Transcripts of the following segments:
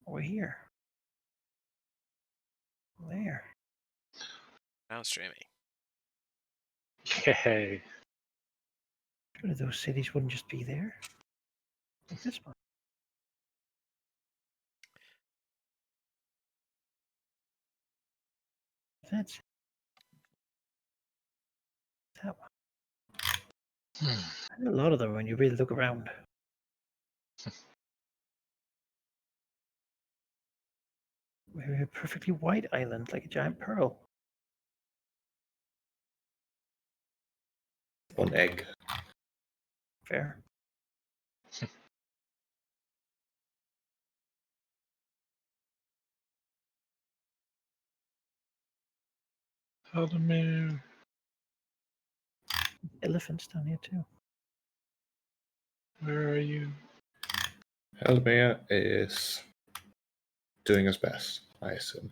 We're here. There. Now streaming. Yay. Surely those cities wouldn't just be there. Like this one. That's that one. There's a lot of them when you really look around. Maybe a perfectly white island like a giant pearl. One egg. Fair. Vladimir. Elephants down here too. Where are you? Helmir is doing his best, I assume.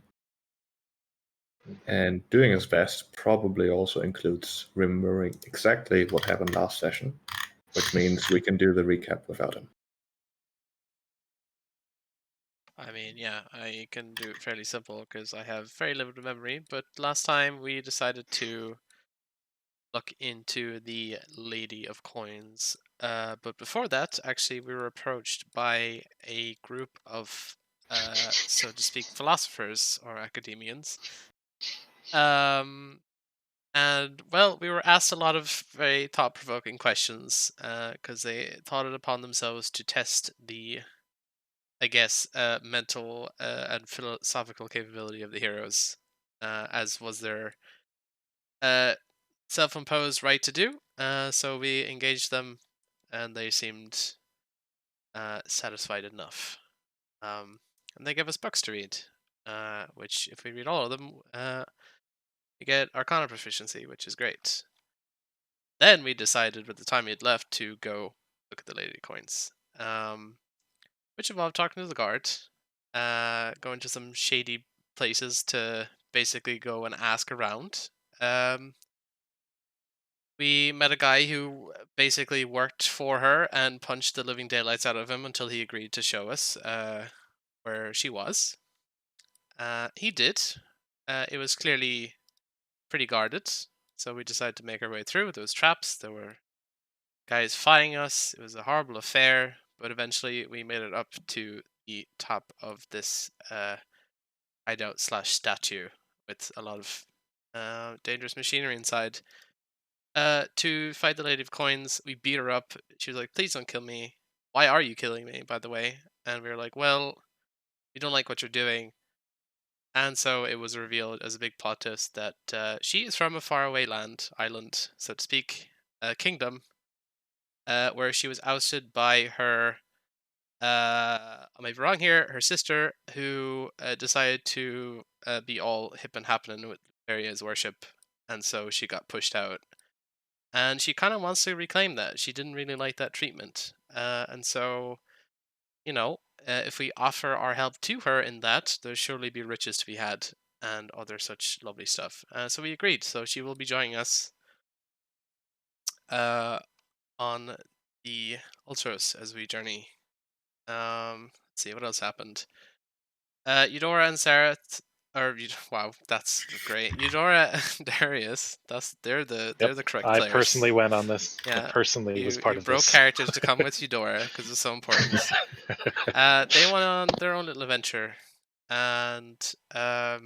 And doing his best probably also includes remembering exactly what happened last session, which means we can do the recap without him. I mean, yeah, I can do it fairly simple because I have very limited memory. But last time we decided to look into the Lady of Coins. But before that, actually, we were approached by a group of, so to speak, philosophers or academians. And well, we were asked a lot of very thought-provoking questions because they thought it upon themselves to test the, I guess, mental and philosophical capability of the heroes, as was their self-imposed right to do. So we engaged them, and they seemed satisfied enough. And they gave us books to read, which, if we read all of them, we get Arcana proficiency, which is great. Then we decided, with the time we had left, to go look at the Lady Coins, which involved talking to the guard, going to some shady places to basically go and ask around. We met a guy who basically worked for her and punched the living daylights out of him until he agreed to show us where she was. He did. It was clearly pretty guarded, so we decided to make our way through. There was traps, there were guys fighting us. It was a horrible affair, but eventually we made it up to the top of this hideout / statue with a lot of dangerous machinery inside. To fight the Lady of Coins, we beat her up. She was like, "Please don't kill me. Why are you killing me, by the way?" And we were like, "Well, we don't like what you're doing." And so it was revealed as a big plot twist that she is from a faraway island, so to speak, a kingdom, where she was ousted by her, I might be wrong here, her sister, who decided to be all hip and happening with Varia's worship, and so she got pushed out. And she kind of wants to reclaim that. She didn't really like that treatment. And so, if we offer our help to her in that, there'll surely be riches to be had and other such lovely stuff. So we agreed. So she will be joining us on the Ultros as we journey. Let's see, what else happened? Eudora and Sarah, wow, that's great. Eudora and Darius, they're the correct I players. personally went on this. Yeah, I personally was part you of broke this. characters to come with Eudora because it's so important. They went on their own little adventure, and I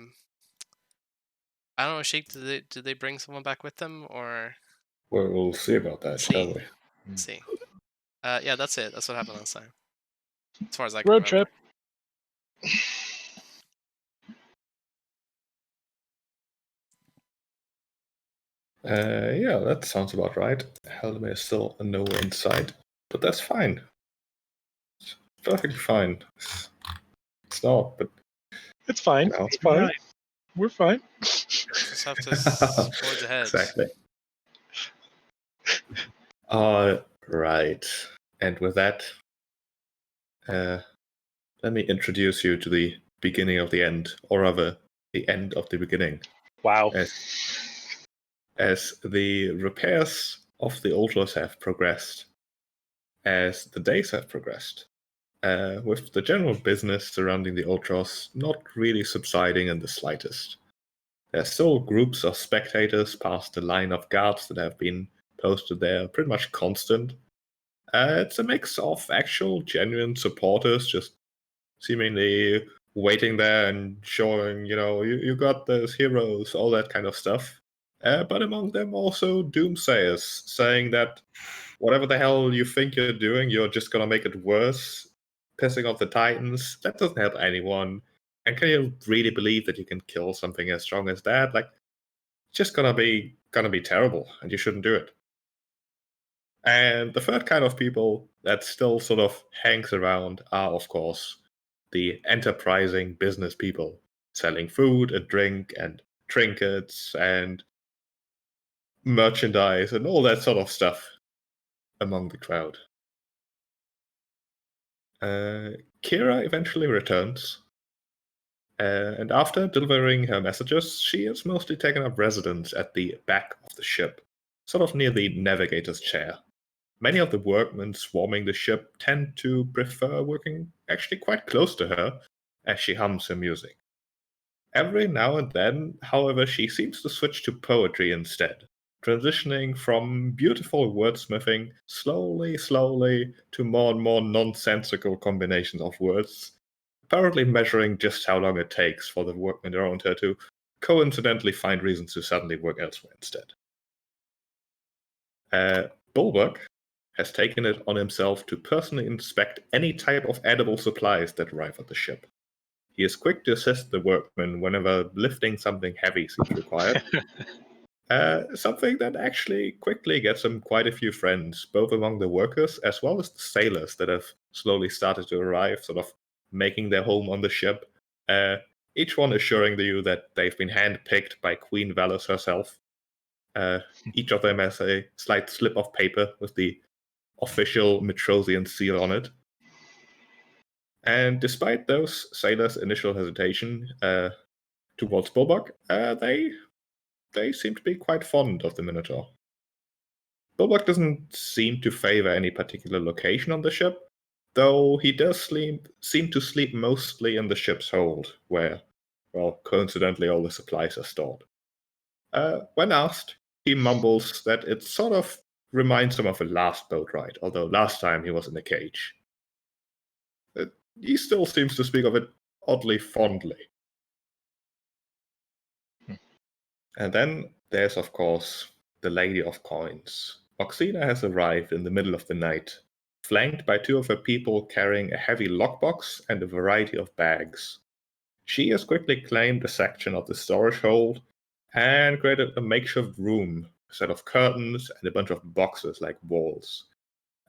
don't know, Sheik, did they bring someone back with them, or Well, we'll see about that, shall we? Let's see. Yeah, that's it. That's what happened last time, as far as I can Road remember. trip. Yeah, that sounds about right. Helmir is still a no inside, but that's fine. It's perfectly fine. It's not, but It's fine. No. It's fine. We're fine. Just have to forge ahead. Exactly. Right. And with that, let me introduce you to the beginning of the end, or rather, the end of the beginning. Wow. As the repairs of the Ultras have progressed, as the days have progressed, with the general business surrounding the Ultros not really subsiding in the slightest. There are still groups of spectators past the line of guards that have been posted there, pretty much constant. It's a mix of actual, genuine supporters just seemingly waiting there and showing, you got those heroes, all that kind of stuff. But among them also doomsayers, saying that whatever the hell you think you're doing, you're just gonna make it worse, pissing off the Titans. That doesn't help anyone. And can you really believe that you can kill something as strong as that? Like, it's just gonna be terrible, and you shouldn't do it. And the third kind of people that still sort of hangs around are, of course, the enterprising business people selling food and drink and trinkets and merchandise and all that sort of stuff among the crowd. Kira eventually returns, and after delivering her messages, she is mostly taken up residence at the back of the ship, sort of near the navigator's chair. Many of the workmen swarming the ship tend to prefer working actually quite close to her as she hums her music. Every now and then, however, she seems to switch to poetry instead, transitioning from beautiful wordsmithing slowly to more and more nonsensical combinations of words, apparently measuring just how long it takes for the workmen around her to coincidentally find reasons to suddenly work elsewhere instead. Bulwark has taken it on himself to personally inspect any type of edible supplies that arrive at the ship. He is quick to assist the workmen whenever lifting something heavy seems required. Something that actually quickly gets him quite a few friends, both among the workers as well as the sailors that have slowly started to arrive, sort of making their home on the ship. Each one assuring you that they've been handpicked by Queen Valus herself. Each of them has a slight slip of paper with the official Metrosian seal on it. And despite those sailors' initial hesitation towards Bulwark, they seem to be quite fond of the Minotaur. Bulwark doesn't seem to favor any particular location on the ship, though he does seem to sleep mostly in the ship's hold, where, well, coincidentally all the supplies are stored. When asked, he mumbles that it sort of reminds him of a last boat ride, although last time he was in a cage. He still seems to speak of it oddly fondly. And then there's, of course, the Lady of Coins. Moxina has arrived in the middle of the night, flanked by two of her people carrying a heavy lockbox and a variety of bags. She has quickly claimed a section of the storage hold and created a makeshift room, a set of curtains, and a bunch of boxes like walls.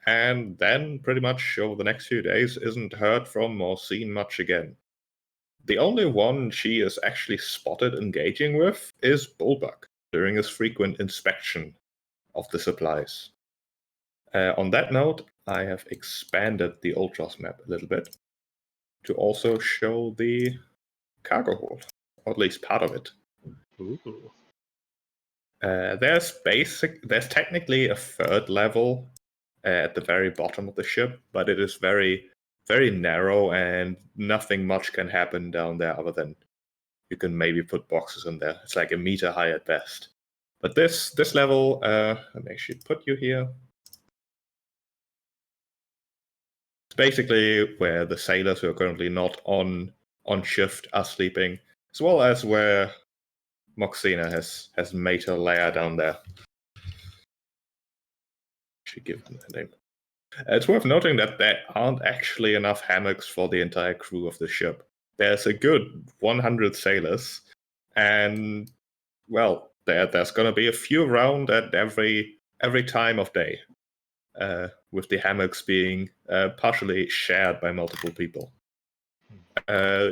And then, pretty much over the next few days, isn't heard from or seen much again. The only one she is actually spotted engaging with is Bulwark during his frequent inspection of the supplies. On that note, I have expanded the Ultros map a little bit to also show the cargo hold, or at least part of it. Ooh. There's technically a third level at the very bottom of the ship, but it is very, very narrow, and nothing much can happen down there other than you can maybe put boxes in there. It's like a meter high at best. But this level, let me actually put you here. It's basically where the sailors who are currently not on shift are sleeping, as well as where Moxina has made her lair down there. Should give them a name. It's worth noting that there aren't actually enough hammocks for the entire crew of the ship. There's a good 100 sailors, and, well, there's going to be a few around at every time of day, with the hammocks being partially shared by multiple people.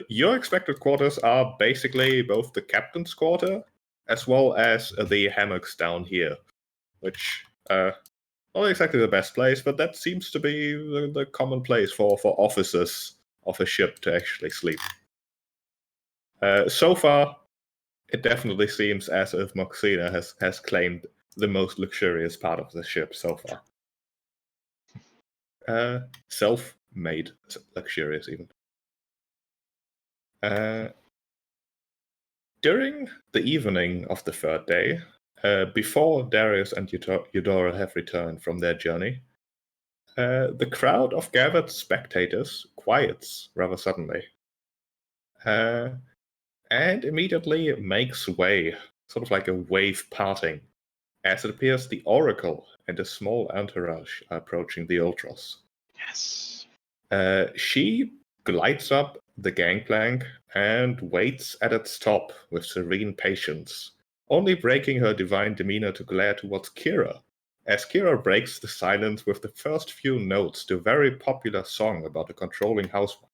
Your expected quarters are basically both the captain's quarter as well as the hammocks down here, which not exactly the best place, but that seems to be the common place for officers of a ship to actually sleep. So far, it definitely seems as if Moxina has claimed the most luxurious part of the ship so far. made luxurious even. During the evening of the third day, before Darius and Eudora have returned from their journey, the crowd of gathered spectators quiets rather suddenly, and immediately makes way, sort of like a wave parting, as it appears the Oracle and a small entourage are approaching the Ultros. Yes. She glides up the gangplank and waits at its top with serene patience, only breaking her divine demeanor to glare towards Kira, as Kira breaks the silence with the first few notes to a very popular song about a controlling housewife.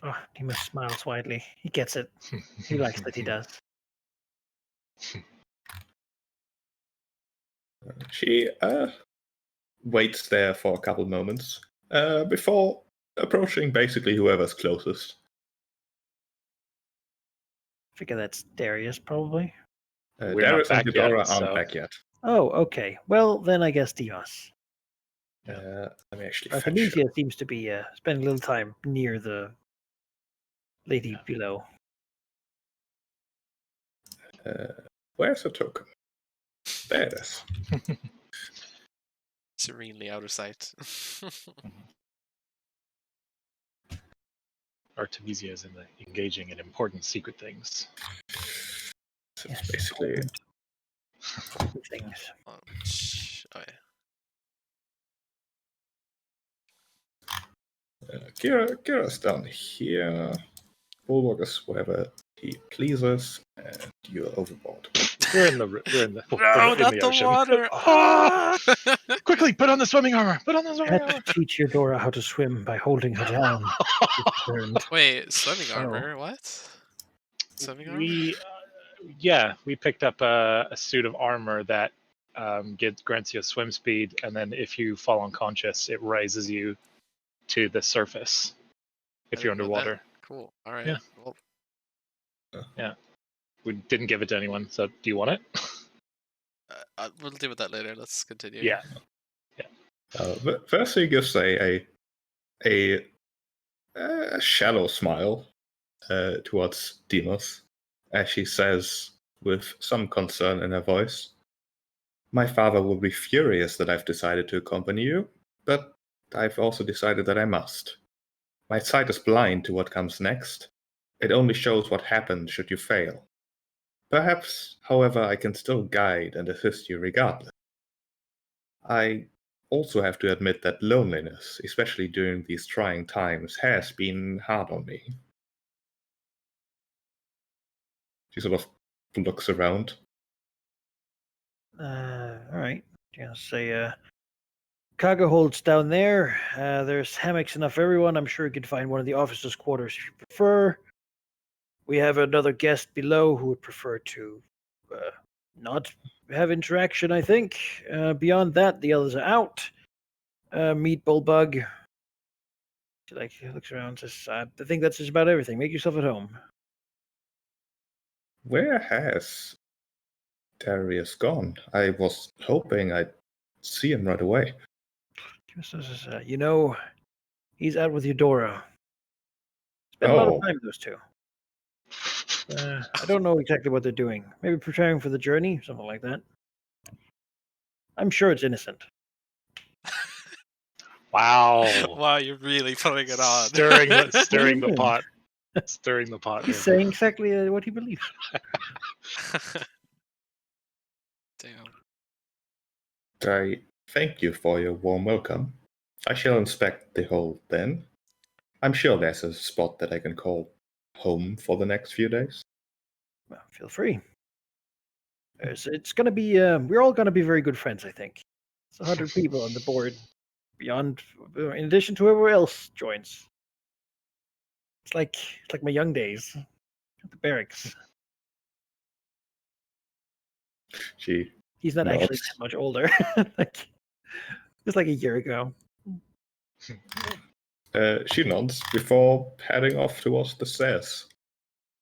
Oh, Demas smiles widely. He gets it. He likes that he does. She waits there for a couple moments before approaching basically whoever's closest. Figure that's Darius, probably. We're Darius not and back Eudora yet, aren't so- back yet. Oh, okay. Well, then I guess Demas. Let me actually fetch Artemisia seems to be spending a little time near the lady below. where's the token? There it is. Serenely out of sight. Artemisia is engaging in important secret things. So it's basically Things. Oh, yeah. Kira's down here. Bulwark is wherever he pleases, and you're overboard. We're in the No, in not the the ocean. water! Ah! Quickly, put on the swimming armor. Put on the I swimming had armor. to teach Eudora how to swim by holding her down. She learned. Wait, swimming Oh. armor? What? Swimming armor? We picked up a suit of armor that grants you a swim speed, and then if you fall unconscious, it raises you to the surface if I you're didn't know that. underwater. Cool. All right. Yeah. Well, We didn't give it to anyone, so do you want it? we'll deal with that later. Let's continue. Yeah. First, he gives a shallow smile towards Demos, as she says, with some concern in her voice, "My father will be furious that I've decided to accompany you, but I've also decided that I must. My sight is blind to what comes next. It only shows what happens should you fail. Perhaps, however, I can still guide and assist you regardless. I also have to admit that loneliness, especially during these trying times, has been hard on me." She sort of looks around. All right. Yeah, say, cargo holds down there. There's hammocks enough for everyone. I'm sure you could find one of the officers' quarters if you prefer. We have another guest below who would prefer to not have interaction, I think. Beyond that, the others are out. Meet Bullbug. He looks around and says, I think that's just about everything. Make yourself at home. Where has Darius gone? I was hoping I'd see him right away. You know, he's out with Eudora. Spend a lot of time with those two. I don't know exactly what they're doing. Maybe preparing for the journey, something like that. I'm sure it's innocent. Wow. Wow, you're really putting it on. Stirring the pot. Stirring the pot. He's here. saying exactly what he believes. Damn. I thank you for your warm welcome. I shall inspect the hold then. I'm sure there's a spot that I can call home for the next few days. Well, feel free. It's going to be, we're all going to be very good friends, I think. It's 100 people on the board, beyond, in addition to whoever else joins. It's like my young days at the barracks. He's not actually that much older. Just like a year ago. She nods before heading off towards the stairs.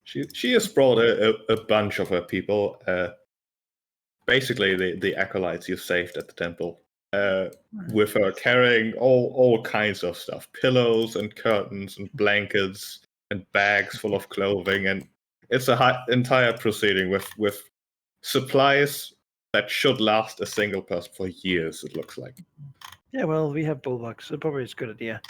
She has brought a bunch of her people, basically the acolytes you saved at the temple, with her carrying all kinds of stuff, pillows and curtains and blankets and bags full of clothing, and it's a entire proceeding with supplies that should last a single person for years. It looks like. Yeah, well, we have bullbucks, so probably it's a good idea.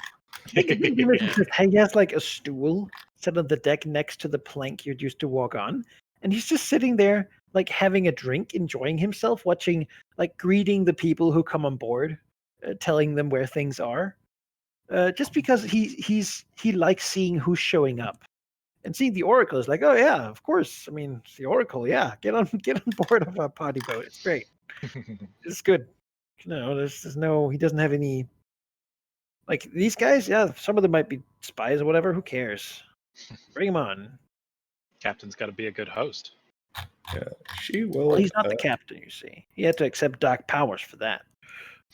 He has like a stool set on the deck next to the plank you'd used to walk on, and he's just sitting there, like having a drink, enjoying himself, watching, like greeting the people who come on board, telling them where things are. Just because he likes seeing who's showing up, and seeing the Oracle is like, oh yeah, of course. I mean, it's the Oracle. Yeah, get on board of a party boat. It's great. It's good. No, there's no. He doesn't have any. Like these guys, yeah, some of them might be spies or whatever. Who cares? Bring them on. Captain's got to be a good host. Yeah, she will. Well, he's not the captain, you see. He had to accept dark powers for that.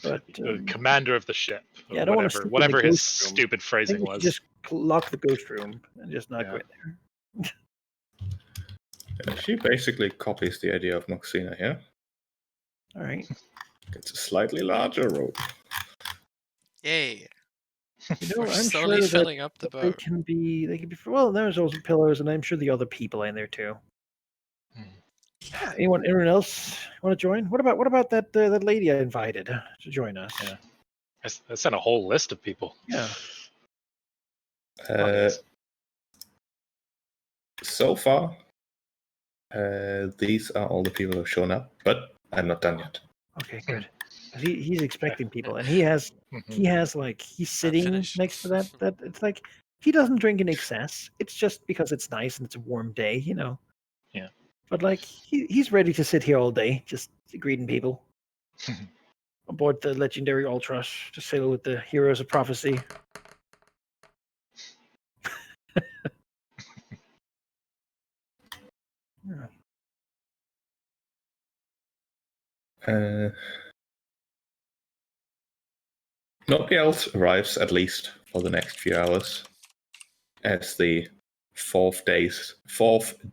But Commander of the ship. yeah, I don't want to whatever his ghost room. stupid I phrasing think we was. should just lock the ghost room and just not go in there. She basically copies the idea of Noxina here. All right. It's a slightly larger rope. Yay. You know, We're I'm slowly sure filling up the they boat. can be. Well, there's also pillows, and I'm sure the other people are in there too. Anyone else want to join? What about that that lady I invited to join us? Yeah. I sent a whole list of people. Yeah. So far, these are all the people who've shown up, but I'm not done yet. Okay, good. He's expecting people, and he has like he's sitting finished. next to that. It's like he doesn't drink in excess. It's just because it's nice and it's a warm day, you know. Yeah. But like he's ready to sit here all day, just greeting people. Aboard the legendary Ultras to sail with the heroes of prophecy. Nobody else arrives, at least for the next few hours, as the fourth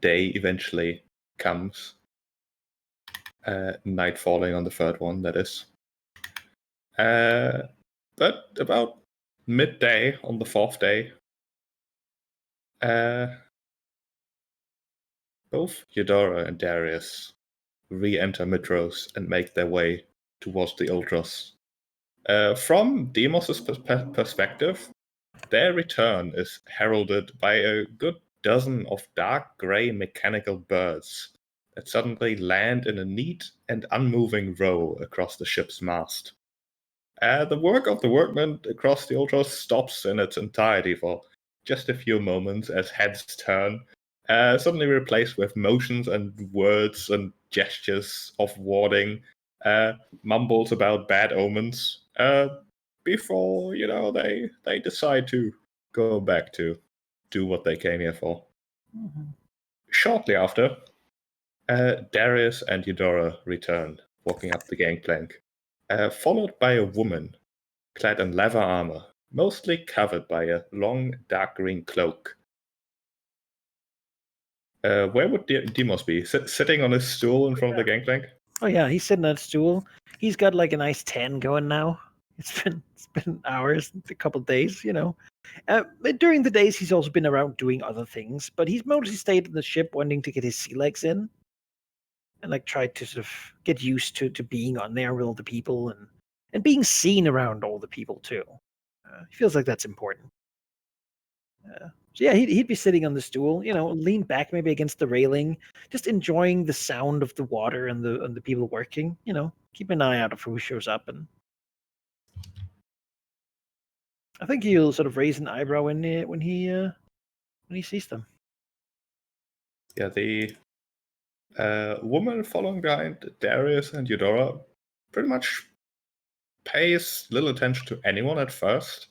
day eventually comes. Night falling on the third one, that is. But about midday on the fourth day, both Eudora and Darius re-enter Midros and make their way towards the Ultras. From Demos's perspective, their return is heralded by a good dozen of dark grey mechanical birds that suddenly land in a neat and unmoving row across the ship's mast. The work of the workmen across the Ultras stops in its entirety for just a few moments as heads turn, suddenly replaced with motions and words and gestures of warding, mumbles about bad omens, before, they decide to go back to do what they came here for. Mm-hmm. Shortly after, Darius and Eudora return, walking up the gangplank, followed by a woman clad in leather armor, mostly covered by a long dark green cloak. Where would Demos be? Sitting on his stool in front of the gangplank? Oh yeah, he's sitting on a stool. He's got like a nice tan going now. It's been hours, a couple of days, you know. But during the days, he's also been around doing other things, but he's mostly stayed in the ship, wanting to get his sea legs in, and like tried to sort of get used to being on there with all the people and being seen around all the people too. He feels like that's important. So yeah, he'd be sitting on the stool, you know, lean back maybe against the railing, just enjoying the sound of the water and the people working. You know, keep an eye out for who shows up, and I think he'll sort of raise an eyebrow when he sees them. Yeah, the woman following behind Darius and Eudora pretty much pays little attention to anyone at first.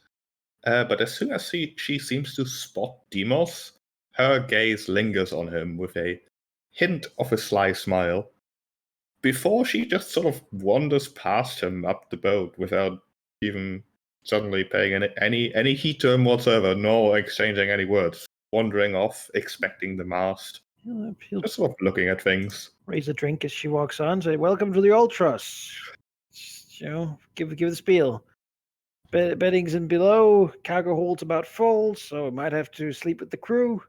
But as soon as she seems to spot Demos, her gaze lingers on him with a hint of a sly smile, before she just sort of wanders past him up the boat without even suddenly paying any heed to him whatsoever, nor exchanging any words, wandering off, expecting the mast, He'll Just sort of looking at things. raise a drink as she walks on. Say, "Welcome to the Ultras." You know, give the spiel. Bedding's in below. Cargo hold's about full, so I might have to sleep with the crew.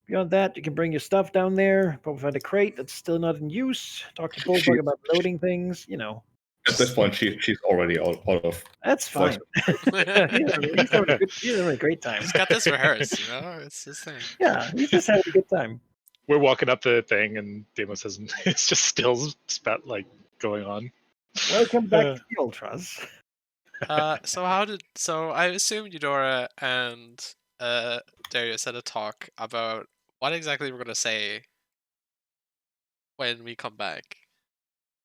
Beyond that, you can bring your stuff down there. Probably find a crate that's still not in use. Talk to Bulldog about loading things. You know, At this point, she's already out of that's voice. fine. he's having a great time. He's got this rehearsed, it's his thing. Yeah, he's just having a good time. We're walking up the thing, and Demos hasn't. It's just still spat like going on. Welcome back to the Ultras. So I assume Eudora and Darius had a talk about what exactly we're gonna say when we come back.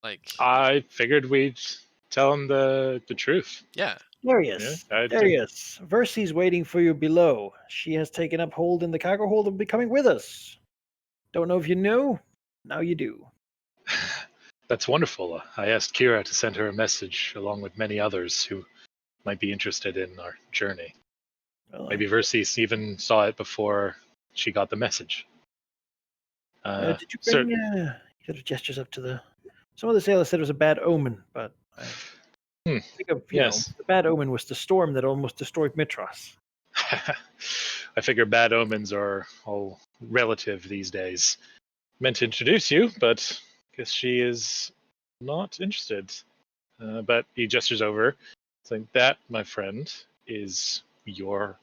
Like, I figured we'd tell him the truth. yeah. Darius, Yeah, Darius, Versi's waiting for you below. She has taken up hold in the cargo hold and will be coming with us. Don't know if you knew. Now you do. That's wonderful. I asked Kira to send her a message along with many others who might be interested in our journey. Well, Maybe Versis even saw it before she got the message. did you bring sort of gestures up to the? Some of the sailors said it was a bad omen, but I think of Yes. the bad omen was the storm that almost destroyed Mitros. I figure bad omens are all relative these days. Meant to introduce you, but guess she is not interested. But he gestures over, saying, "That, my friend, is your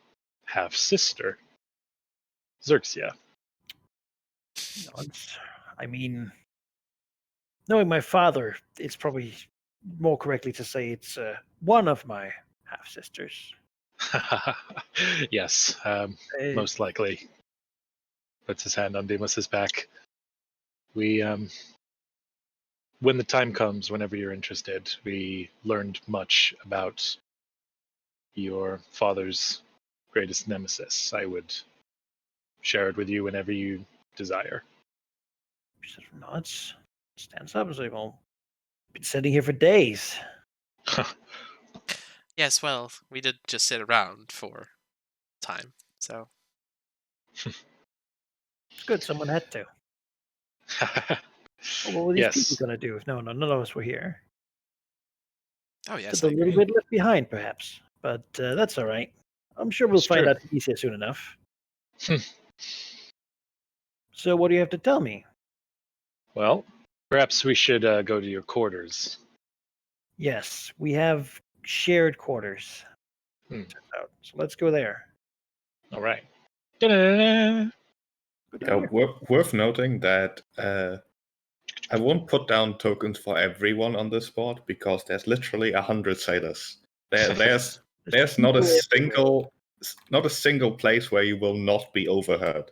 half sister, Xerxia." I mean, knowing my father, it's probably more correctly to say it's one of my half sisters. Yes, most likely. Puts his hand on Demos's back. We, when the time comes, whenever you're interested, we learned much about your father's greatest nemesis. I would share it with you whenever you desire. She sort of nods, stands up and says, "Well, been sitting here for days." Yes, well, we did just sit around for time, so It's good. Someone had to. Well, what were these Yes. people going to do if none of us were here? oh yes, Just a I little agree. bit left behind, perhaps. But that's all right. I'm sure we'll It's find true. out easier soon enough. So, what do you have to tell me? Well, perhaps we should go to your quarters. Yes, we have shared quarters. Hmm. So let's go there. All right. Da-da-da-da. Good Yeah, idea. worth noting that I won't put down tokens for everyone on this board because there's literally 100 sailors. There's not a single place where you will not be overheard.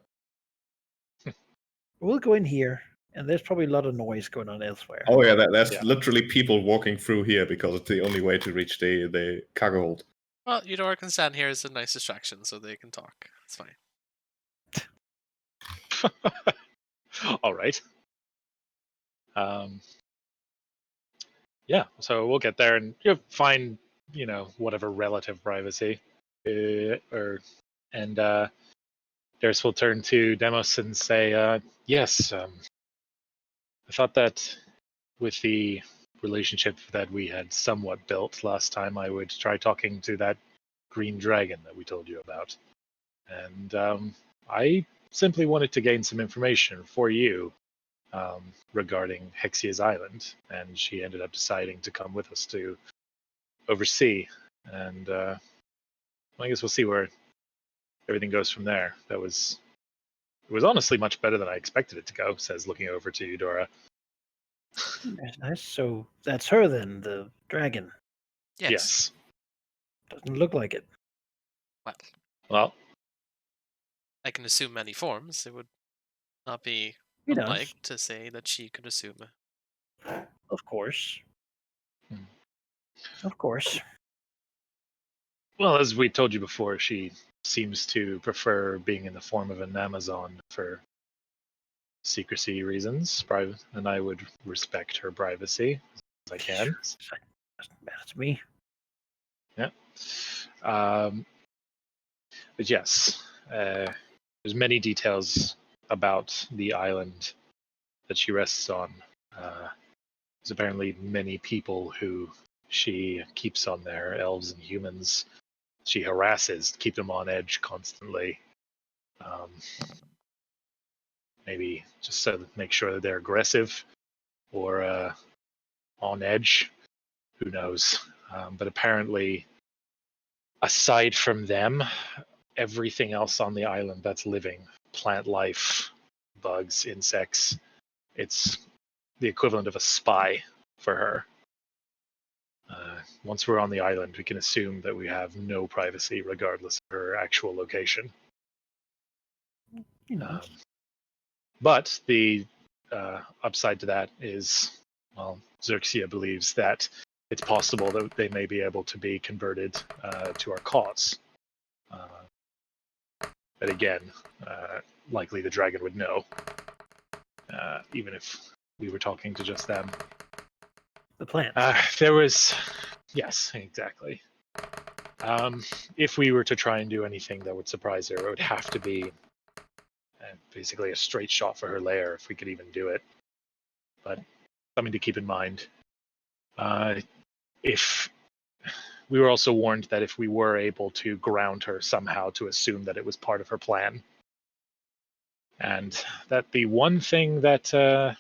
We'll go in here, and there's probably a lot of noise going on elsewhere. Oh yeah, there's Yeah. literally people walking through here because it's the only way to reach the cargo hold. Well, Eudora can stand here as a nice distraction, so they can talk. It's fine. All right. Yeah, so we'll get there and you'll find, whatever relative privacy. And Darius will turn to Demos and say, yes, I thought that with the relationship that we had somewhat built last time, I would try talking to that green dragon that we told you about. And I simply wanted to gain some information for you regarding Hexia's Island, and she ended up deciding to come with us to oversee. And I guess we'll see where everything goes from there. It was honestly much better than I expected it to go. Says looking over to Eudora. That's nice. So that's her then, the dragon. Yes. Doesn't look like it. Well, I can assume many forms. It would not be He unlike does, to say that she could assume. of course. Hmm. Of course. well, as we told you before, she seems to prefer being in the form of an Amazon for secrecy reasons, and I would respect her privacy as I can. Doesn't matter to me. Yeah. But yes, there's many details about the island that she rests on. There's apparently many people who she keeps on there, elves and humans. She harasses to keep them on edge constantly. Maybe just to make sure that they're aggressive or on edge. Who knows? But apparently, aside from them, everything else on the island that's living, plant life, bugs, insects, it's the equivalent of a spy for her. Once we're on the island, we can assume that we have no privacy regardless of her actual location. But the upside to that is, well, Xerxia believes that it's possible that they may be able to be converted to our cause. But again, likely the dragon would know, even if we were talking to just them. The plant. There was, yes, exactly. If we were to try and do anything that would surprise her, it would have to be basically a straight shot for her lair, if we could even do it. But something to keep in mind. If we were also warned that if we were able to ground her somehow, to assume that it was part of her plan, and that the one thing that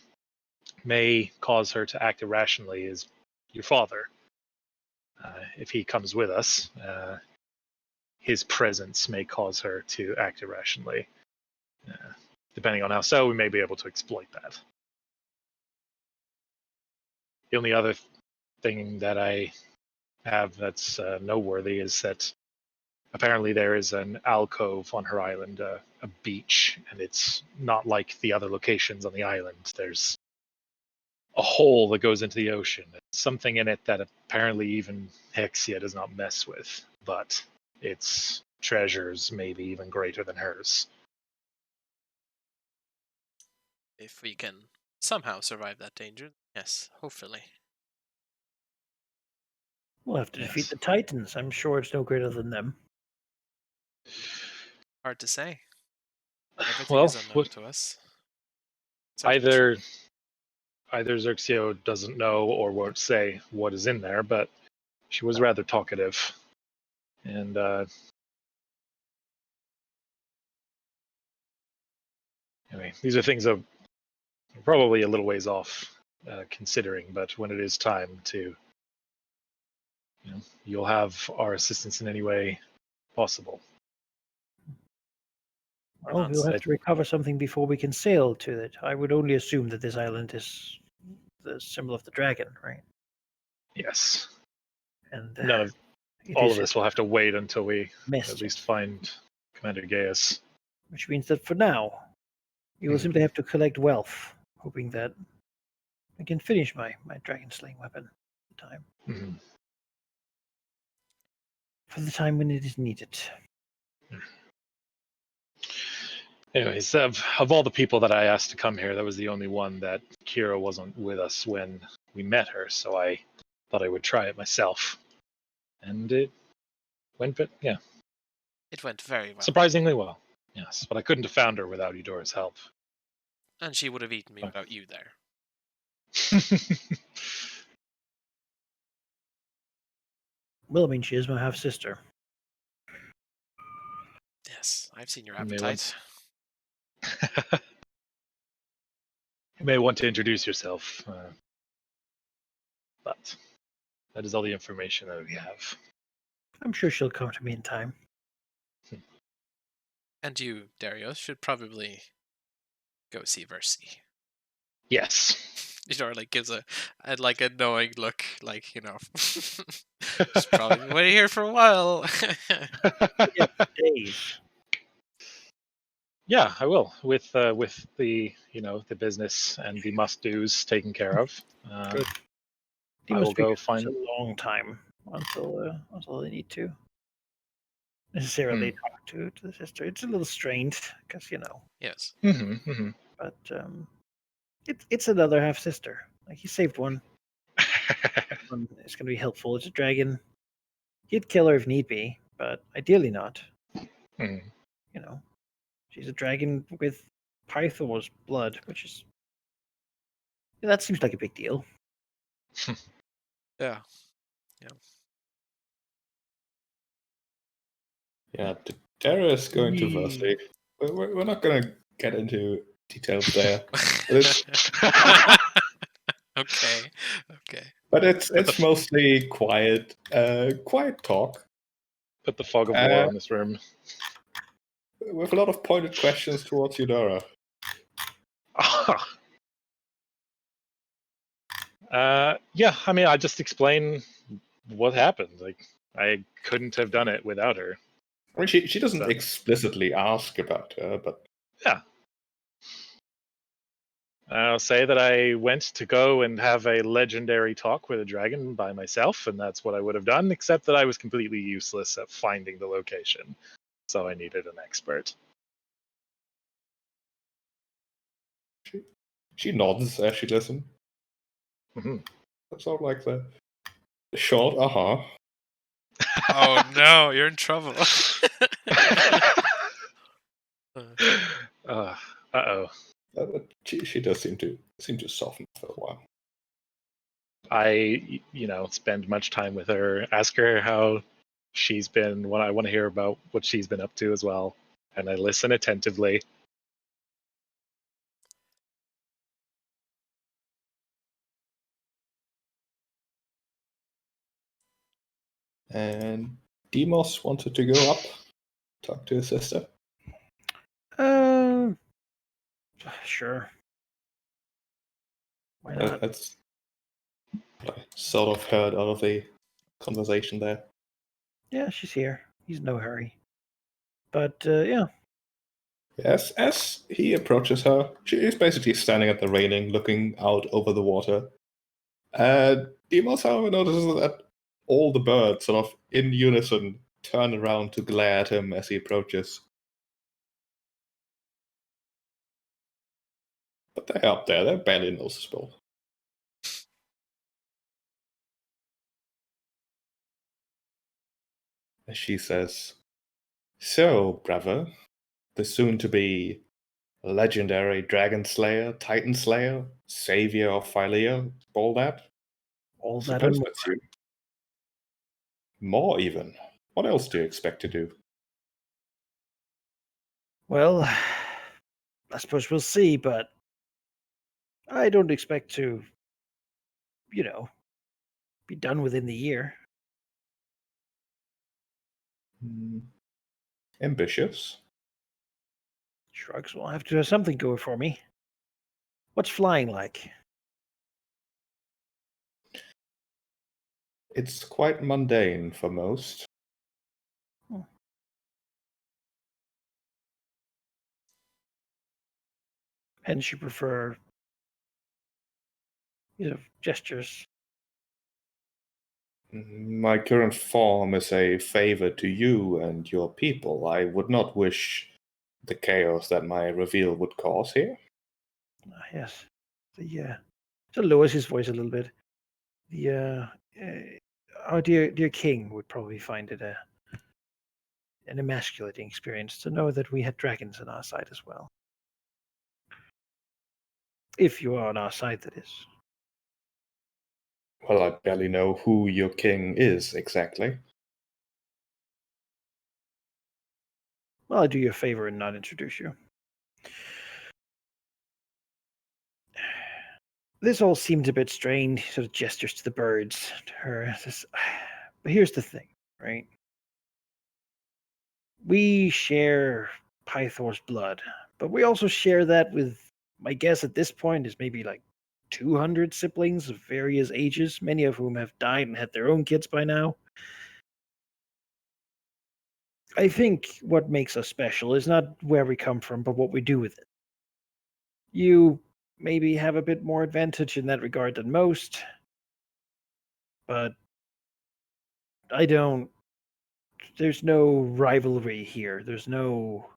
may cause her to act irrationally is your father. If he comes with us, his presence may cause her to act irrationally. Depending on how so, we may be able to exploit that. The only other thing that I have that's noteworthy is that apparently there is an alcove on her island, a beach, and it's not like the other locations on the island. There's a hole that goes into the ocean. There's something in it that apparently even Hexia does not mess with, but its treasures may be even greater than hers. If we can somehow survive that danger, yes, hopefully. We'll have to Yes. defeat the Titans. I'm sure it's no greater than them. Hard to say. Everything Well, is unknown to us. either Xerxio doesn't know or won't say what is in there, but she was rather talkative. And anyway, these are things that are probably a little ways off considering, but when it is time to, you'll have our assistance in any way possible. Well, we'll have to recover something before we can sail to it. I would only assume that this island is the symbol of the dragon, right? Yes. And None of all of this will have to wait until we at least find Commander Gaius. Which means that for now, you will simply have to collect wealth, hoping that I can finish my dragon slaying weapon at the time. Mm-hmm. For the time when it is needed. Anyways, of all the people that I asked to come here, that was the only one that Kira wasn't with us when we met her, so I thought I would try it myself. And it went, yeah. It went very well. Surprisingly well, yes. But I couldn't have found her without Eudora's help. And she would have eaten me without you there. Well, I mean, she is my half-sister. Yes, I've seen your appetite. You may want to introduce yourself, but that is all the information that we have. I'm sure she'll come to me in time. And you, Darius, should probably go see Versi. Yes. Like gives a knowing look, like, she's probably been waiting here for a while. Yeah, days. Yeah, I will. With the the business and the must-dos taken care of. Good. I will go find a long time until they need to necessarily talk to the sister. It's a little strained because Yes. But it's another half sister. Like, he saved one. It's going to be helpful. It's a dragon. He'd kill her if need be, but ideally not. She's a dragon with Pythor's blood, which is that seems like a big deal. Yeah. Yeah, Dara is going to firstly. We're not going to get into details there, Okay. but it's mostly quiet talk Put the fog of war on this room. with a lot of pointed questions towards you, Dara. Yeah, I mean, I just explain what happened. Like, I couldn't have done it without her. I mean, she doesn't So- explicitly ask about her, but Yeah. I'll say that I went to go and have a legendary talk with a dragon by myself, and that's what I would have done, except that I was completely useless at finding the location. So I needed an expert. she nods as she listens. Mhm. That's sort of like the short aha. Oh no, you're in trouble. Uh-oh. But she does seem to soften for a while. I, spend much time with her, ask her how she's been, when I want to hear about what she's been up to as well, and I listen attentively. And Demos wanted to go up, talk to his sister. Sure. Why not? That's what I sort of heard out of the conversation there. Yeah, she's here. He's in no hurry. But yeah, Yes, as he approaches her, she is basically standing at the railing, looking out over the water. Demos, however, notices that all the birds, sort of in unison, turn around to glare at him as he approaches. But they're up there; they're barely noticeable. As she says, "So, brother, the soon-to-be legendary Dragon Slayer, Titan Slayer, Savior of Phylea, all that? all that Suppose and that's you. More even. What else do you expect to do?" well, I suppose we'll see, but I don't expect to, be done within the year. Ambitious. Shrugs will have to have something going for me. What's flying like? It's quite mundane for most. Hence, you prefer, gestures. My current form is a favor to you and your people. I would not wish the chaos that my reveal would cause here. Yes. So lowers his voice a little bit. Our dear king would probably find it an emasculating experience to know that we had dragons on our side as well. If you are on our side, that is. Well, I barely know who your king is exactly. Well, I'll do you a favor and not introduce you. This all seems a bit strange, sort of gestures to the birds, to her. But here's the thing, right? We share Pythor's blood, but we also share that with, my guess at this point is maybe like 200 siblings of various ages, many of whom have died and had their own kids by now. I think what makes us special is not where we come from, but what we do with it. You maybe have a bit more advantage in that regard than most, but I don't. There's no rivalry here. There's no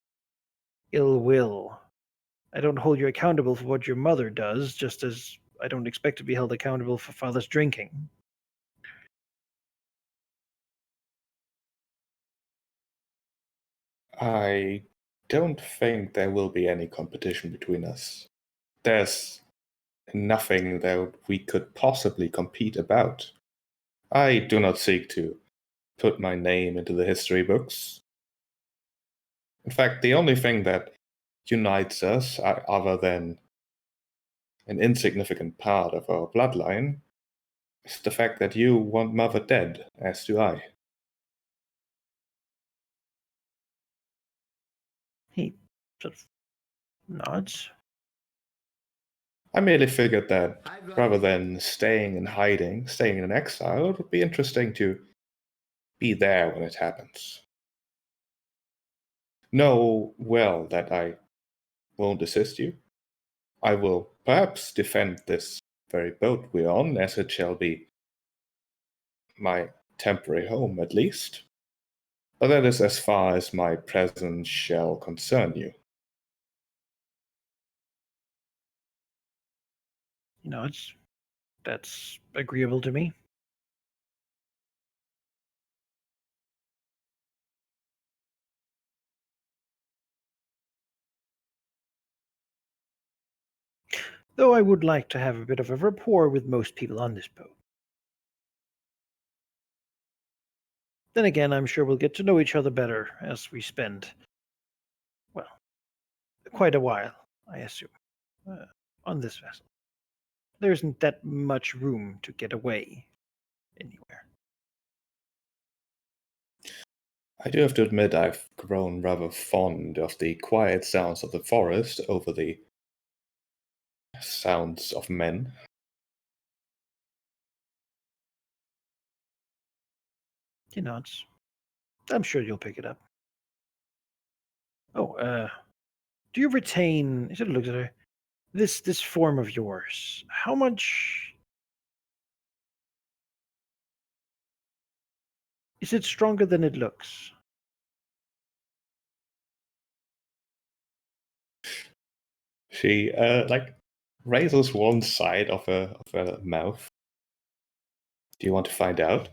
ill will. I don't hold you accountable for what your mother does, just as I don't expect to be held accountable for father's drinking. I don't think there will be any competition between us. There's nothing that we could possibly compete about. I do not seek to put my name into the history books. In fact, the only thing that unites us, other than an insignificant part of our bloodline, is the fact that you want Mother dead, as do I. He sort of nods. I merely figured that rather than staying in hiding, staying in exile, it would be interesting to be there when it happens. Know well that I won't assist you. I will perhaps defend this very boat we're on, as it shall be my temporary home at least. But that is as far as my presence shall concern you. He nods. That's agreeable to me. Though I would like to have a bit of a rapport with most people on this boat. Then again, I'm sure we'll get to know each other better as we spend, well, quite a while, I assume, on this vessel. There isn't that much room to get away anywhere. I do have to admit I've grown rather fond of the quiet sounds of the forest over the sounds of men. He nods. I'm sure you'll pick it up. Oh, do you retain? He sort of looks at her. This form of yours. How much is it stronger than it looks? She raises one side of her mouth. Do you want to find out?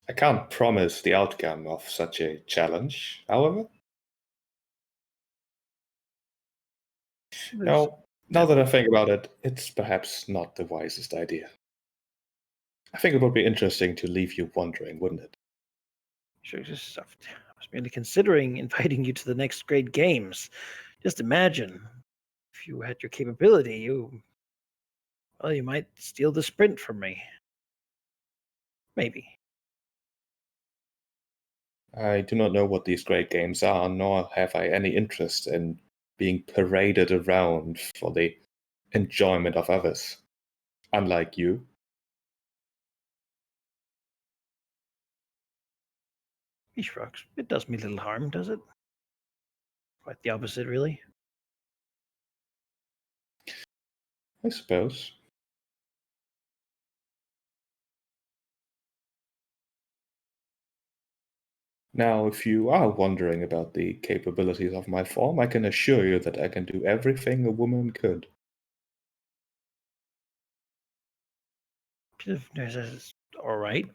I can't promise the outcome of such a challenge, however. Now that I think about it, it's perhaps not the wisest idea. I think it would be interesting to leave you wondering, wouldn't it? Sure, just I was merely considering inviting you to the next Great Games. Just imagine if you had your capability, you might steal the sprint from me. Maybe. I do not know what these great games are, nor have I any interest in being paraded around for the enjoyment of others. Unlike you. He shrugs. It does me little harm, does it? Quite the opposite, really. I suppose. Now, if you are wondering about the capabilities of my form, I can assure you that I can do everything a woman could. All right.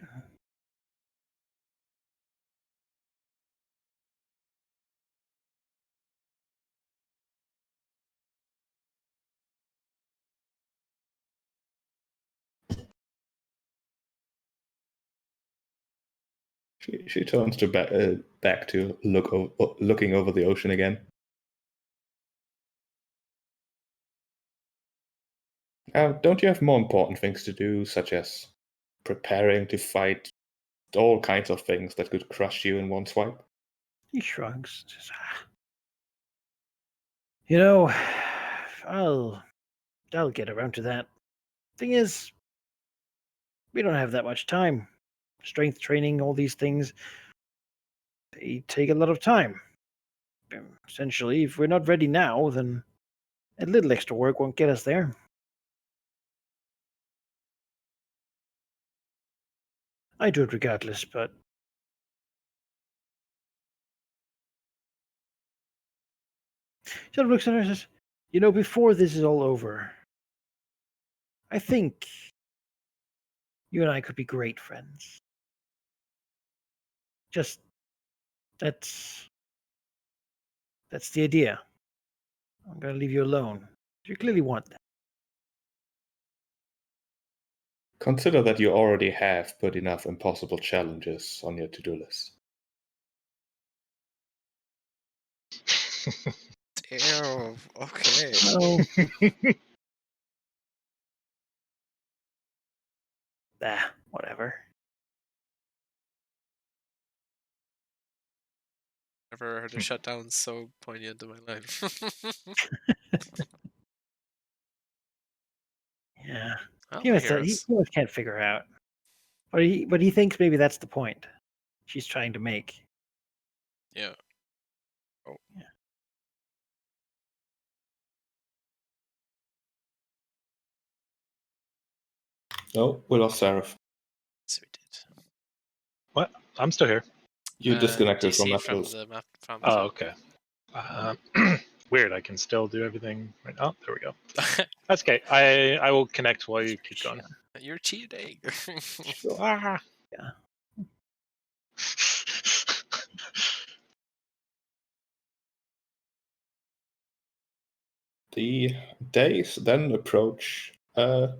She turns to back to looking over the ocean again. Now, don't you have more important things to do, such as preparing to fight all kinds of things that could crush you in one swipe? He shrugs. Says, You know, I'll get around to that. Thing is, we don't have that much time. Strength training, all these things, they take a lot of time. Essentially, if we're not ready now, then a little extra work won't get us there. I do it regardless, but she sort of looks at her and says, before this is all over, I think you and I could be great friends. Just, that's That's the idea. I'm going to leave you alone. You clearly want that. Consider that you already have put enough impossible challenges on your to-do list. Damn. Okay. No. Whatever. Never heard a shutdown so poignant in my life. Yeah. Well, He my always heroes. can't figure out. But he thinks maybe that's the point she's trying to make. Yeah. Oh. Yeah. Oh, we lost Seraph. So we did. What? I'm still here. You disconnected from DC that from list. the map. From Oh, okay. Weird. I can still do everything right now. There we go. That's okay. I will connect while you keep going. You're cheating. Ah. Yeah. The days then approach the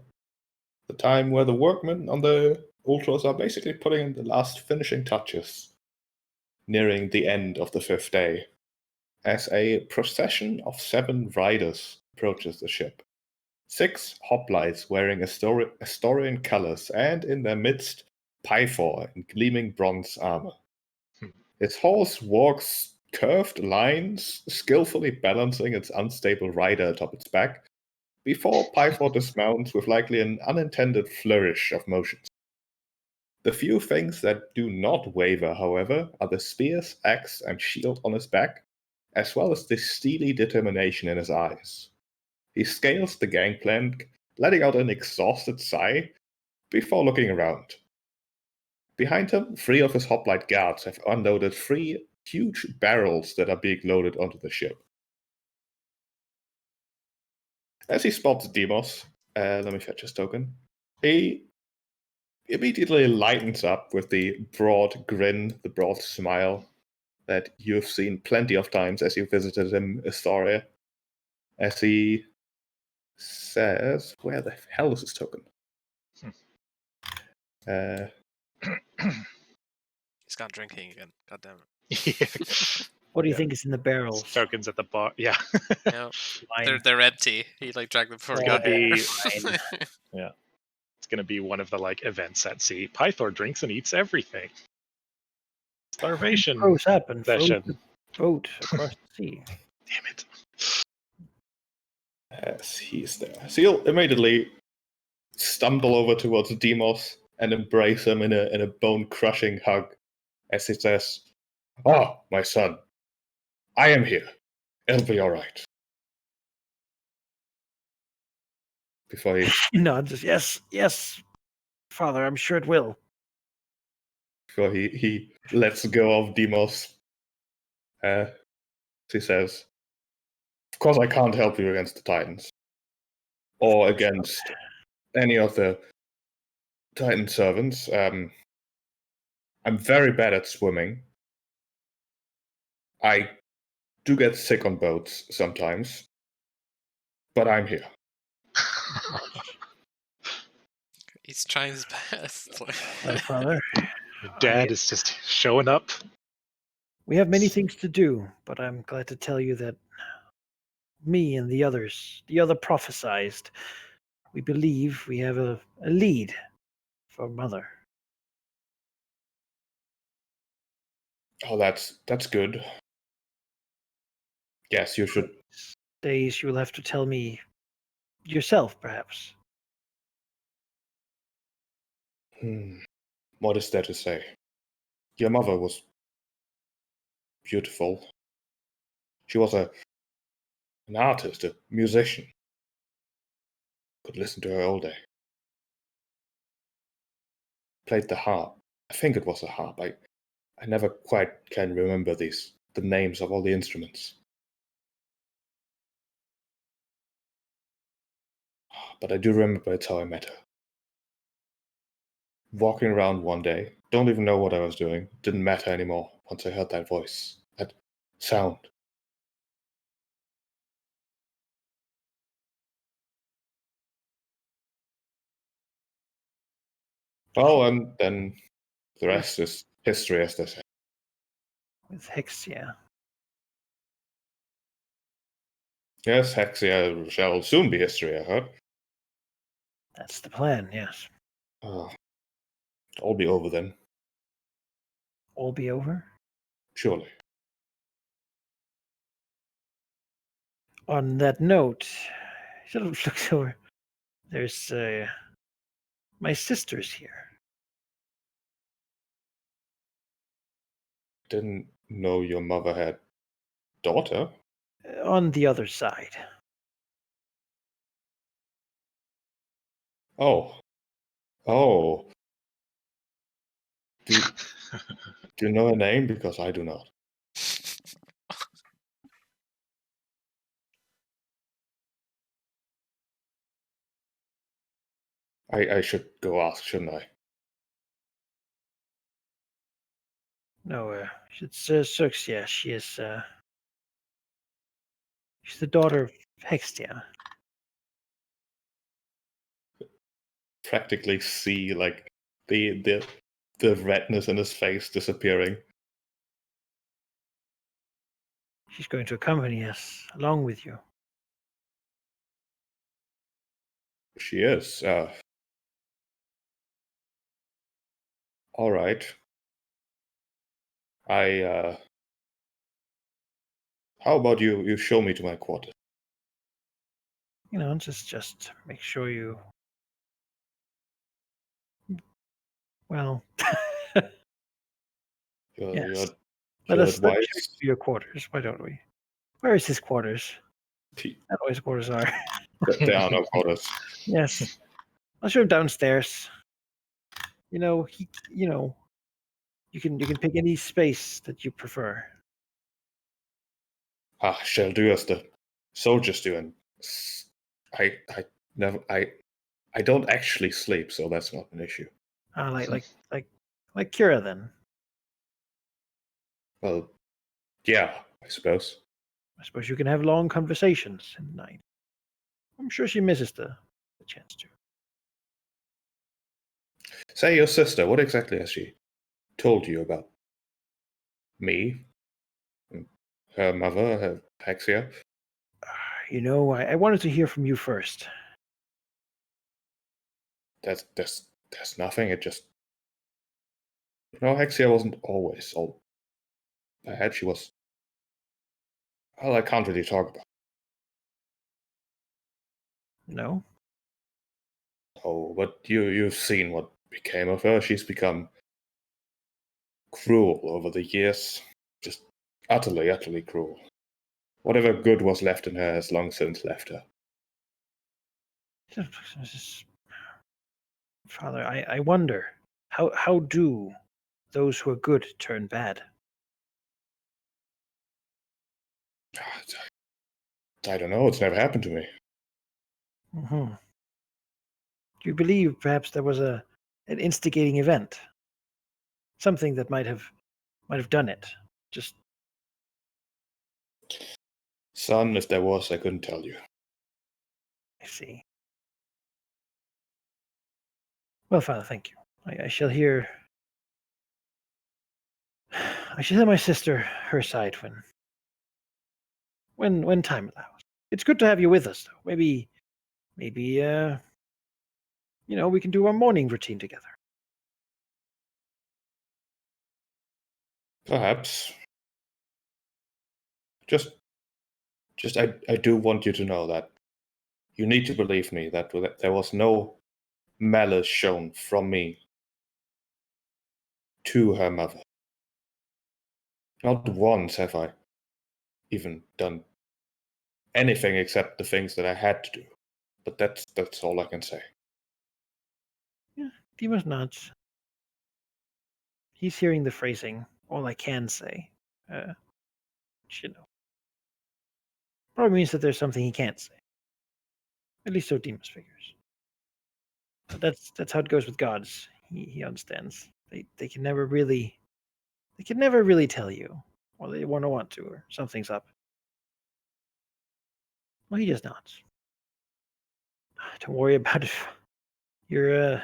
time where the workmen on the Ultras are basically putting in the last finishing touches, nearing the end of the 5th day, as a procession of 7 riders approaches the ship. 6 hoplites wearing Astorian colors, and in their midst, Pythor in gleaming bronze armor. His horse walks curved lines, skillfully balancing its unstable rider atop its back, before Pythor dismounts with likely an unintended flourish of motions. The few things that do not waver, however, are the spears, axe, and shield on his back, as well as the steely determination in his eyes. He scales the gangplank, letting out an exhausted sigh, before looking around. Behind him, 3 of his hoplite guards have unloaded 3 huge barrels that are being loaded onto the ship. As he spots Demos, let me fetch his token, he immediately lightens up with the broad grin, the broad smile that you've seen plenty of times as you visited him, Astoria, as he says, where the hell is his token? He's gone drinking again. God damn it. Yeah. What do you Yeah. think is in the barrels? Tokens at the bar. Yeah. Yeah. Wine. They're empty. He like dragged them before he Oh, got here. fine. Yeah. It's gonna be one of the like events at sea. Pythor drinks and eats everything. Starvation Grows up and floats session. the boat across the sea. Damn it. As he's there. So you'll immediately stumble over towards Demos and embrace him in a bone-crushing hug as he says, "Oh, my son, I am here. It'll be all right." Before he No, just yes, Father. I'm sure it will. he lets go of Demos, he says, "Of course I can't help you against the Titans. Or against any of the Titan servants. I'm very bad at swimming. I do get sick on boats sometimes. But I'm here." He's trying his best. Well, Father, Your dad is just showing up. we have many things to do, but I'm glad to tell you that me and the others, the other prophesized, we believe we have a lead for Mother. Oh, that's good. Yes, you should. Days you will have to tell me yourself, perhaps. What is there to say? Your mother was beautiful. She was an artist, a musician. Could listen to her all day. Played the harp. I think it was a harp. I never quite can remember the names of all the instruments. But I do remember it's how I met her. Walking around one day, don't even know what I was doing, didn't matter anymore once I heard that voice, that sound. Well, and then the rest is history, as they say. with Hexia. Yes, Hexia shall soon be history, I heard. That's the plan, yes. All be over then, All be over. surely. On that note, sort of looks over. There's my sister's here. Didn't know your mother had daughter. On the other side. Oh. Oh. Do you know her name? Because I do not. I should go ask, shouldn't I? No, it's Cirxia. She is. She's the daughter of Hextia. Practically see like the redness in his face disappearing. She's going to accompany us along with you. She is. All right. How about you show me to my quarters? You know, just make sure you. Well, Your, yes. your, Let your us show advice? you your quarters. Why don't we? Where is his quarters? T- I know where his quarters are. There are no quarters. Yes, I'll show him downstairs. You know, you can pick any space that you prefer. Shall do as the soldiers do, and I never I don't actually sleep, so that's not an issue. Like Kira then. Well, yeah, I suppose. I suppose you can have long conversations in the night. I'm sure she misses the chance to. Say, your sister, what exactly has she told you about me, her mother, her Hexia? You know, I wanted to hear from you first. There's nothing. It just Hexia wasn't always all bad. She was. Well, I can't really talk about. No? Oh, but you've seen what became of her. She's become cruel over the years. Just utterly cruel. Whatever good was left in her has long since left her. Father, I wonder, how do those who are good turn bad? I don't know. It's never happened to me. Mm-hmm. Do you believe perhaps there was an instigating event? Something that might have done it. Just Son, if there was, I couldn't tell you. I see. Well, Father, thank you. I shall hear. I shall hear my sister her side when time allows. It's good to have you with us, though. Maybe we can do our morning routine together. Perhaps. Just I do want you to know that you need to believe me that there was no malice shown from me to her mother. Not once have I even done anything except the things that I had to do. But that's all I can say. Yeah, Demas nods. He's hearing the phrasing. All I can say. Probably means that there's something he can't say. At least so Demas figures. But that's how it goes with gods. He understands. They can never really tell you, or they want to, or something's up. Well, he just nods. Don't worry about it. You're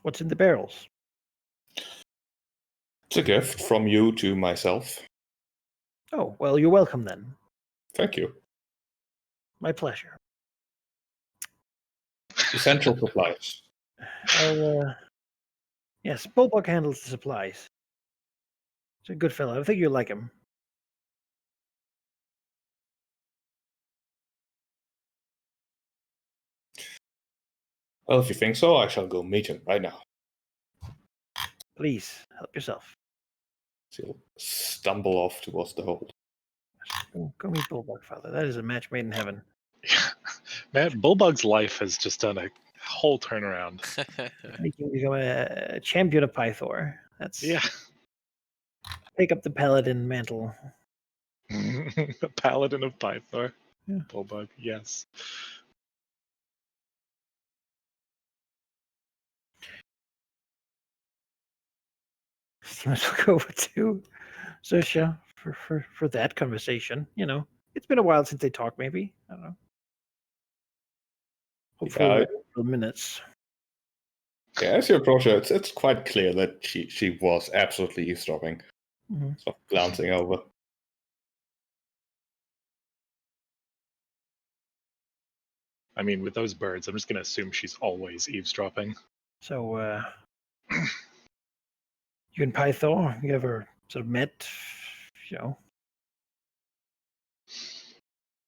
What's in the barrels? It's a gift from you to myself. Oh, well, you're welcome then. Thank you. My pleasure. Essential supplies. Yes, Bulbuck handles the supplies. He's a good fellow. I think you'll like him. Well, if you think so, I shall go meet him right now. Please, help yourself. He'll stumble off towards the hold. Go meet Bulbuck, father. That is a match made in heaven. Man, Bulbug's life has just done a whole turnaround. Making become a champion of Pythor. That's Yeah. take up the paladin mantle. The Paladin of Pythor. Yeah. Bulbug, yes. You might as well go over to Zersha for that conversation. You know, it's been a while since they talked. Maybe I don't know. Hopefully, Yeah, like a couple of minutes. Yeah, as you approach her, it's quite clear that she was absolutely eavesdropping. Mm-hmm. Sort of glancing over. I mean, with those birds, I'm just going to assume she's always eavesdropping. So, you and Pythor, you ever sort of met? You know,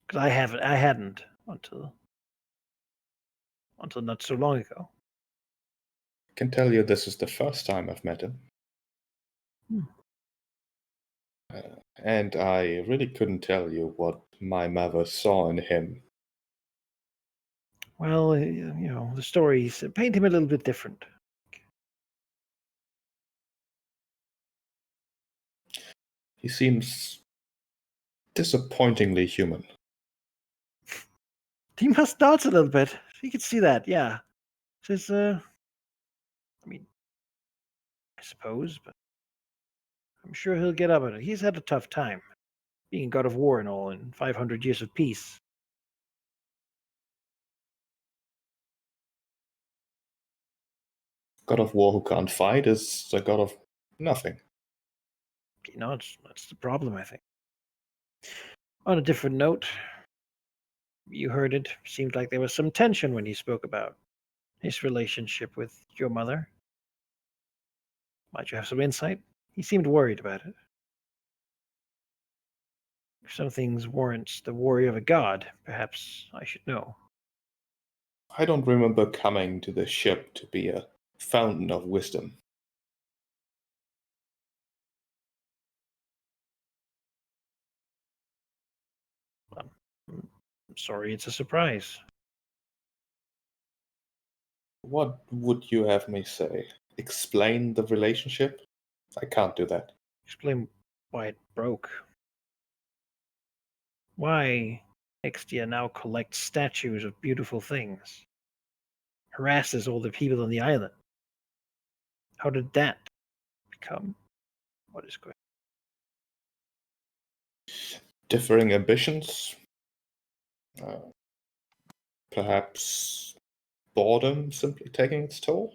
because I hadn't until not so long ago. I can tell you this is the first time I've met him. Hmm. And I really couldn't tell you what my mother saw in him. Well, you know, the stories paint him a little bit different. He seems disappointingly human. He must dance a little bit. You can see that, yeah. Says, I mean, I suppose, but I'm sure he'll get up at it. He's had a tough time, being god of war and all, in 500 years of peace. God of war who can't fight is a god of nothing. You know, that's the problem, I think. On a different note, you heard it. Seemed like there was some tension when he spoke about his relationship with your mother. Might you have some insight? He seemed worried about it. If some things warrants the worry of a god, perhaps I should know. I don't remember coming to the ship to be a fountain of wisdom. I'm sorry, it's a surprise. What would you have me say? Explain the relationship? I can't do that. Explain why it broke. Why Extia now collects statues of beautiful things, harasses all the people on the island. How did that become what is going? Differing ambitions? Uh, perhaps boredom simply taking its toll?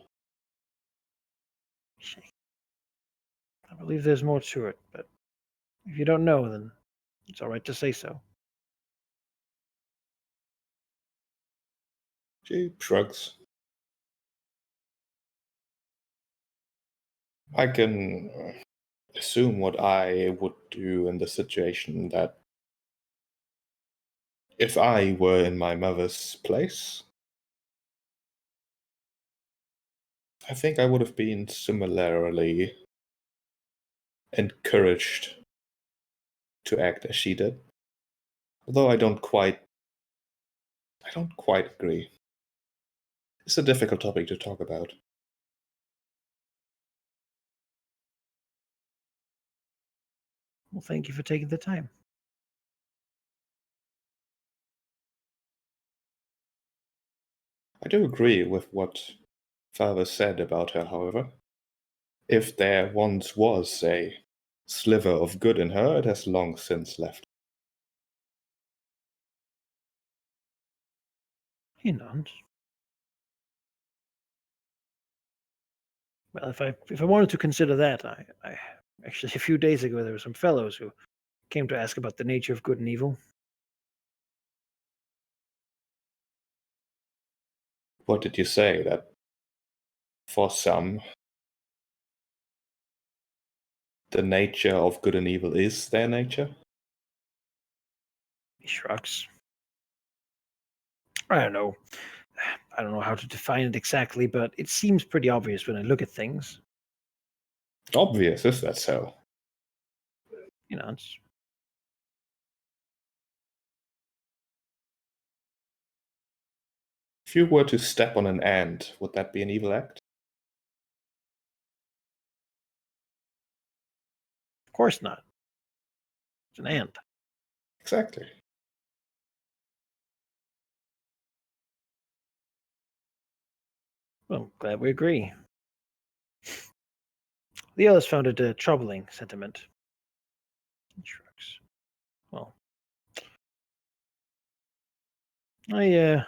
I believe there's more to it, but if you don't know, then it's all right to say so. She shrugs. I can assume what I would do in the situation, that if I were in my mother's place, I think I would have been similarly encouraged to act as she did. Although I don't quite agree. It's a difficult topic to talk about. Well, thank you for taking the time. I do agree with what Father said about her, however. If there once was a sliver of good in her, it has long since left. He nods. Well, if I wanted to consider that, I actually a few days ago there were some fellows who came to ask about the nature of good and evil. What did you say? That for some, the nature of good and evil is their nature? He shrugs. I don't know. I don't know how to define it exactly, but it seems pretty obvious when I look at things. Obvious, is that so? You know, it's If you were to step on an ant, would that be an evil act? of course not. It's an ant. Exactly. Well, glad we agree. The others found it a troubling sentiment. He shrugs. Well, yeah.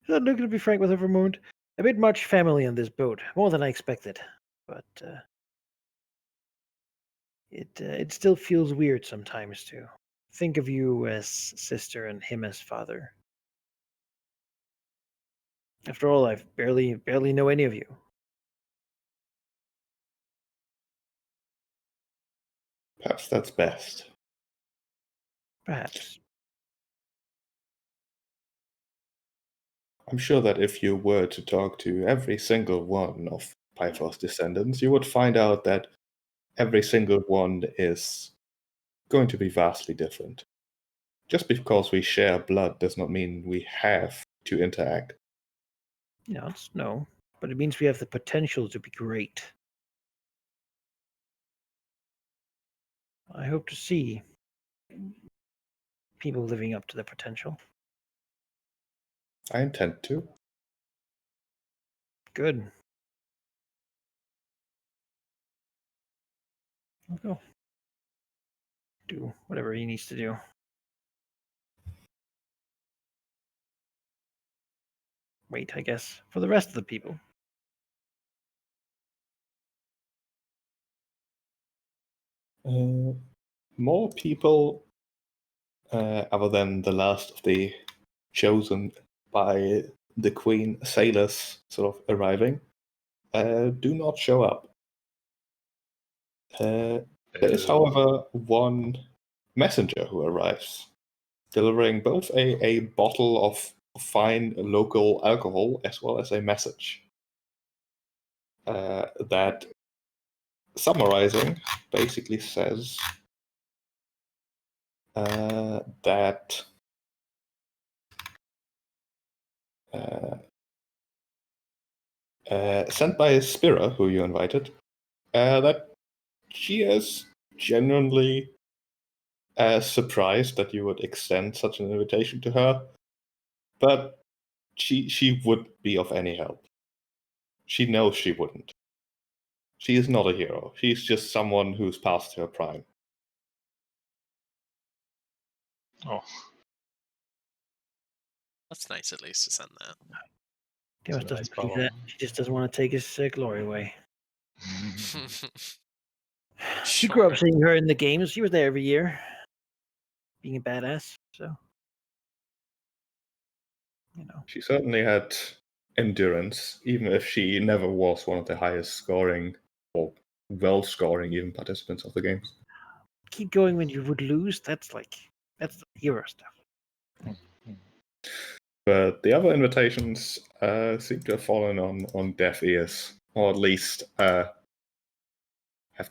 Look, to be frank with her for a moment, a bit much family on this boat, more than I expected. But it still feels weird sometimes to think of you as sister and him as father. After all, I've barely know any of you. Perhaps that's best. Perhaps. I'm sure that if you were to talk to every single one of Pythor's descendants, you would find out that every single one is going to be vastly different. Just because we share blood does not mean we have to interact. No, but it means we have the potential to be great. I hope to see people living up to their potential. I intend to. Good. I'll go do whatever he needs to do. Wait, I guess, for the rest of the people. More people, other than the last of the chosen by the Queen sailors sort of arriving, do not show up. There is, however, one messenger who arrives, delivering both a bottle of fine local alcohol as well as a message. That, summarizing, basically says that sent by Spira, who you invited, that she is genuinely surprised that you would extend such an invitation to her, but she would be of any help. She knows she wouldn't. She is not a hero. She's just someone who's past her prime. Oh, That's nice at least to send that. Demas It's a nice doesn't believe bottle. that. She just doesn't want to take his glory away. She grew up Sure. seeing her in the games. She was there every year, being a badass. So, She certainly had endurance, even if she never was one of the highest scoring or well scoring even participants of the games. keep going when you would lose. That's the hero stuff. But the other invitations seem to have fallen on deaf ears, or at least have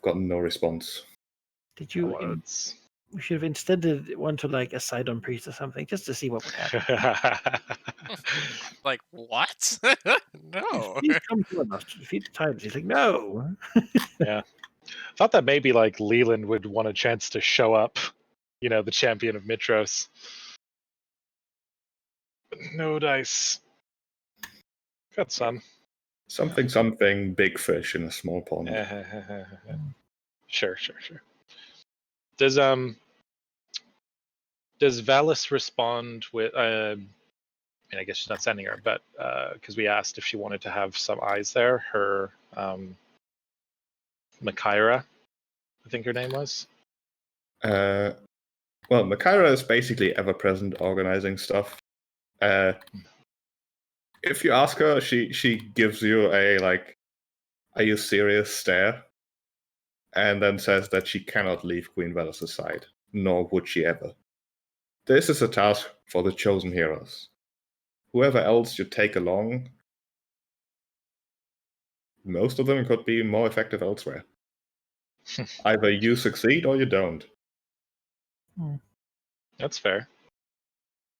gotten no response. Did you? well, it's... We should have extended one to like a Sidon priest or something, just to see what would happen. Like, what? No. Please come join us to defeat the Titans. He's like, no. Yeah. Thought that maybe like Leland would want a chance to show up, the champion of Mitros. But no dice. Got some. Something big fish in a small pond. Sure. Does Valis respond with I guess she's not sending her, but because we asked if she wanted to have some eyes there, her Makaira, I think her name was. Well, Makaira is basically ever-present organizing stuff. If you ask her, she gives you a "Are you serious?" stare, and then says that she cannot leave Queen Velus's side, nor would she ever. This is a task for the chosen heroes. Whoever else you take along, most of them could be more effective elsewhere. Either you succeed or you don't. That's fair.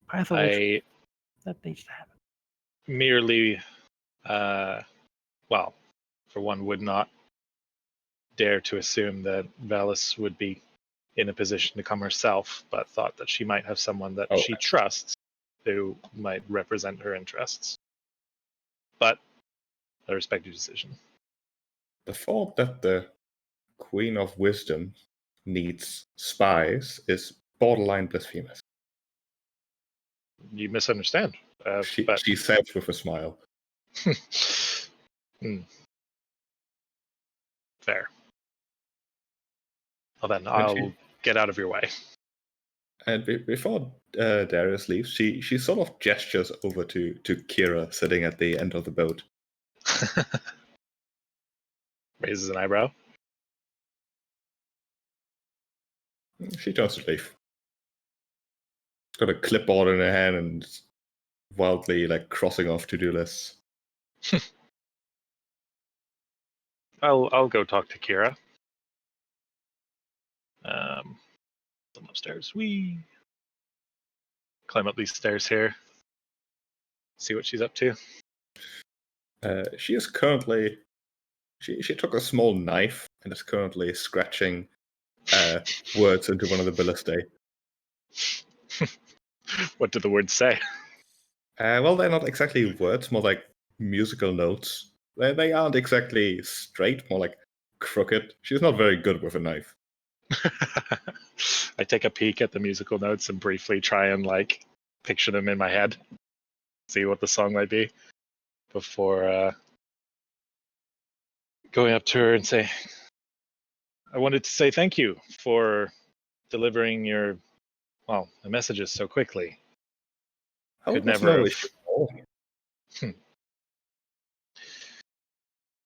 Pathology. That needs to happen. Merely, well, for one, would not dare to assume that Valus would be in a position to come herself, but thought that she might have someone that she trusts who might represent her interests. But I respect your decision. The thought that the Queen of Wisdom needs spies is borderline blasphemous. You misunderstand. She says with a smile. Fair. Well then, I'll get out of your way. And before Darius leaves, she sort of gestures over to Kira sitting at the end of the boat. Raises an eyebrow. She turns to leave. She's got a clipboard in her hand and wildly crossing off to-do lists. I'll go talk to Kira. I'm upstairs. We climb up these stairs here. See what she's up to. She is currently. She took a small knife and is currently scratching words into one of the ballistae. What do the words say? Well, they're not exactly words, more like musical notes. They aren't exactly straight, more like crooked. She's not very good with a knife. I take a peek at the musical notes and briefly try and picture them in my head, see what the song might be, before going up to her and say, I wanted to say thank you for delivering your messages so quickly. Could never have.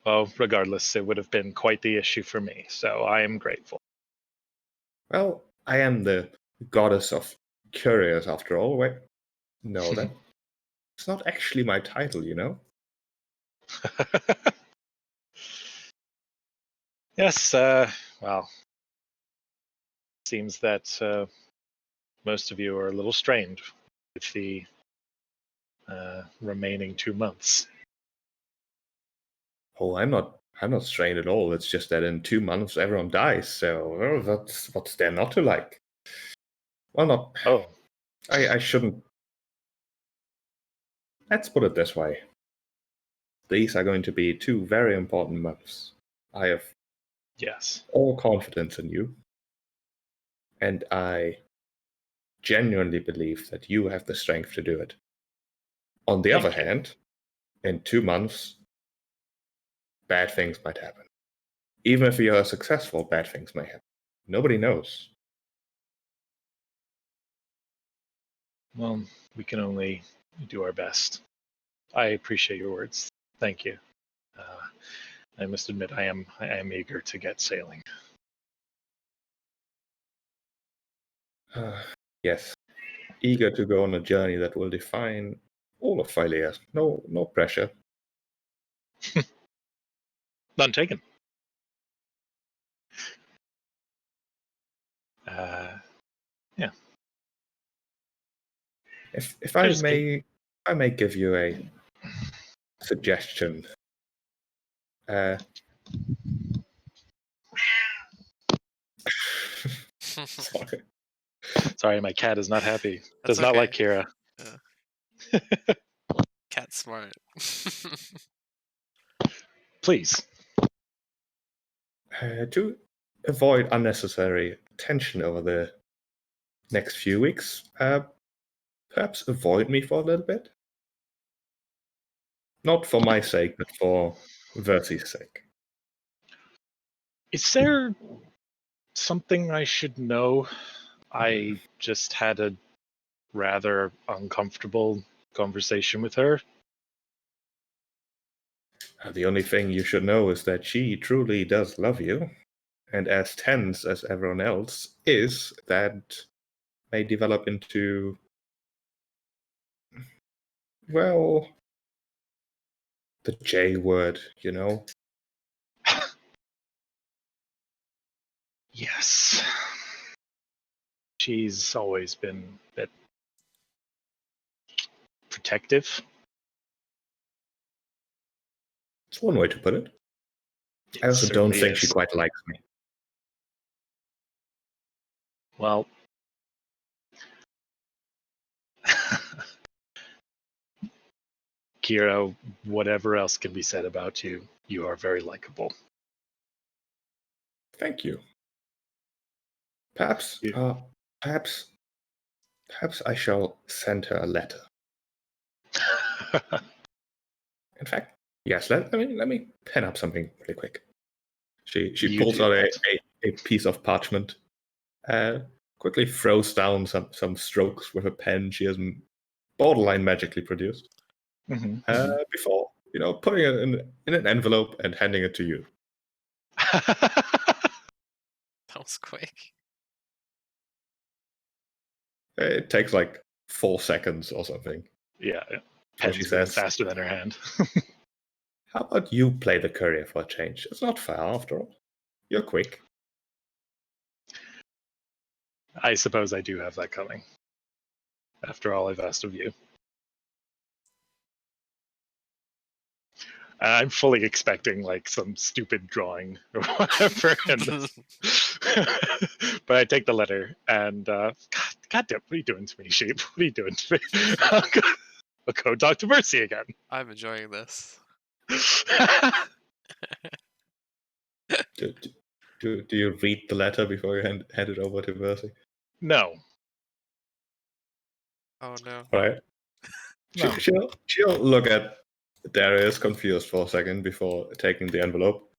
Well, regardless, it would have been quite the issue for me, so I am grateful. Well, I am the goddess of couriers, after all. Wait, no, it's not actually my title, you know? Yes, well, seems that most of you are a little strained with the remaining 2 months. Oh, I'm not strained at all. It's just that in 2 months everyone dies, so that's what's there not to like. Well, not. Oh. I shouldn't. Let's put it this way. These are going to be 2 very important months. I have all confidence in you. And I genuinely believe that you have the strength to do it. On the other hand, in 2 months, bad things might happen. Even if you are successful, bad things may happen. Nobody knows. Well, we can only do our best. I appreciate your words. Thank you. I must admit, I am eager to get sailing. Yes. Eager to go on a journey that will define all of Philea. No pressure. None taken. Yeah. If I may give you a suggestion. Sorry, my cat is not happy. That's Does not okay. like Kira. Yeah. Cat's smart. Please. To avoid unnecessary tension over the next few weeks, perhaps avoid me for a little bit. Not for my sake, but for Versy's sake. Is there something I should know? I just had a rather uncomfortable conversation with her. The only thing you should know is that she truly does love you, and as tense as everyone else is, that may develop into, well, the J word, you know? Yes. She's always been a bit protective. It's one way to put it. It I also don't certainly think she is. quite likes me. Well, Kira, whatever else can be said about you, you are very likable. Thank you. Perhaps, You- perhaps I shall send her a letter. In fact, yes. Let me pen up something really quick. She You pulls do out that. a piece of parchment, quickly throws down some strokes with a pen she has borderline magically produced, Mhm, before putting it in an envelope and handing it to you. mhm. That was quick. It takes like 4 seconds or something. Yeah, And pen's she moving says, faster than her hand. "How about you play the courier for a change? It's not far after all. You're quick." I suppose I do have that coming. After all I've asked of you. I'm fully expecting like some stupid drawing or whatever. But I take the letter and God damn, what are you doing to me, sheep? What are you doing to me? I'll go talk to Mercy again. I'm enjoying this. Do you read the letter before you hand it over to Versi? No. Oh no. Right. No. She'll look at Darius confused for a second before taking the envelope,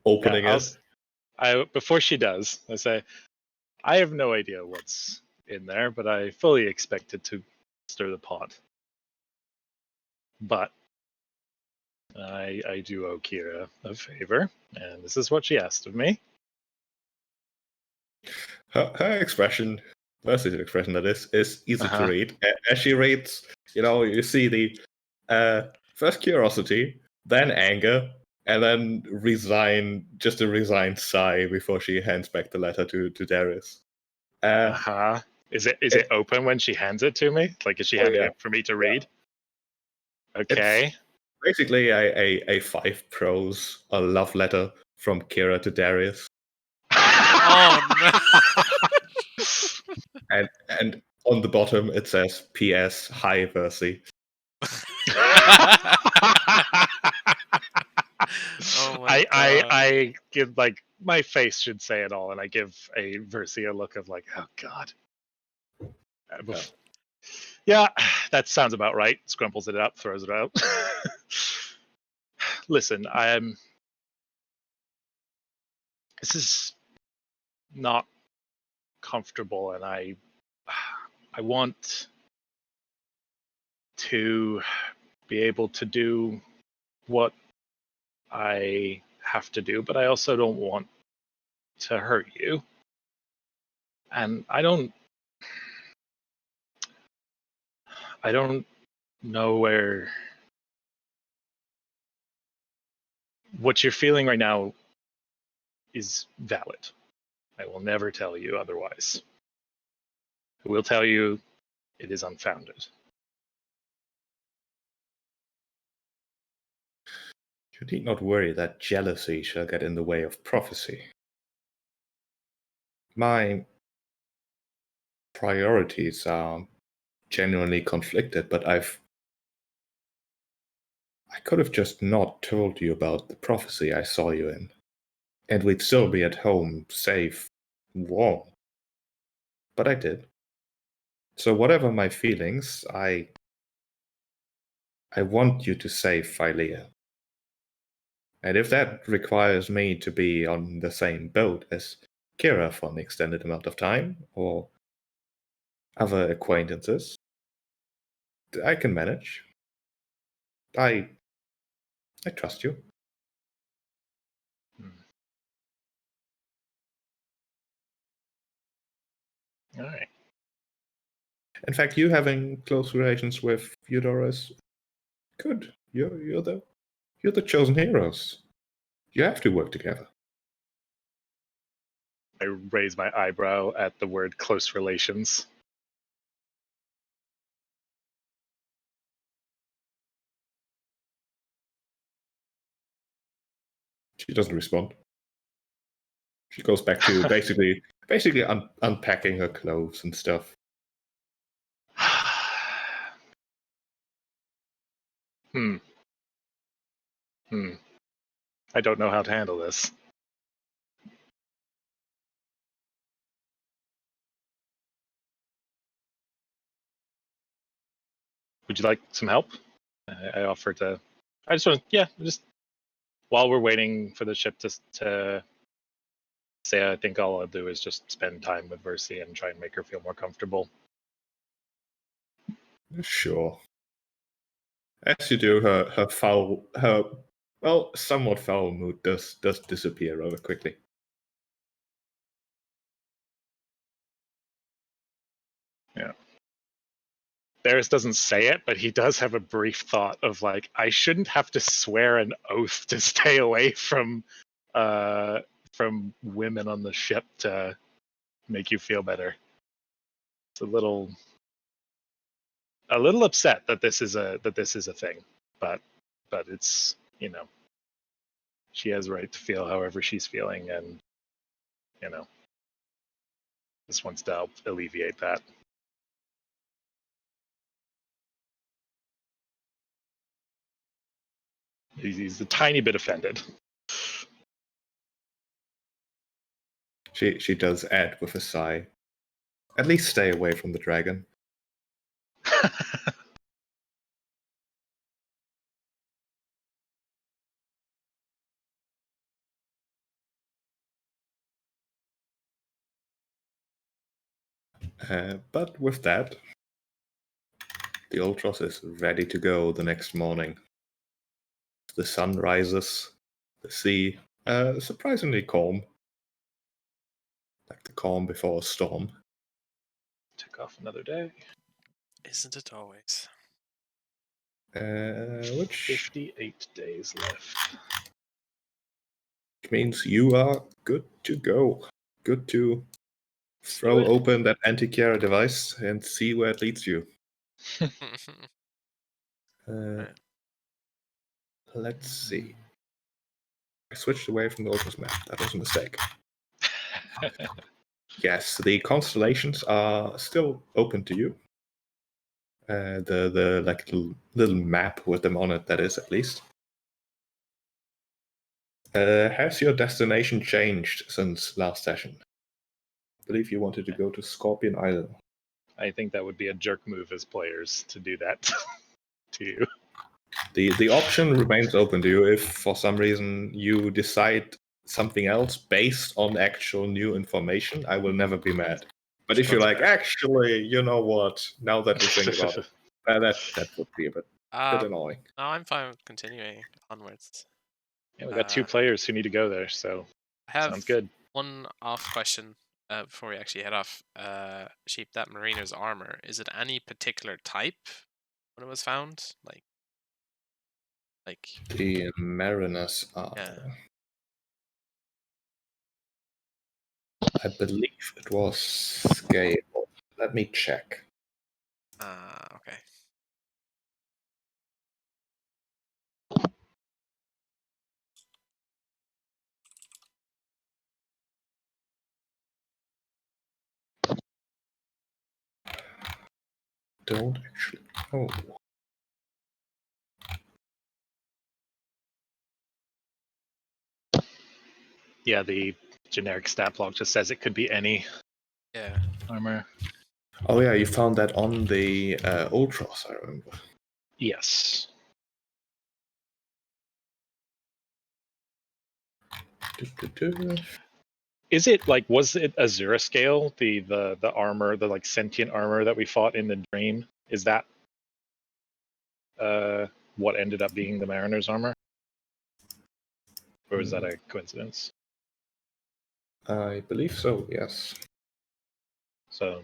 opening Yeah, it. before she does, I say, I have no idea what's in there, but I fully expect it to stir the pot. But I do owe Kira a favor, and this is what she asked of me. Her expression, Versi's expression, that is easy to Uh-huh. read. As she reads, you see the first curiosity, then anger, and then just a resigned sigh before she hands back the letter to Darius. Uh-huh. Is it open when she hands it to me? Like, is she handing yeah. it for me to read? It's Okay. basically a 5 prose, a love letter from Kira to Darius. Oh no. And on the bottom it says P.S. Hi Versi. Oh my god. I give like my face should say it all, and I give a Versi a look of like, oh god. Yeah, that sounds about right. Scrumples it up, throws it out. Listen, this is not comfortable, and I want to be able to do what I have to do, but I also don't want to hurt you. And I don't know where what you're feeling right now is valid. I will never tell you otherwise. I will tell you it is unfounded. You need not worry that jealousy shall get in the way of prophecy. My priorities are genuinely conflicted, but I could have just not told you about the prophecy I saw you in, and we'd still be at home, safe, warm. But I did. So whatever my feelings, I I want you to save Philea. And if that requires me to be on the same boat as Kira for an extended amount of time, or other acquaintances, I can manage. I trust you. All right. In fact, you having close relations with Eudora is good. You're the chosen heroes. You have to work together. I raise my eyebrow at the word close relations. She doesn't respond. She goes back to basically unpacking her clothes and stuff. I don't know how to handle this. Would you like some help? I offer to. I just want to, just while we're waiting for the ship to say, I think all I'll do is just spend time with Versi and try and make her feel more comfortable. Sure. As you do, her somewhat foul mood does disappear rather quickly. Yeah. Darius doesn't say it, but he does have a brief thought of like, I shouldn't have to swear an oath to stay away from women on the ship to make you feel better. It's a little upset that this is a thing, but it's, she has a right to feel however she's feeling, and just wants to help alleviate that. He's a tiny bit offended. She does add with a sigh. At least stay away from the dragon. But with that, the Ultros is ready to go the next morning. The sun rises, the sea surprisingly calm, like the calm before a storm. Tick off another day. Isn't it always? Which 58 days left. means you are good to go. Good to throw open that anti-Chiara device and see where it leads you. Let's see. I switched away from the Ultros map. That was a mistake. Yes, the constellations are still open to you. The like little map with them on it, that is, at least. Has your destination changed since last session? I believe you wanted to go to Scorpion Island. I think that would be a jerk move as players to do that to you. The option remains open to you if for some reason you decide something else based on actual new information. I will never be mad. But if you're like, actually, you know what? Now that we think about it, that would be a bit annoying. No, I'm fine with continuing onwards. Yeah, we got 2 players who need to go there, so I have sounds good. one off question before we actually head off. Sheep, that mariner's armor, is it any particular type when it was found? Like the mariner's armor. Yeah. I believe it was scale. Let me check. Okay. Don't actually know. Yeah, the generic stat block just says it could be any armor. Oh yeah, you found that on the Ultros, I remember. Yes. Is it like, was it Azura scale, the armor, the like sentient armor that we fought in the dream? Is that what ended up being the Mariner's armor? Or is that a coincidence? I believe so, yes. So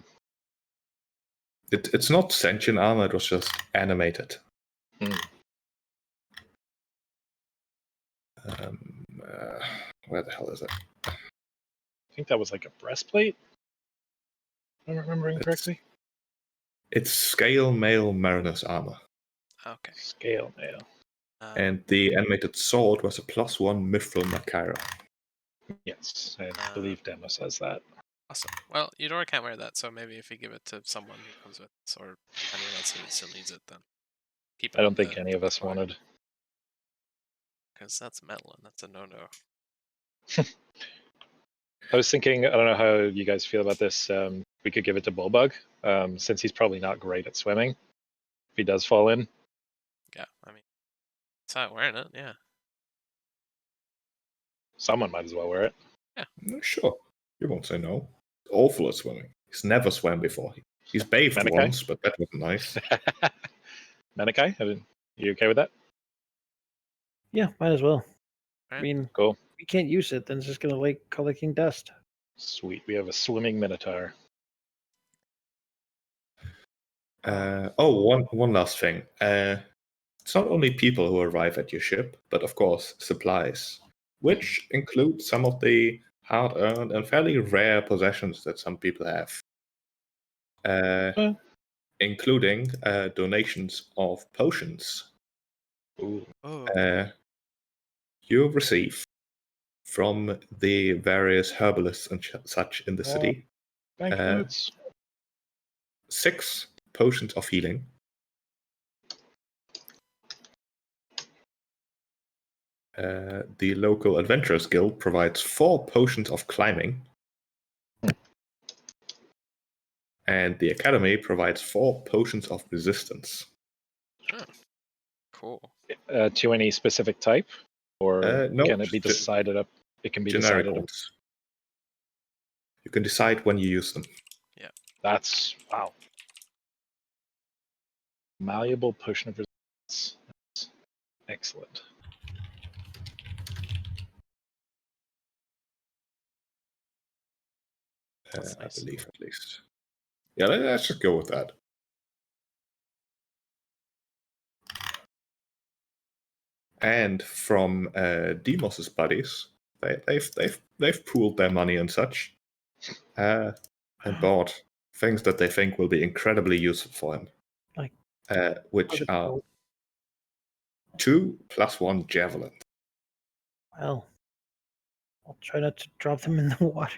It's not sentient armor, it was just animated. Where the hell is it? I think that was like a breastplate, if I'm remembering correctly. It's scale mail mariner's armor. Okay. Scale mail. And the animated sword was a +1 Mithril Machaira. Yes, I believe Demo says that. Awesome. Well, Eudora can't wear that, so maybe if we give it to someone who comes with us, or anyone else who still needs it, then keep it. I don't think any of us wanted. Because that's metal, and that's a no-no. I was thinking, I don't know how you guys feel about this. We could give it to Bullbug, since he's probably not great at swimming. If he does fall in. Yeah, I mean, it's not wearing it, yeah. Someone might as well wear it. Yeah. Sure. You won't say no. Awful at swimming. He's never swam before. He's bathed Manikai? once, but that wasn't nice. Manikai, you okay with that? Yeah, might as well. I Alright. mean, Cool. if we can't use it, then it's just gonna like collecting dust. Sweet. We have a swimming Minotaur. One last thing. It's not only people who arrive at your ship, but of course supplies, which include some of the hard-earned and fairly rare possessions that some people have, including donations of potions. Ooh. Oh. You receive from the various herbalists and such in the city Banknotes. 6 potions of healing. The local Adventurers Guild provides 4 potions of climbing. And the Academy provides 4 potions of resistance. Oh. Cool. To any specific type? Or No, can it be decided up? It can be generic decided up. ones. You can decide when you use them. Yeah. That's, wow. Malleable potion of resistance. That's excellent. That's I nice. believe, at least. Yeah, let's just go with that. And from Demos's buddies, they've pooled their money and such, and bought things that they think will be incredibly useful for him. Like which are 2 + 1 javelin. Well, I'll try not to drop them in the water.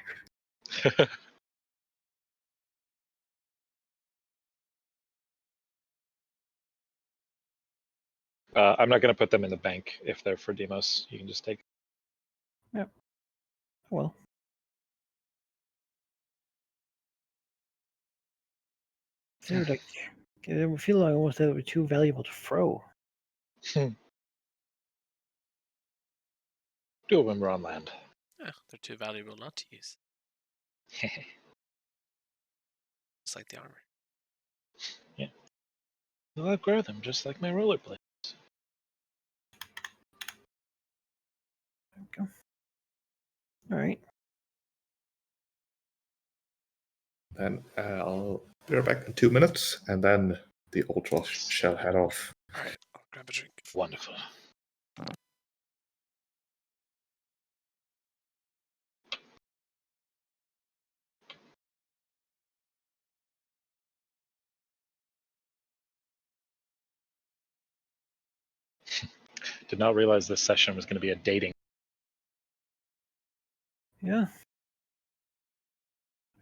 I'm not going to put them in the bank if they're for Demos. You can just take. Yep. Well. They're like, I feel like almost they were too valuable to throw. Two of them are on land. Yeah, they're too valuable not to use. Just like the armor. Yeah. You'll outgrow them just like my rollerblades. There we go. All right. Then I'll be right back in 2 minutes, and then the Ultros shall head off. Alright, I'll grab a drink. Wonderful. Did not realize this session was going to be a dating. Yeah.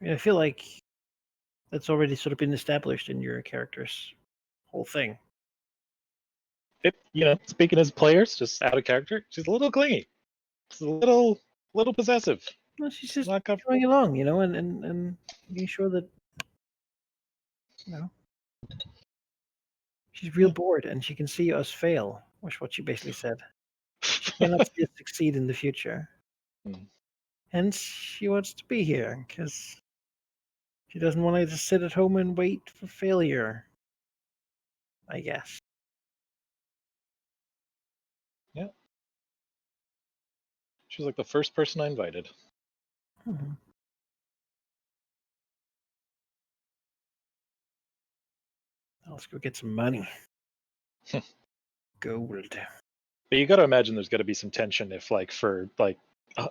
I mean, I feel like that's already sort of been established in your character's whole thing. It, speaking as players, just out of character, she's a little clingy. She's a little possessive. Well, she's just Not comfortable. going along, and making sure that, she's real bored and she can see us fail, which is what she basically said. She cannot see us succeed in the future. Hmm. Hence, she wants to be here, because she doesn't want to just sit at home and wait for failure, I guess. She was like the first person I invited. Mhm. Let's go get some money. Gold. But you got to imagine there's got to be some tension if, like, for like a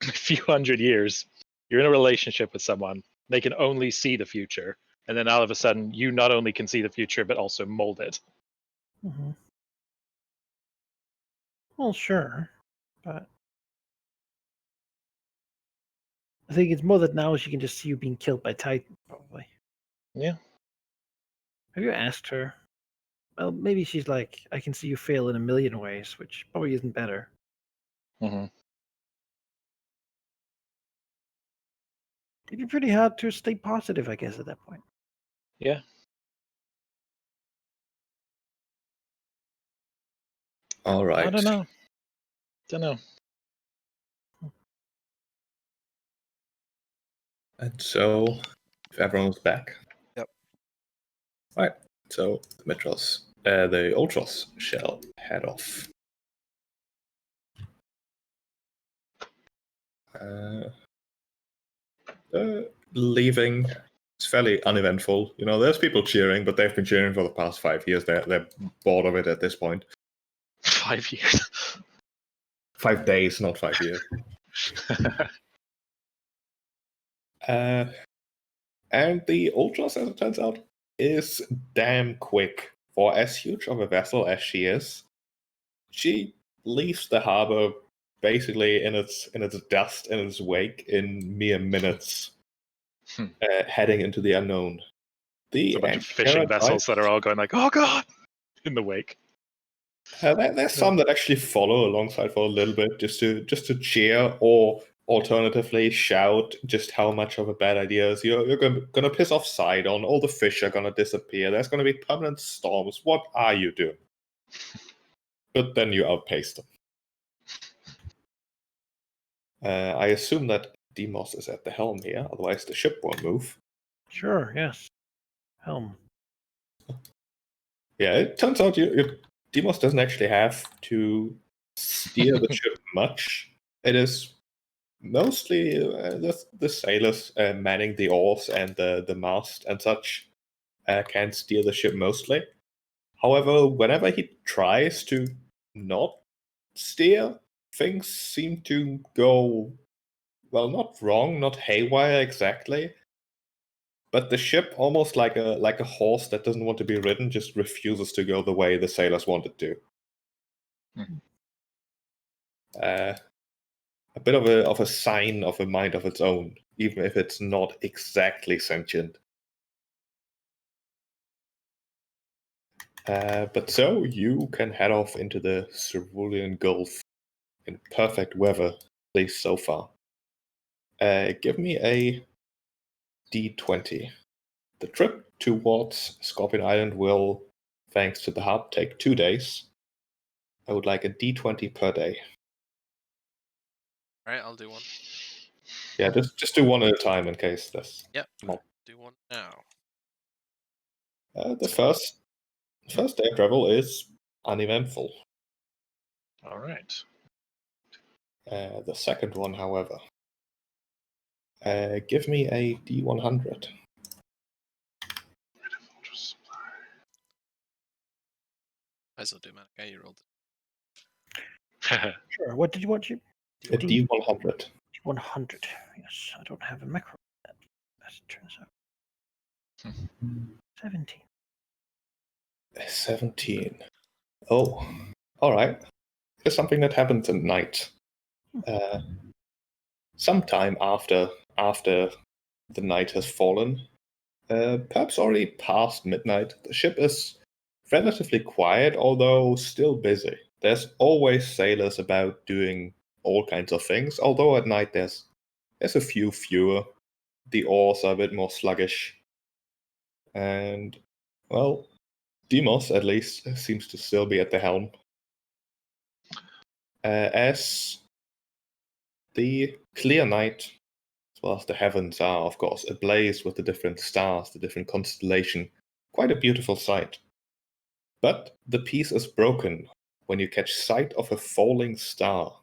few hundred years, you're in a relationship with someone, they can only see the future, and then all of a sudden, you not only can see the future but also mold it. Mm-hmm. Well, sure, but I think it's more that now she can just see you being killed by Titan, probably. Yeah. Have you asked her? Well, maybe she's like, I can see you fail in a million ways, which probably isn't better. Mm-hmm. It'd be pretty hard to stay positive, I guess, at that point. Yeah. All right. I don't know. Don't know. And so, if everyone's back. Yep. All right. So the Ultros shall head off. Leaving. It's fairly uneventful. You know, there's people cheering, but they've been cheering for the past 5 years. They're bored of it at this point. 5 years. 5 days, not 5 years. And the Ultros, as it turns out, is damn quick. For as huge of a vessel as she is, she leaves the harbor basically in its dust, in its wake, in mere minutes, heading into the unknown. It's a bunch of fishing vessels that are all going like, "Oh God!" in the wake. There's some that actually follow alongside for a little bit, just to cheer, or alternatively shout just how much of a bad idea it is. You're gonna piss off Sidon. All the fish are gonna disappear. There's gonna be permanent storms. What are you doing? But then you outpace them. I assume that Demos is at the helm here, otherwise the ship won't move. Sure, yes. Helm. Yeah, it turns out Demos doesn't actually have to steer the ship much. It is mostly the sailors manning the oars and the mast and such can steer the ship mostly. However, whenever he tries to not steer, things seem to go, well, not wrong, not haywire exactly, but the ship, almost like a horse that doesn't want to be ridden, just refuses to go the way the sailors want it to. A bit of a sign of a mind of its own, even if it's not exactly sentient. But so you can head off into the Cerulean Gulf in perfect weather, at least so far. Give me a D20. The trip towards Scorpion Island will, thanks to the hub, take 2 days. I would like a D20 per day. All right, I'll do one. Yeah, just do one at a time in case this. Yep. Not. Do one now. The first day of travel is uneventful. All right. The second one, however, give me a D100. Might as well do man. Okay, you rolled. Sure. What did you want? You A D100. 100. Yes, I don't have a macro for that, as it turns out. 17. 17. Oh, all right. It's something that happens at night. Sometime after the night has fallen, perhaps already past midnight, the ship is relatively quiet, although still busy. There's always sailors about doing all kinds of things, although at night there's a few fewer. The oars are a bit more sluggish. And, well, Demos, at least, seems to still be at the helm. As The clear night, as well as the heavens, are, of course, ablaze with the different stars, the different constellation. Quite a beautiful sight. But the peace is broken when you catch sight of a falling star.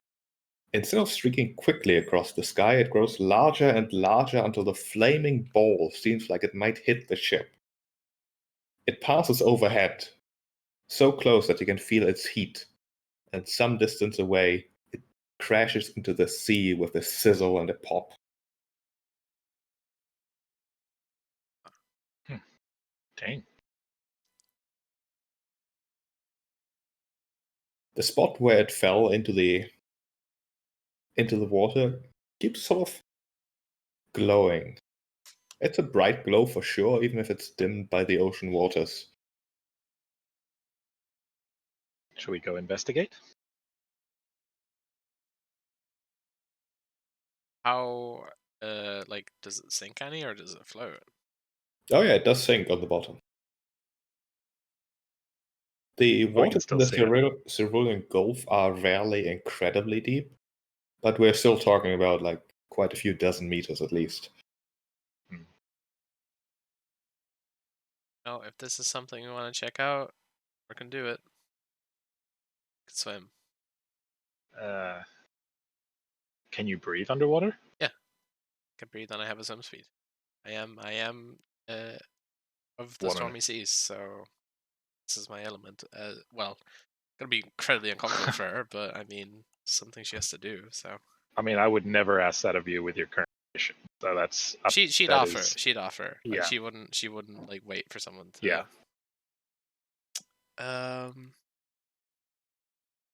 Instead of streaking quickly across the sky, it grows larger and larger until the flaming ball seems like it might hit the ship. It passes overhead, so close that you can feel its heat, and some distance away, it crashes into the sea with a sizzle and a pop. Dang. The spot where it fell into the water keeps sort of glowing. It's a bright glow for sure, even if it's dimmed by the ocean waters. Shall we go investigate? How, like, does it sink any or does it float? Oh yeah, it does sink on the bottom. The we can waters in still the see it. Cerulean Gulf are rarely incredibly deep, but we're still talking about like quite a few dozen meters at least. No, if this is something you want to check out, we can do it. Can swim. Can you breathe underwater? Can breathe and I have a swim speed. I am of the Wanna- stormy seas, so this is my element. Well, gonna be incredibly uncomfortable for her, but I mean, something she has to do. So I mean, I would never ask that of you with your current condition. So that's she'd that offer. is- She'd offer. Like, Yeah. she wouldn't like wait for someone to. Yeah.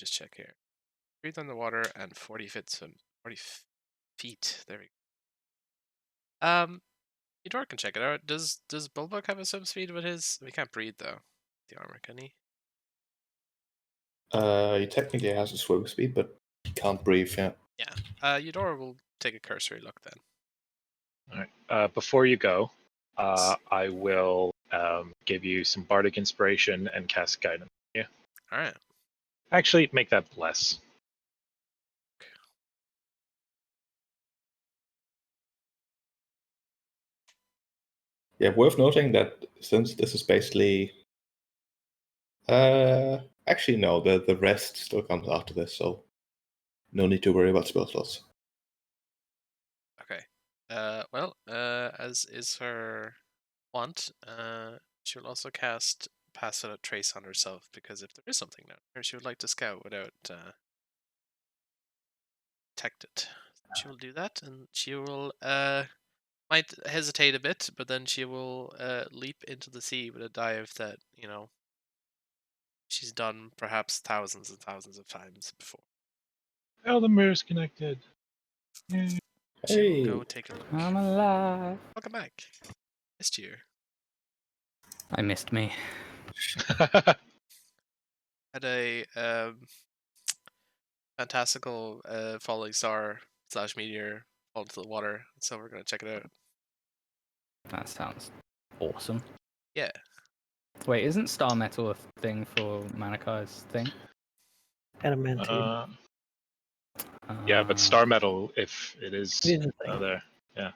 Just check here. Breathe underwater and 40 feet swim. 40 feet. There we go. Eudora can check it out. Does Bulbuck have a swim speed with his? We can't breathe though. The armor, can he? He technically has a swim speed, but he can't breathe yet. Yeah. Eudora will take a cursory look then. All right. Before you go, I will give you some bardic inspiration and cast guidance. Yeah. All right. Actually, make that less. Yeah, worth noting that since this is basically actually no, the rest still comes after this, so no need to worry about spell slots. Okay. Well, as is her wont, she'll also cast Pass Without Trace on herself, because if there is something down here, she would like to scout without detected. She will do that, and she will might hesitate a bit, but then she will leap into the sea with a dive that, you know, she's done perhaps thousands and thousands of times before. Oh, the mirror's connected. Yay. She will Hey, go take a look. I'm alive. Welcome back. Missed you. I missed me. Had a fantastical falling star / meteor fall into the water, so we're gonna check it out. That sounds awesome. Yeah. Wait, isn't star metal a thing for Manakai's thing? Adamantine. Yeah, but star metal, if it is It is a thing. there, Yeah.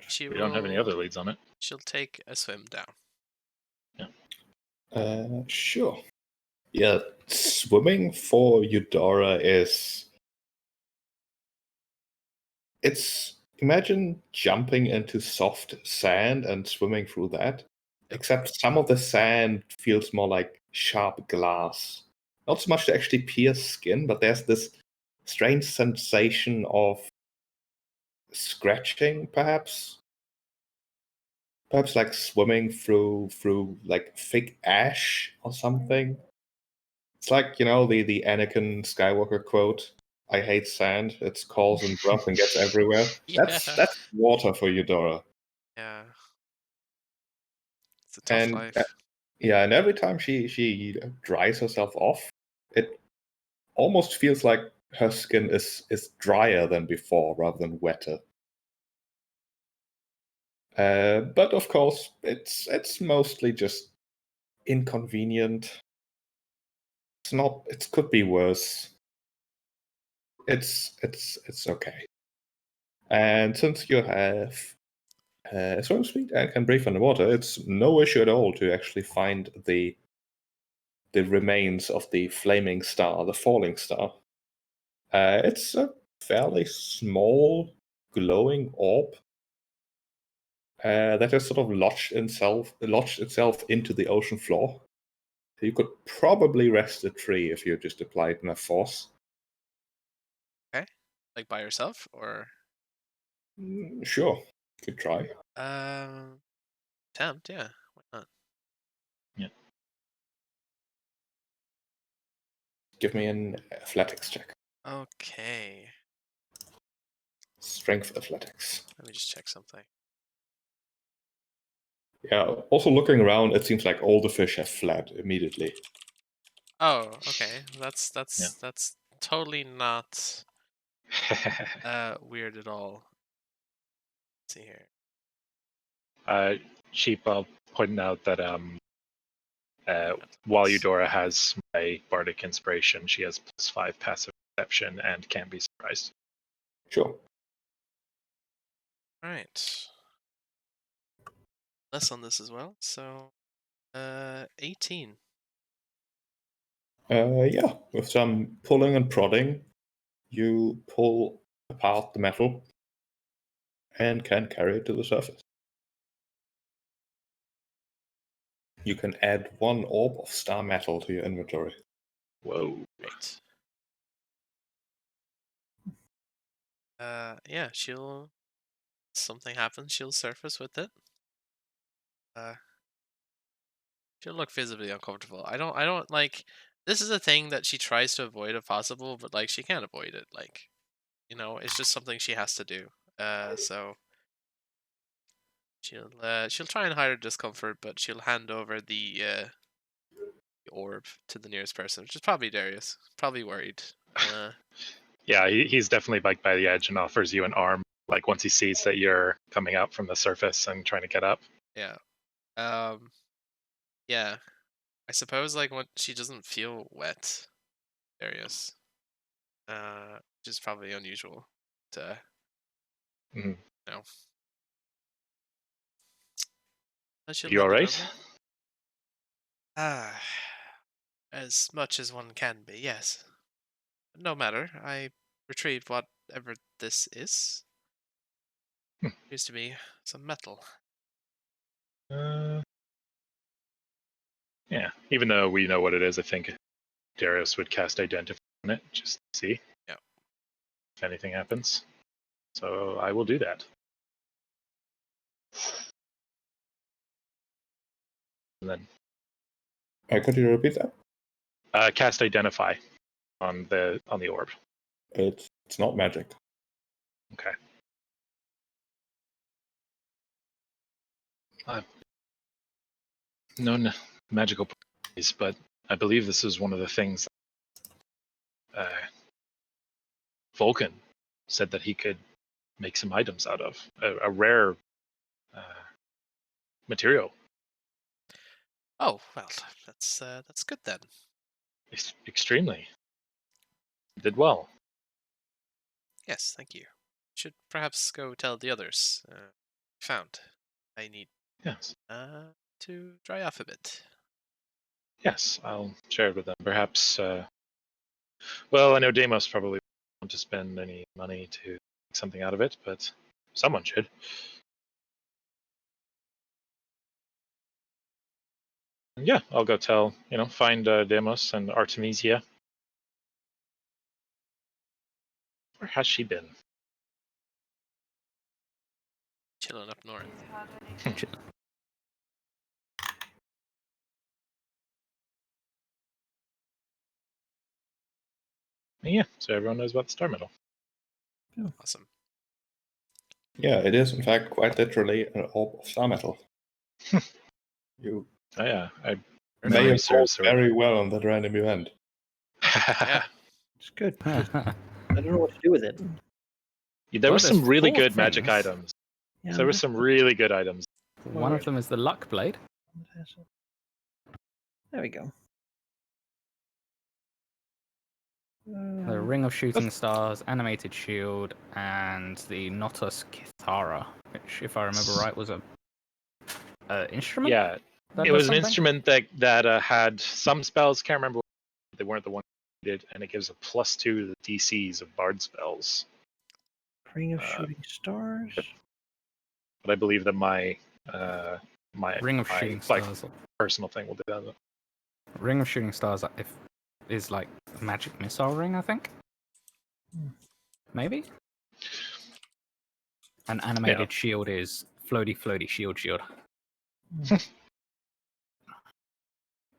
She we don't have any other leads on it. She'll take a swim down. sure. Yeah, swimming for Eudora is. It's. Imagine jumping into soft sand and swimming through that. Except some of the sand feels more like sharp glass. Not so much to actually pierce skin, but there's this strange sensation of scratching, perhaps. Perhaps like swimming through like thick ash or something. It's like, you know, the Anakin Skywalker quote, "I hate sand. It calls and drops and gets everywhere." That's water for Eudora. Yeah. It's a tough And life. yeah, and every time she dries herself off, it almost feels like her skin is drier than before rather than wetter. But of course, it's mostly just inconvenient. It's not. It could be worse. It's okay. And since you have swim speed and can breathe underwater, it's no issue at all to actually find the remains of the flaming star, the falling star. It's a fairly small, glowing orb that has sort of lodged itself into the ocean floor. You could probably rest a tree if you just applied enough force. Okay. Like by yourself or Sure, could try. attempt, yeah. Why not? Give me an athletics check. Okay. Strength athletics. Let me just check something. Yeah, also looking around, it seems like all the fish have fled immediately. Oh, okay. That's totally not weird at all. Let's see here. Sheep, I'll point out that while Eudora has my bardic inspiration, she has +5 passive perception and can't be surprised. Sure. All right. Less on this as well. So, 18. Yeah, with some pulling and prodding, you pull apart the metal and can carry it to the surface. You can add 1 orb of star metal to your inventory. Whoa. Great. Yeah, something happens, she'll surface with it. She'll look visibly uncomfortable. I don't like, this is a thing that she tries to avoid if possible, but like she can't avoid it. Like, it's just something she has to do. So she'll try and hide her discomfort, but she'll hand over the orb to the nearest person, which is probably Darius. Probably worried. Yeah, he's definitely like by the edge and offers you an arm, like once he sees that you're coming out from the surface and trying to get up. Yeah. Yeah. I suppose like when she doesn't feel wet, Darius. Which is probably unusual to Mhm. know. She'll You hand it alright? over. Ah, as much as one can be, yes. No matter. I retrieved whatever this is. Appears to be some metal. Yeah, even though we know what it is, I think Darius would cast Identify on it just to see if anything happens. So I will do that. And then Could you repeat that? cast Identify on the orb. It's not magic. Okay. No magical properties, but I believe this is one of the things Vulcan said that he could make some items out of. A rare material. Oh well, that's good then. Extremely. Did well. Yes, thank you. Should perhaps go tell the others. Found. I need Yes. to dry off a bit. Yes, I'll share it with them. Perhaps. Well, I know Deimos probably won't want to spend any money to make something out of it, but someone should. Yeah, I'll go tell. Find Deimos and Artemisia. Where has she been? Chilling up north. Yeah, so everyone knows about the star medal. Awesome. Yeah, it is in fact quite literally an orb of star metal. You Oh yeah, I may have rolled serves her. very well on that random event. Yeah. It's good. I don't know what to do with it. There were Well, some there's really 4 good magic things. items. Yeah, There were some really good items. One of them is the luck blade. There we go. The Ring of Shooting Stars, Animated Shield, and the Notus Kithara, which, if I remember right, was a instrument. Yeah, that it does was an something? instrument that had some spells. Can't remember. They weren't the one that did, and it gives a +2 to the DCs of Bard spells. Ring of Shooting Stars. But I believe that my Ring of Shooting Stars. personal thing will do that. Ring of Shooting Stars is like a magic missile ring, I think. Maybe. An animated shield is floaty shield.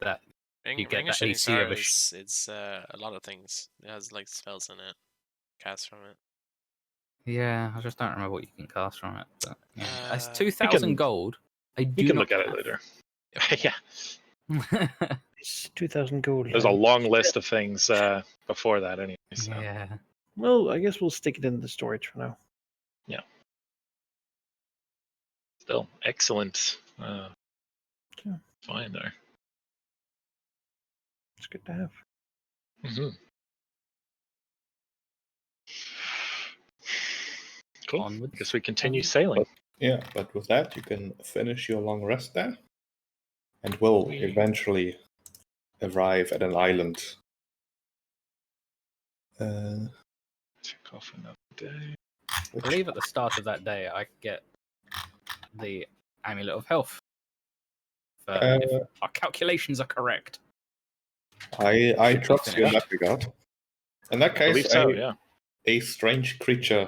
That you get Ring the of Shooting AC of a Stars it's a lot of things. It has like spells in it. Cast from it. Yeah, I just don't remember what you can cast from it. But yeah, it's Uh, 2,000 gold. I do We can not look at it have. later. Yeah, It's 2,000 gold. there's a long list of things before that anyway. So. Yeah. Well, I guess we'll stick it in the storage for now. Still excellent. Yeah. Fine there. It's good to have. Mm-hmm. Cool. Onwards. I guess we continue sailing. Yeah, but with that, you can finish your long rest there, and will eventually arrive at an island. Check off another day. I believe at the start of that day I get the Amulet of Health. If our calculations are correct. I Should be trust you in finished. that regard. In that I believe case, so, yeah. a strange creature,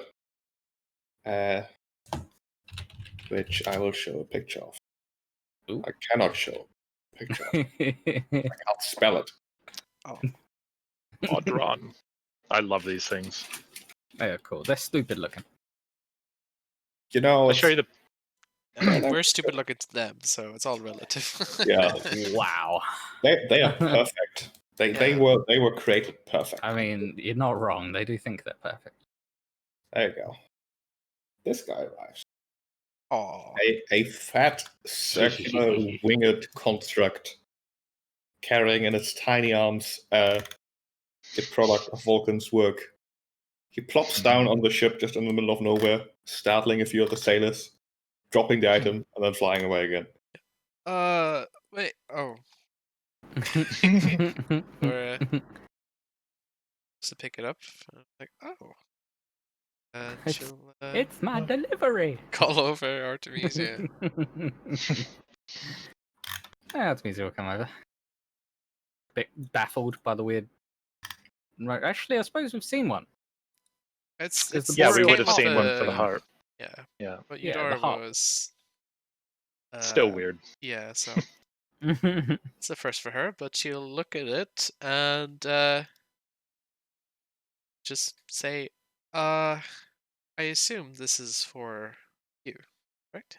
which I will show a picture of. Ooh. I cannot show a picture of. I can't spell it. Audron. I love these things. Yeah, cool. They're stupid looking. You know, I'll show you the. We're stupid looking to them, so it's all relative. Yeah. Wow. they are perfect. They Yeah. were created perfect. I mean, you're not wrong. They do think they're perfect. There you go. This guy arrives. Aw. A fat, circular, winged construct carrying in its tiny arms the product of Vulcan's work. He plops down on the ship just in the middle of nowhere, startling a few of the sailors, dropping the item, and then flying away again. Wait. Oh. Or just to pick it up. Like, oh. She'll It's my delivery. call over Artemisia. Artemisia will come over. Bit baffled by the weird. Right, actually, I suppose we've seen one. It's the Yeah, boss we came would have off seen one for the the- heart. Yeah. Yeah. But Yeah, the Eudora heart. was Still weird. Yeah, so it's a first for her, but she'll look at it and just say, I assume this is for you, correct?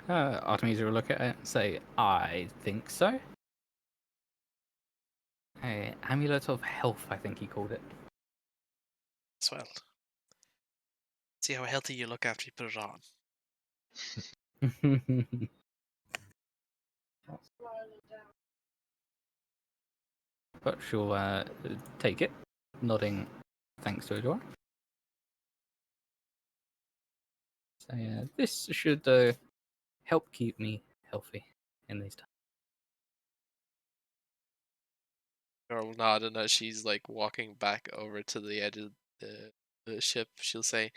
Artemisia will look at it and say, I think so. Amulet of Health, I think he called it. Swell. See how healthy you look after you put it on. But she'll take it, nodding thanks to Adora. So yeah, this should help keep me healthy in these times. Eudora will nod, and as she's like walking back over to the edge of the ship, she'll say,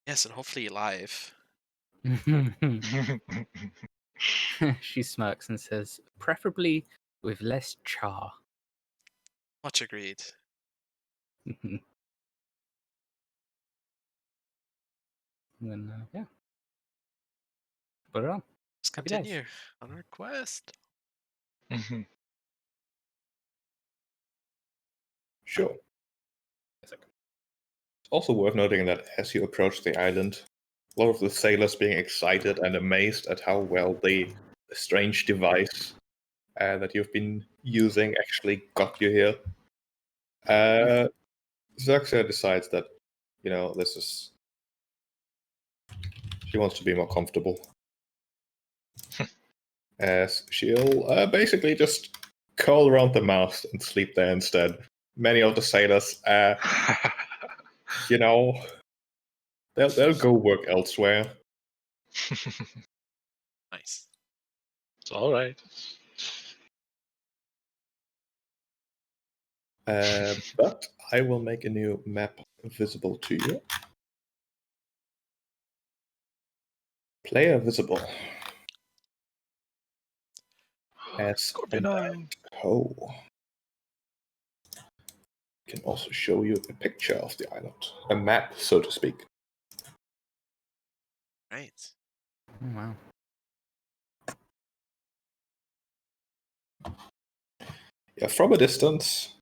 yes, and hopefully alive. She smirks and says, preferably with less char. Much agreed. Then, yeah. Put it on. Let's Happy days. continue on our quest. Sure. It's also worth noting that as you approach the island, a lot of the sailors being excited and amazed at how well the strange device that you've been using actually got you here. Xerxia decides that, this is... She wants to be more comfortable. As she'll basically just curl around the mast and sleep there instead. Many of the sailors, you know, they'll go work elsewhere. Nice. It's all right. But I will make a new map visible to you. Player visible. As Scorpion an Island. Oh. Can also show you a picture of the island. A map, so to speak. Right. Oh, wow. Yeah, from a distance.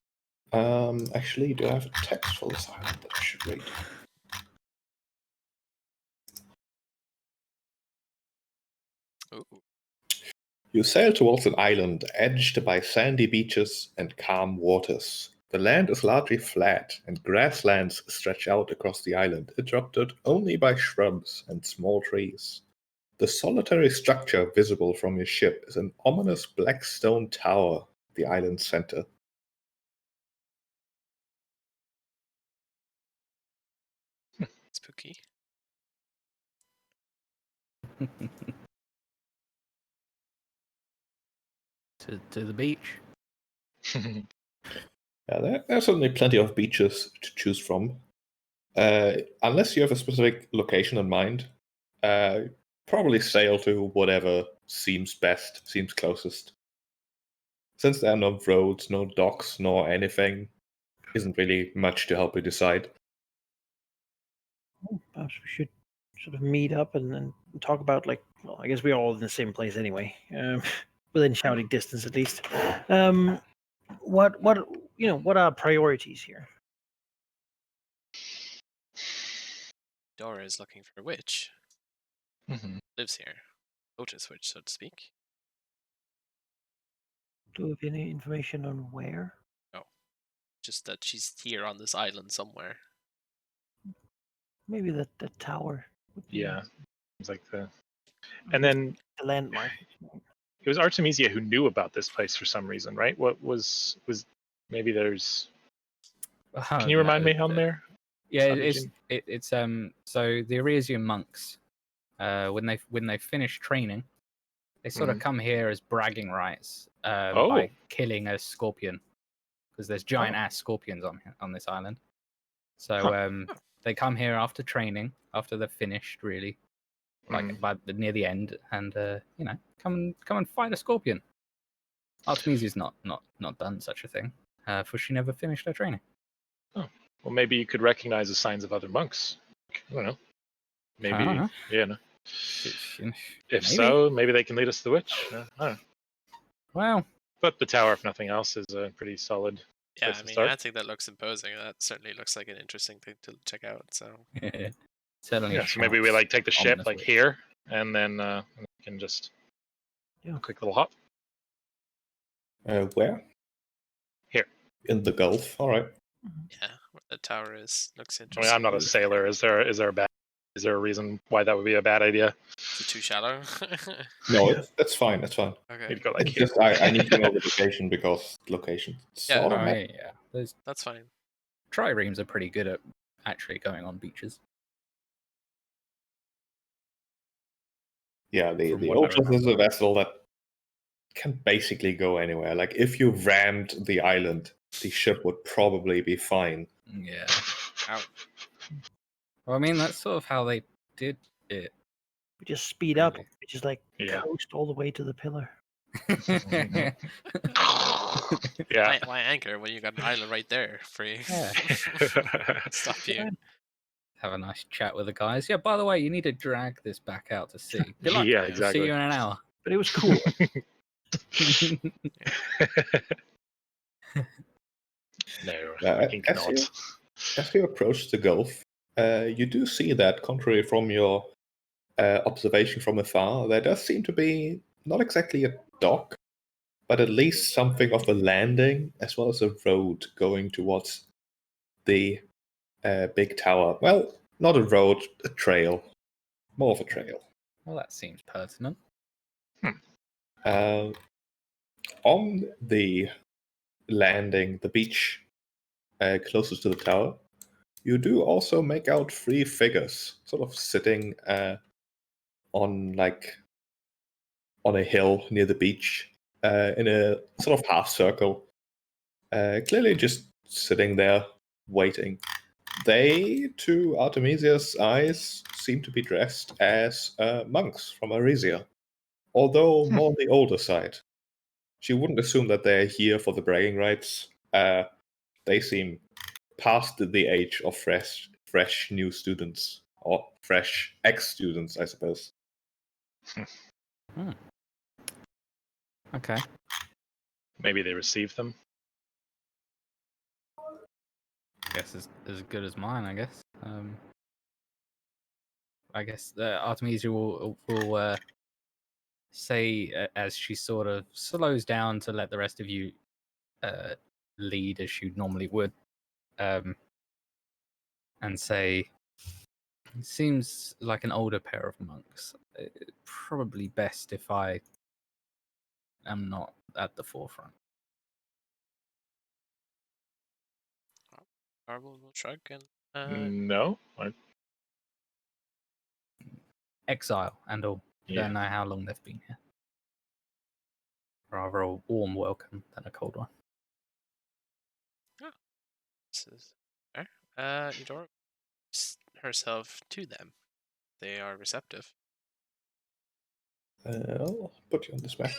Actually, do I have a text for this island that I should read? Ooh. You sail towards an island edged by sandy beaches and calm waters. The land is largely flat, and grasslands stretch out across the island, interrupted only by shrubs and small trees. The solitary structure visible from your ship is an ominous black stone tower at the island's center. Spooky. To the beach. Yeah, there are certainly plenty of beaches to choose from. Unless you have a specific location in mind, probably sail to whatever seems best, seems closest. Since there are no roads, no docks, nor anything, isn't really much to help you decide. Perhaps we should sort of meet up and talk about, like, well, I guess we're all in the same place anyway, within shouting distance at least. What what are priorities here? Dora is looking for a witch. Mhm. Lives here. Otis witch, so to speak. Do we have any information on where? Just that she's here on this island somewhere. Maybe that the tower would be Yeah. It's like and then the landmark. it was Artemisia who knew about this place for some reason, right? What was maybe there's Can you remind me on there? Yeah, Subject? it's so the Arisian monks, when they finish training, they sort of come here as bragging rights by killing a scorpion, because there's giant ass scorpions on this island. So they come here after training, after they're finished, really, like near the end, and come and fight a scorpion. Artemisia's not done such a thing, for she never finished her training. Well, maybe you could recognize the signs of other monks. I don't know. Maybe, I don't know. yeah. No. If If so, maybe they can lead us to the witch. I don't know. Well, But the tower, if nothing else, is a pretty solid. Yeah, place I to mean, start. I think that looks imposing. That certainly looks like an interesting thing to check out. So certainly. Yeah, so maybe we shouts take the ship ominous like witch. here, and then we can just Yeah. a quick little hop. Where? Here. In the Gulf. All right. yeah, where the tower is looks I mean, interesting. I'm not a sailor. Is there a reason why that would be a bad idea? Is it too shallow? No, that's fine. That's fine. Okay. You'd go like It's here. just I need to know the location because location Yeah, sort of matters. Yeah. Those That's fine. triremes are pretty good at actually going on beaches. Yeah, the From what I Otis is a vessel that can basically go anywhere. Like if you rammed the island, the ship would probably be fine. Yeah. Ouch. Well, I mean, that's sort of how they did it. We just speed up. Really? We just like Yeah. coast all the way to the pillar. Yeah. Why anchor when you got an island right there free? Yeah. Stop you. Have a nice chat with the guys. Yeah, by the way, you need to drag this back out to sea. Good luck. Yeah, We'll exactly. see you in an hour. But it was cool. No, Yeah, I think as not. As you approach the Gulf, you do see that, contrary from your observation from afar, there does seem to be not exactly a dock, but at least something of a landing, as well as a road going towards the big tower. Well, not a road, a trail. More of a trail. Well, that seems pertinent. On the landing, the beach closest to the tower, you do also make out 3 figures, sort of sitting on a hill near the beach, in a sort of half circle, clearly just sitting there waiting. They, to Artemisia's eyes, seem to be dressed as monks from Arisia, although more on the older side. She wouldn't assume that they're here for the bragging rights. They seem past the age of fresh new students, or fresh ex-students, I suppose. Okay. Maybe they received them. Guess as good as mine, I guess. I guess Artemisia will say, as she sort of slows down to let the rest of you lead as she normally would, and say, "It seems like an older pair of monks. Probably best if I am not at the forefront." Marble will shrug and No. Exile and all. Yeah. Don't know how long they've been here. Rather a warm welcome than a cold one. this is fair. Eudora herself to them. They are receptive. I'll put you on this map.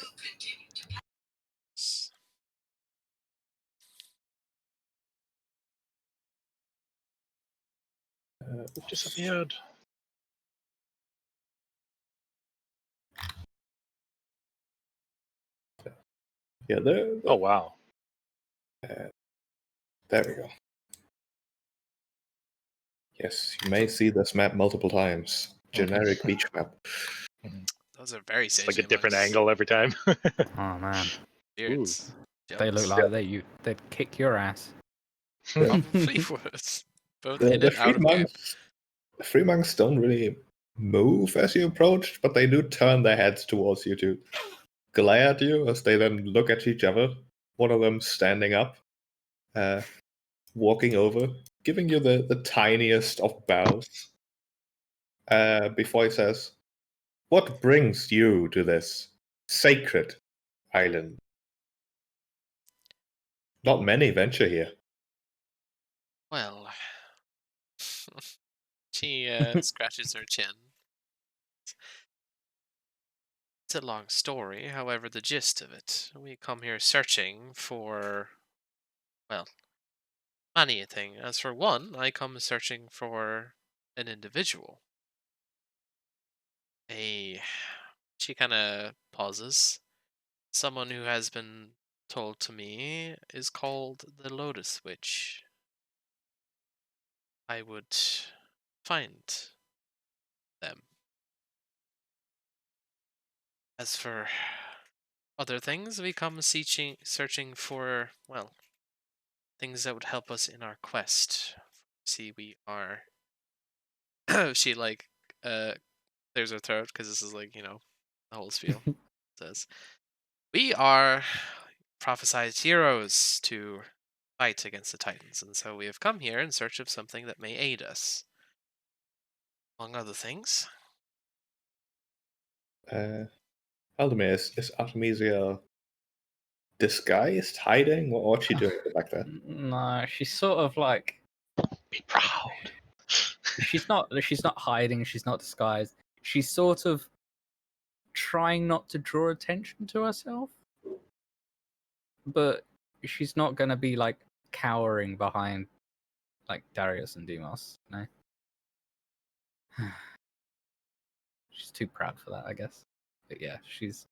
Disappeared. Yeah, there. Oh wow. There we go. Yes, you may see this map multiple times. Generic beach map. Those are very It's sage like a different monks. angle every time. Oh man, Beards. they look Jealous. like they'd kick your ass. Probably would. Both The, in the and out free of game. monks, the free monks don't really move as you approach, but they do turn their heads towards you to glare at you as they then look at each other. One of them standing up, walking over, giving you the tiniest of bows. Before he says, "What brings you to this sacred island? Not many venture here." Well, she scratches her chin. It's a long story, however, the gist of it. We come here searching for, well, many a thing. As for one, I come searching for an individual. She kind of pauses. Someone who has been told to me is called the Lotus Witch. I would find them. As for other things, we come searching for, well, things that would help us in our quest. See, we are. She like clears her throat because this is like the whole spiel. Says we are prophesized heroes to fight against the Titans, and so we have come here in search of something that may aid us, among other things. Aldemir, is Artemisia disguised, hiding? What's she doing back there? No, she's sort of like Be proud. she's not hiding, she's not disguised. She's sort of trying not to draw attention to herself. But she's not gonna be like cowering behind like Darius and Demos, no. She's too proud for that, I guess. But yeah, she's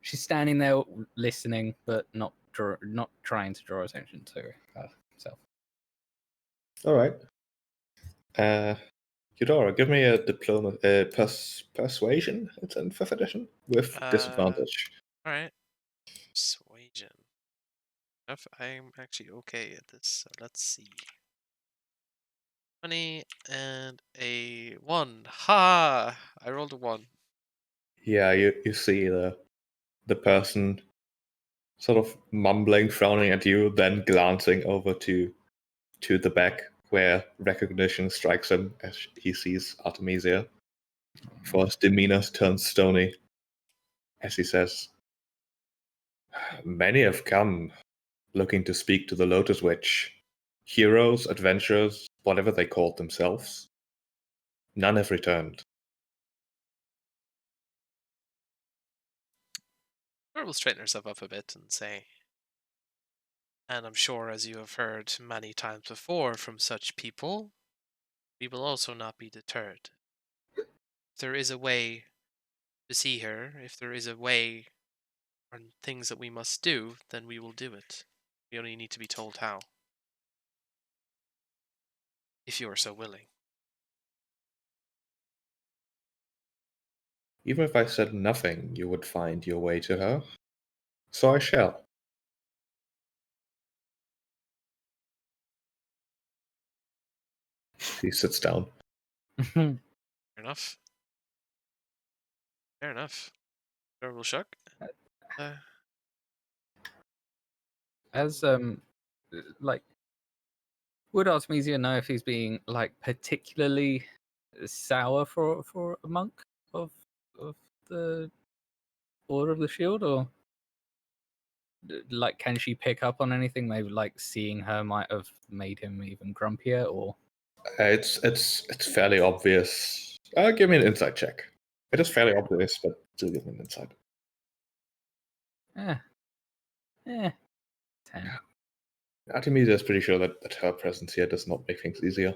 standing there listening, but not trying to draw attention to herself. All right. Eudora, give me a diploma, persuasion. It's in 5th edition with disadvantage. All right. Persuasion. I'm actually okay at this, so let's see. 20 and a 1. Ha! I rolled a 1. Yeah, you see the person sort of mumbling, frowning at you, then glancing over to the back where recognition strikes him as he sees Artemisia. For his demeanor turns stony as he says, "Many have come looking to speak to the Lotus Witch. Heroes, adventurers, whatever they called themselves. None have returned." Or will straighten herself up a bit and say, "And I'm sure, as you have heard many times before from such people, we will also not be deterred. If there is a way to see her, if there is a way and things that we must do, then we will do it. We only need to be told how. If you are so willing." Even if I said nothing, you would find your way to her. So I shall. He sits down. Fair enough. Fair enough. Sure, will shuck. As like, would Artemisia know if he's being like particularly sour for a monk of the Order of the Shield, or like, can she pick up on anything? Maybe like seeing her might have made him even grumpier, or It's fairly obvious. Give me an insight check. It is fairly obvious, but still give me an insight. eh, 10. Artemisia is pretty sure that her presence here does not make things easier.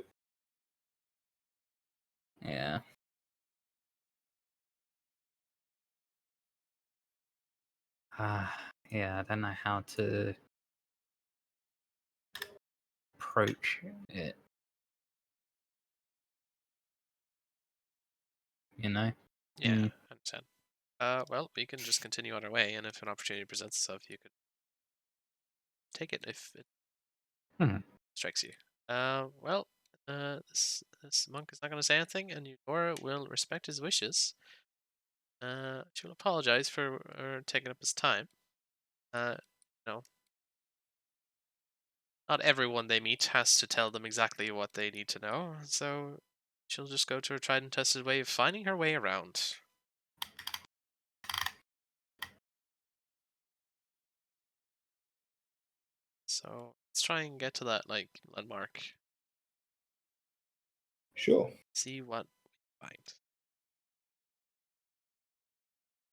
Yeah. Yeah, I don't know how to approach it. You know? Yeah, Mm. I understand. Well, we can just continue on our way, and if an opportunity presents itself, you could take it if it strikes you. This monk is not going to say anything, and Eudora will respect his wishes. She will apologize for taking up his time. Not everyone they meet has to tell them exactly what they need to know, so she'll just go to her tried and tested way of finding her way around. So let's try and get to that landmark. Sure. See what we find.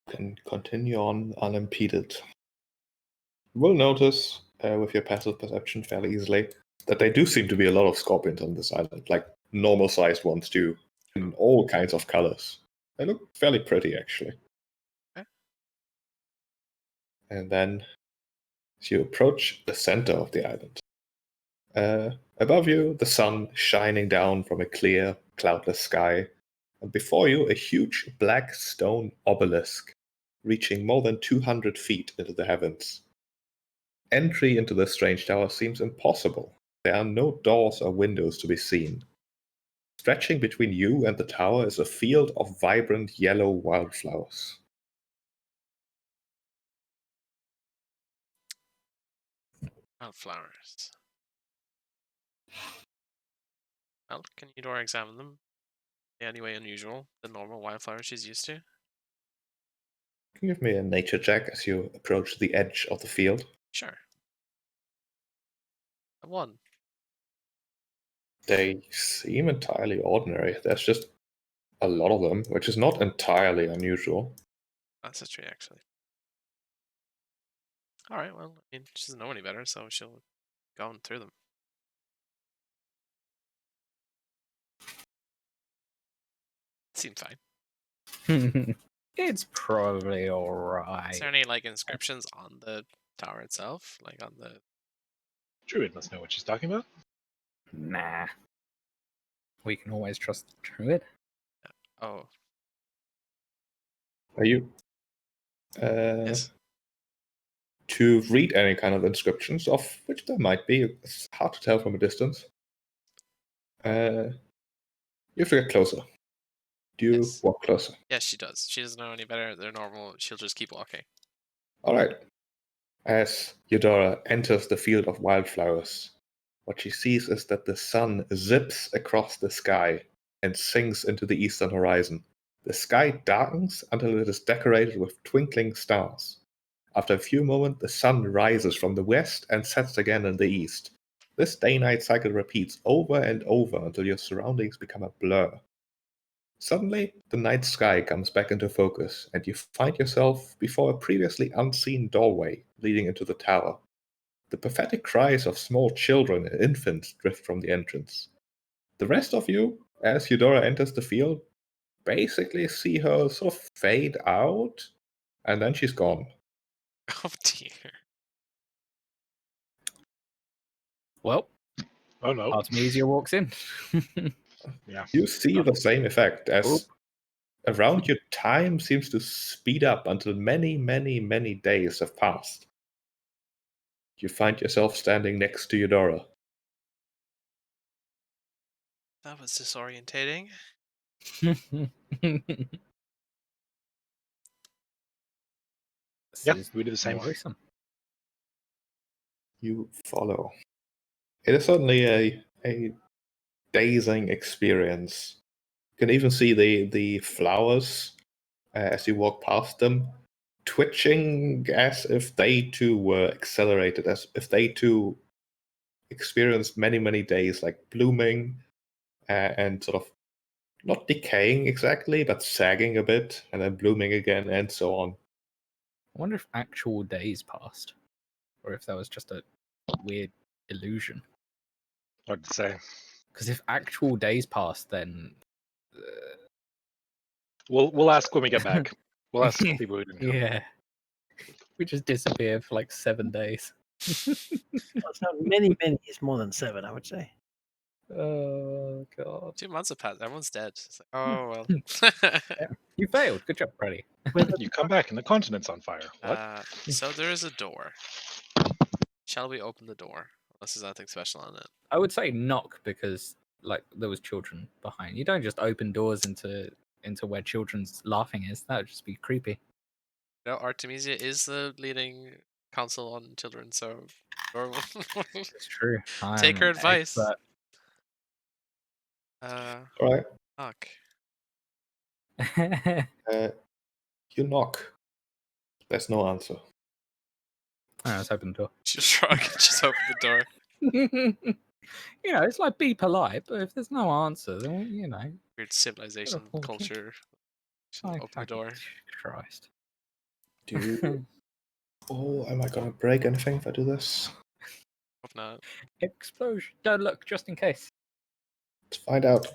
Can continue on unimpeded. You will notice, with your passive perception fairly easily, that there do seem to be a lot of scorpions on this island, like normal-sized ones too, in all kinds of colors. They look fairly pretty, actually. Okay. And then, as you approach the center of the island, above you, the sun shining down from a clear, cloudless sky, and before you, a huge black stone obelisk reaching more than 200 feet into the heavens. Entry into the strange tower seems impossible. There are no doors or windows to be seen. Stretching between you and the tower is a field of vibrant yellow wildflowers. Wildflowers. Well, can Eudora examine them? Any way unusual, the normal wildflowers she's used to? Can you give me a nature check as you approach the edge of the field? Sure. A 1. They seem entirely ordinary. There's just a lot of them, which is not entirely unusual. That's a tree, actually. Alright, well, I mean, she doesn't know any better, so she'll go on through them. Seemed fine. It's probably alright. Is there any inscriptions on the tower itself? Like on the Druid must know what she's talking about. Nah. We can always trust the Druid. Oh, Are you? yes. To read any kind of inscriptions, of which there might be, it's hard to tell from a distance. You have to get closer. Do you Yes. walk closer? Yes, she does. She doesn't know any better. They're normal. She'll just keep walking. All right. As Eudora enters the field of wildflowers, what she sees is that the sun zips across the sky and sinks into the eastern horizon. The sky darkens until it is decorated with twinkling stars. After a few moments, the sun rises from the west and sets again in the east. This day-night cycle repeats over and over until your surroundings become a blur. Suddenly, the night sky comes back into focus, and you find yourself before a previously unseen doorway leading into the tower. The pathetic cries of small children and infants drift from the entrance. The rest of you, as Eudora enters the field, basically see her sort of fade out, and then she's gone. Oh dear. Well, Oh no. Artemisia walks in. Yeah. You see the same effect as around you time seems to speed up until many, many, many days have passed. You find yourself standing next to Eudora. That was disorientating. This Yeah, is we do the same. worrisome. You follow. It is certainly a dazing experience. You can even see the flowers as you walk past them twitching as if they too were accelerated, as if they too experienced many, many days like blooming and sort of not decaying exactly, but sagging a bit and then blooming again and so on. I wonder if actual days passed, or if that was just a weird illusion. Hard to say. Because if actual days passed, then We'll ask when we get back. We'll ask people who didn't come. yeah, we just disappeared for like 7 days. It's not many is more than 7, I would say. Oh god! 2 months have passed. Everyone's dead. It's like, oh well. You failed. Good job, Freddy. You come back and the continent's on fire. What? So there is a door. Shall we open the door? Unless there's nothing special on it. I would say knock because like there was children behind. You don't just open doors into where children's laughing is. That would just be creepy. No, Artemisia is the leading counsel on children, so It's true. I take am her an advice. expert. All right, Fuck. you knock. There's no answer. Let's open the door. Just shrug and just open the door. You know, it's like be polite, but if there's no answer, then you know. Weird civilization, Hold it. culture. Just Like, open the door. Christ. Do you... Oh, am I gonna break anything if I do this? Hope not. Explosion. Don't look, just in case. Let's find out.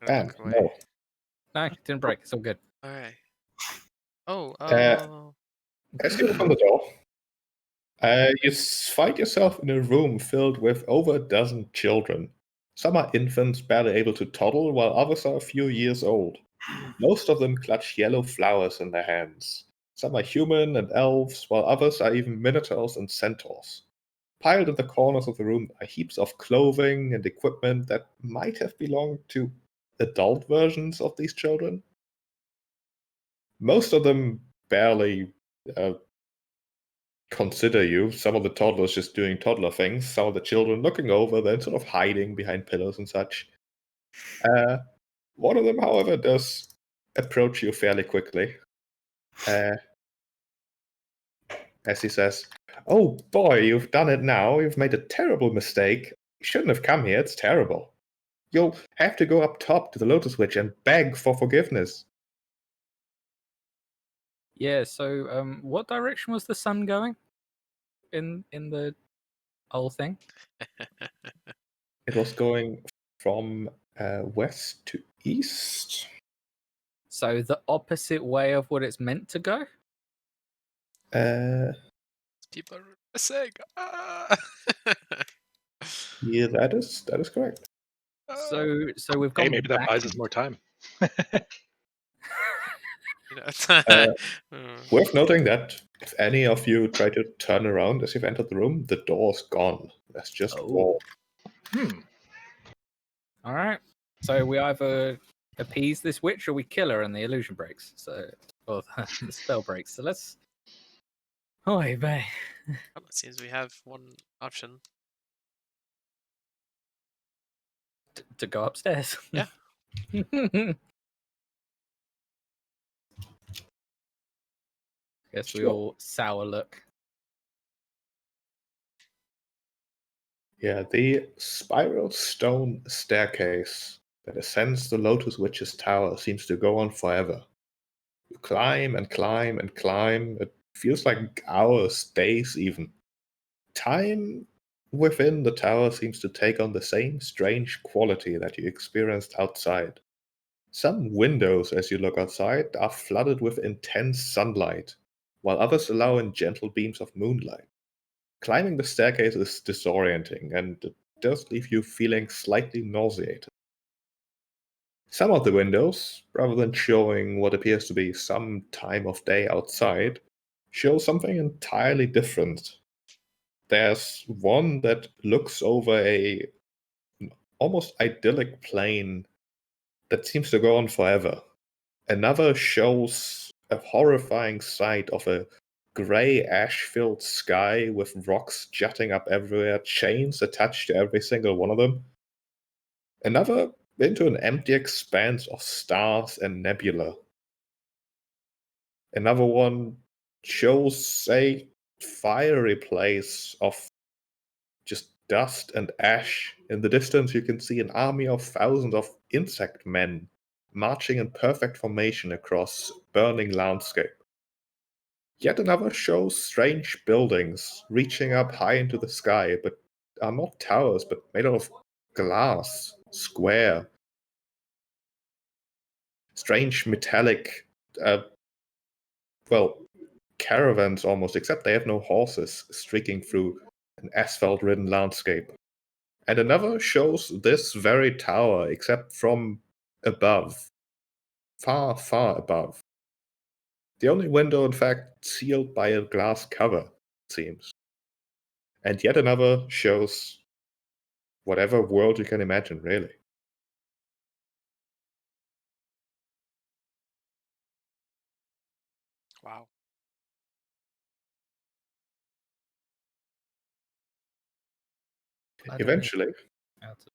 I'm gonna And look away. no. No, it didn't break. It's all good. Alright. Oh, As you open the door, you find yourself in a room filled with over a dozen children. Some are infants barely able to toddle, while others are a few years old. Most of them clutch yellow flowers in their hands. Some are human and elves, while others are even minotaurs and centaurs. Piled in the corners of the room are heaps of clothing and equipment that might have belonged to adult versions of these children. Most of them barely consider you. Some of the toddlers just doing toddler things. Some of the children looking over, then sort of hiding behind pillows and such. One of them, however, does approach you fairly quickly. As he says, "Oh boy, you've done it now. You've made a terrible mistake. You shouldn't have come here. It's terrible. You'll have to go up top to the Lotus Witch and beg for forgiveness." Yeah, so what direction was the sun going in the whole thing? It was going from west to east. So the opposite way of what it's meant to go? people are saying, ah! Yeah, that is correct. So we've gone Hey, maybe that back. buys us more time. You know, Worth noting that if any of you try to turn around as you've entered the room, the door's gone. There's just wall. All right. So we either appease this witch or we kill her and the illusion breaks. So, or the spell breaks. So let's. Oh, babe. Well, it seems we have one option. To go upstairs. Yeah. Guess we Sure. all sour look. Yeah, the spiral stone staircase that ascends the Lotus Witch's tower seems to go on forever. You climb and climb and climb. It feels like hours, days even. Time within the tower seems to take on the same strange quality that you experienced outside. Some windows, as you look outside, are flooded with intense sunlight, while others allow in gentle beams of moonlight. Climbing the staircase is disorienting, and it does leave you feeling slightly nauseated. Some of the windows, rather than showing what appears to be some time of day outside, show something entirely different. There's one that looks over an almost idyllic plain that seems to go on forever. Another shows a horrifying sight of a grey ash-filled sky with rocks jutting up everywhere, chains attached to every single one of them. Another into an empty expanse of stars and nebula. Another one shows a fiery place of just dust and ash. In the distance, you can see an army of thousands of insect men marching in perfect formation across burning landscape. Yet another shows strange buildings reaching up high into the sky, but are not towers, but made out of glass, square. Strange metallic, caravans almost, except they have no horses streaking through an asphalt-ridden landscape. And another shows this very tower, except from above. Far, far above. The only window, in fact, sealed by a glass cover, it seems. And yet another shows whatever world you can imagine, really. Wow. I don't know Eventually, how to-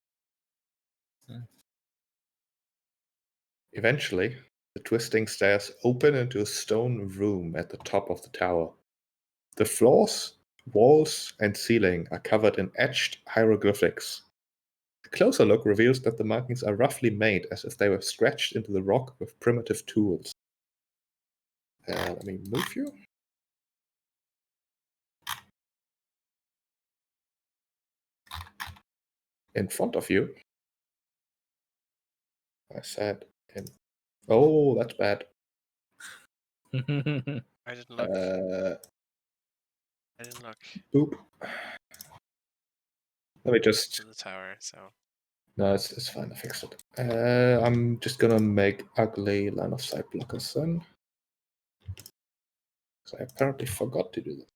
Eventually, the twisting stairs open into a stone room at the top of the tower. The floors, walls, and ceiling are covered in etched hieroglyphics. A closer look reveals that the markings are roughly made as if they were scratched into the rock with primitive tools. Let me move you. In front of you, I said in. Oh, that's bad. I didn't look. I didn't look Boop. Let me just. to the tower, so. No, it's fine. I fixed it. I'm just gonna make ugly line of sight blockers then. So I apparently forgot to do that.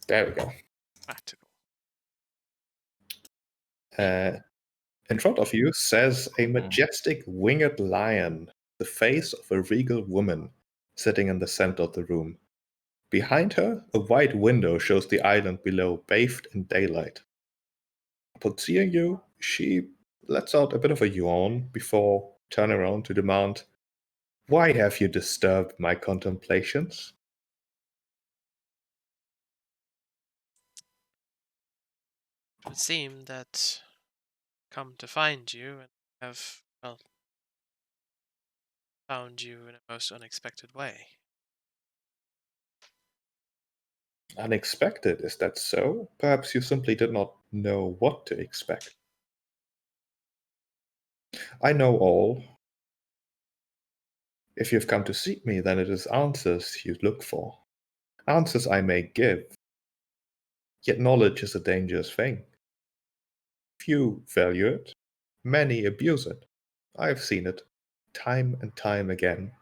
There we go. Practical. In front of you says a majestic winged lion, the face of a regal woman, sitting in the center of the room. Behind her, a wide window shows the island below, bathed in daylight. Upon seeing you, she lets out a bit of a yawn before turning around to demand, "Why have you disturbed my contemplations?" It would seem that come to find you and have, well, found you in a most unexpected way. Unexpected, is that so? Perhaps you simply did not know what to expect. I know all. If you've come to seek me, then it is answers you look for. Answers I may give. Yet knowledge is a dangerous thing. Few value it, many abuse it. I've seen it, time and time again.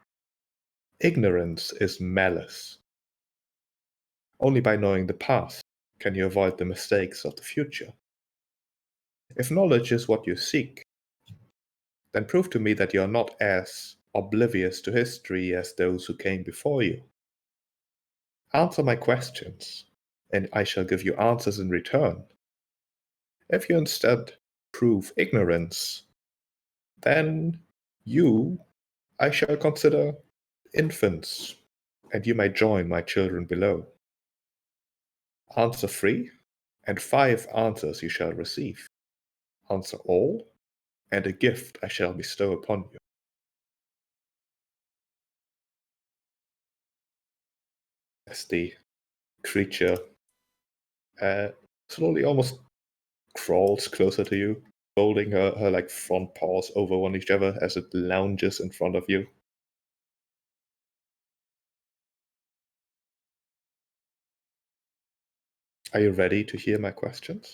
Ignorance is malice. Only by knowing the past can you avoid the mistakes of the future. If knowledge is what you seek, then prove to me that you are not as oblivious to history as those who came before you? Answer my questions, and I shall give you answers in return. If you instead prove ignorance, then you I shall consider infants, and you may join my children below. Answer 3, and 5 answers you shall receive. Answer all, and a gift I shall bestow upon you. As the creature slowly almost crawls closer to you, folding her like front paws over one each other as it lounges in front of you. Are you ready to hear my questions?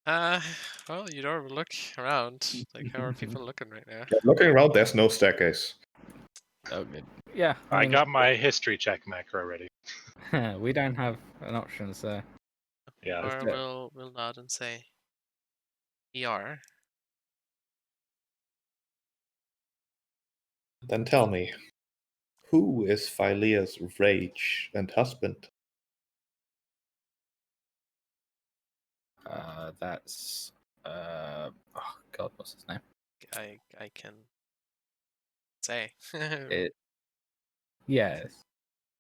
Well, you don't look around. Like, how are people looking right now? Yeah, looking around, there's no staircase. Oh, good. Yeah, I mean, got my history check macro ready. we don't have an option, so Yeah. Or do it. we'll nod and say, we are. Then tell me, who is Philea's rage and husband? That's oh god, what's his name? I can say. It yes,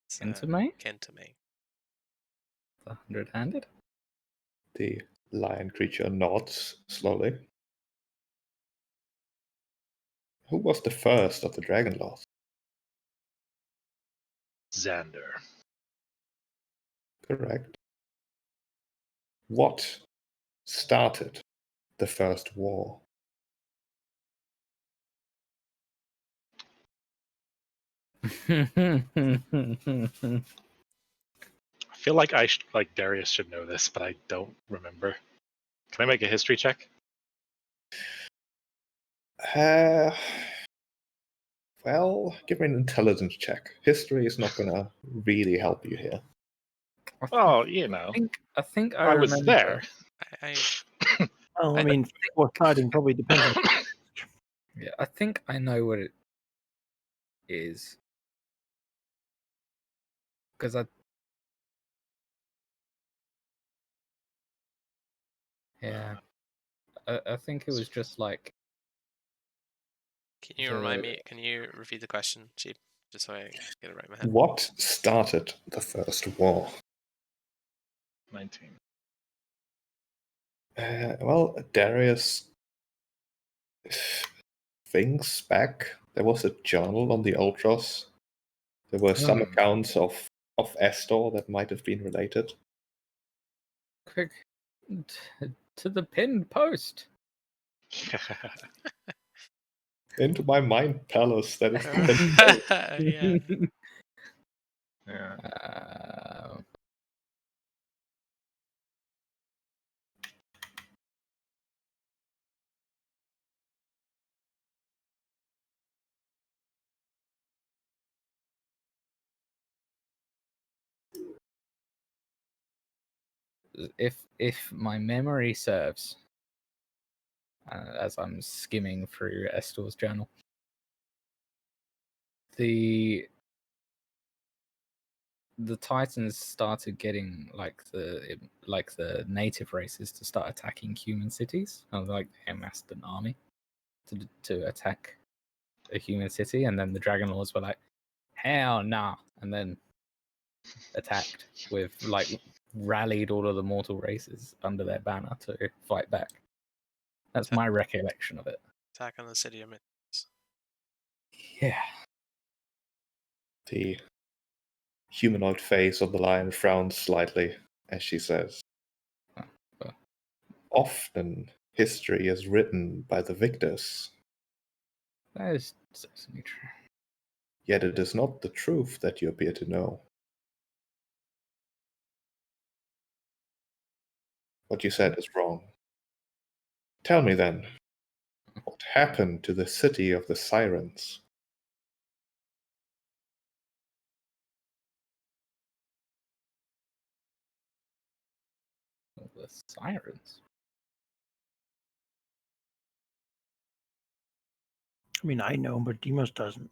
It's, Intermate? Kentame. The 100-handed. The lion creature nods slowly. Who was the first of the Dragonlords? Xander. Correct. What started the first war? I feel like like Darius should know this, but I don't remember. Can I make a history check? Well, give me an intelligence check. History is not gonna really help you here. Oh, you know, I think I I was remember. there. I Well, I I- mean, or fighting probably depends on. Yeah, I think I know what it is. Because yeah, I think it was just like Can you remind the me? Can you repeat the question, Cheap? Just so I get it right in my head. What started the first war? 19. Well, Darius thinks back. There was a journal on the Ultros. There were some accounts of Astor that might have been related. quick to the pinned post. Into my mind palace. That is Yeah. Yeah. If my memory serves, as I'm skimming through Estor's journal, the Titans started getting like the native races to start attacking human cities. And like they amassed an army to attack a human city, and then the Dragonlords were like, "Hell nah!" and then attacked with like rallied all of the mortal races under their banner to fight back. That's my recollection of it. Attack on the city of Midlands. Yeah. The humanoid face of the lion frowns slightly as she says, often history is written by the victors, That is certainly true. yet it is not the truth that you appear to know. What you said is wrong. Tell me then, what happened to the city of the sirens? The sirens. I mean, I know, but Demos doesn't.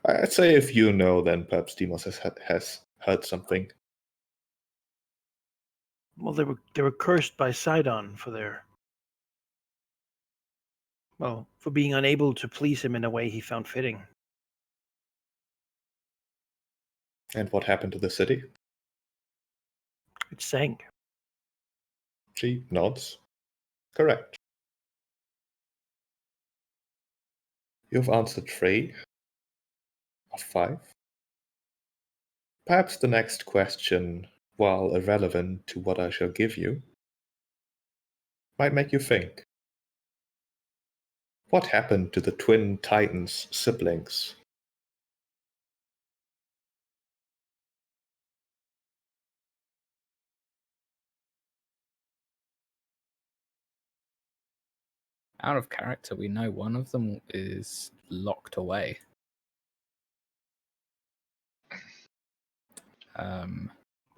I'd say if you know, then perhaps Demos has heard something. Well, they were cursed by Sidon for their for being unable to please him in a way he found fitting. And what happened to the city? It sank. She nods. Correct. You've answered 3 of 5. Perhaps the next question, while irrelevant to what I shall give you, might make you think. What happened to the twin titans' siblings? Out of character, we know one of them is locked away. Well,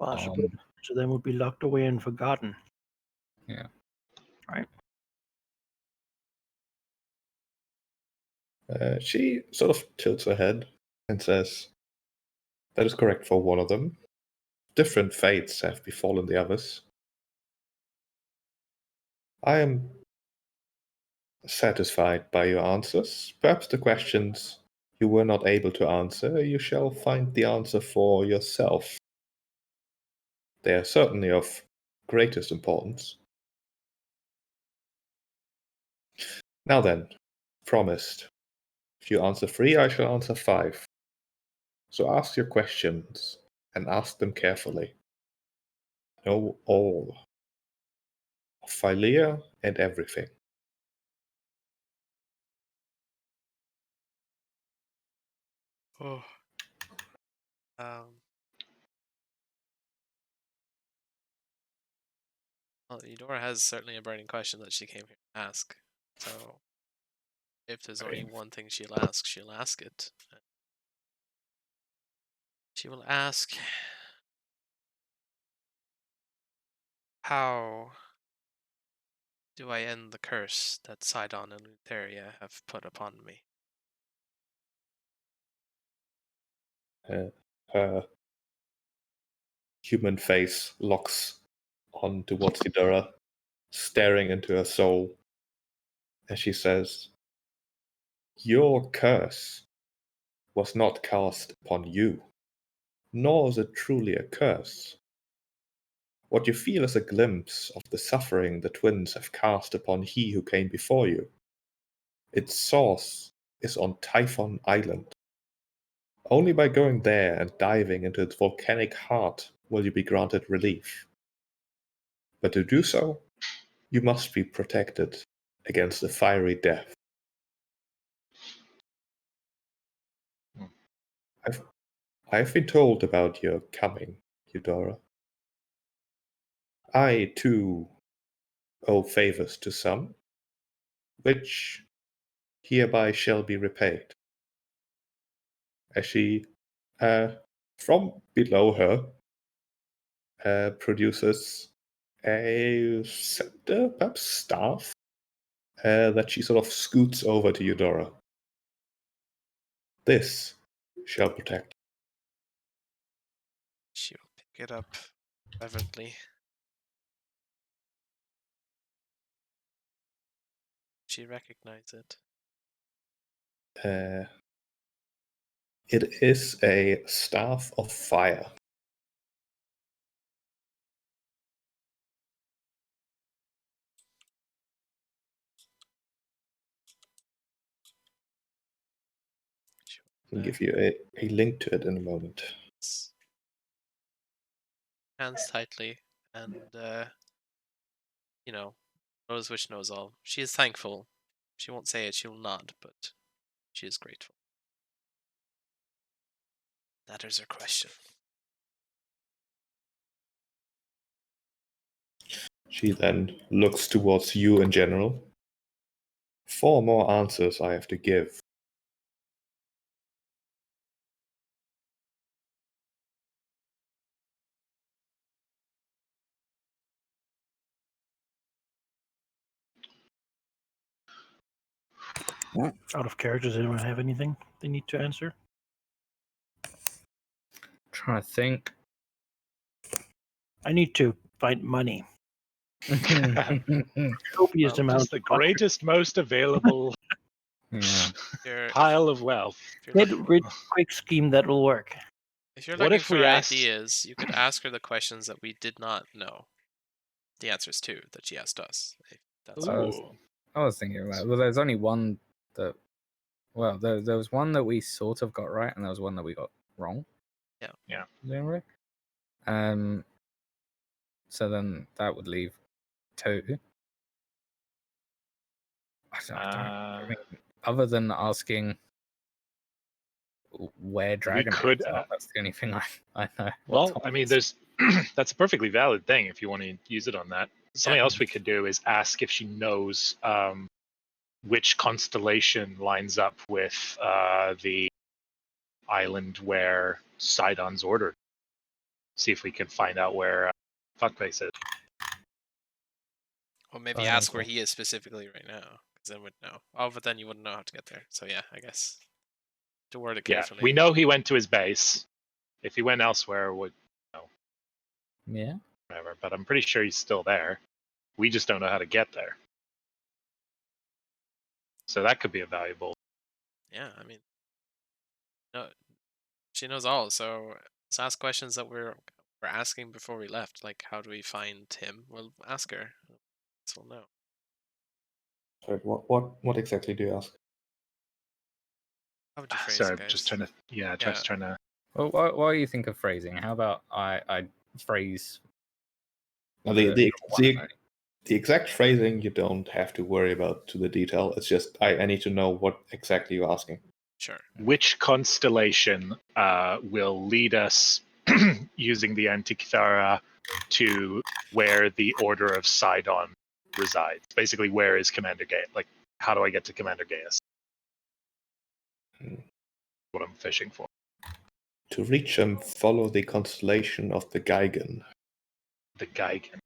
I suppose so then would be locked away and forgotten. Yeah. Right. She sort of tilts her head and says, "That is correct for one of them. Different fates have befallen the others. I am satisfied by your answers. Perhaps the questions you were not able to answer, you shall find the answer for yourself. They are certainly of greatest importance. Now then, promised. If you answer 3, I shall answer 5. So ask your questions, and ask them carefully. Know all of Philea and everything." Oh. Well, Eudora has certainly a burning question that she came here to ask. So, if there's only one thing she'll ask it. She will ask, how do I end the curse that Sidon and Lutheria have put upon me? Her human face locks on towards Eudora, staring into her soul, as she says, "Your curse was not cast upon you, nor is it truly a curse. What you feel is a glimpse of the suffering the twins have cast upon he who came before you. Its source is on Typhon Island. Only by going there and diving into its volcanic heart will you be granted relief. But to do so, you must be protected against a fiery death. I've been told about your coming, Eudora. I, too, owe favors to some, which hereby shall be repaid." As she, from below her, produces a scepter, perhaps staff, that she sort of scoots over to Eudora. "This shall protect." She will pick it up reverently. She recognizes it. It is a staff of fire. I'll give you a link to it in a moment. Hands tightly, and knows which knows all. She is thankful. She won't say it, she will nod, but she is grateful. That is her question. She then looks towards you in general. 4 more answers I have to give. Out of character, does anyone have anything they need to answer? Trying to think. I need to find money. Yeah. Copious amounts. Just the greatest, most available pile of wealth. Get rich quick scheme that will work. If you're What looking if we for asked- ideas, you could ask her the questions that we did not know the answers to that she asked us. If that's Ooh. I was thinking about. Well, there's only one that. Well, there was one that we sort of got right, and there was one that we got wrong. Yeah. Generally. So then that would leave 2. I mean, other than asking where Dragon could, are, that's the only thing I know. Well, I mean, there's that's a perfectly valid thing if you want to use it on that. Something else we could do is ask if she knows which constellation lines up with the island where Sidon's ordered. See if we can find out where Fuckface is. Or maybe Oh, ask where okay. he is specifically right now, because then we'd know. Oh, but then you wouldn't know how to get there. So yeah, I guess to word it Yeah, carefully. we know he went to his base. If he went elsewhere, would Yeah. whatever. But I'm pretty sure he's still there. We just don't know how to get there. So that could be a valuable. Yeah, I mean, no, she knows all. So let's ask questions that we're asking before we left. Like, how do we find him? We'll ask her. So we'll know. Sorry, what exactly do you ask? How would you phrase Sorry, it, guys? just trying to. Yeah, Yeah. just trying to. Well, while you think of phrasing, how about I phrase Now, the the exact phrasing you don't have to worry about to the detail. It's just I need to know what exactly you're asking. Sure. Which constellation will lead us using the Antikythera to where the Order of Sidon resides? Basically, where is Commander Gaius? Like, how do I get to Commander Gaius? What I'm fishing for. To reach them, follow the constellation of the Geigen. The Geigen,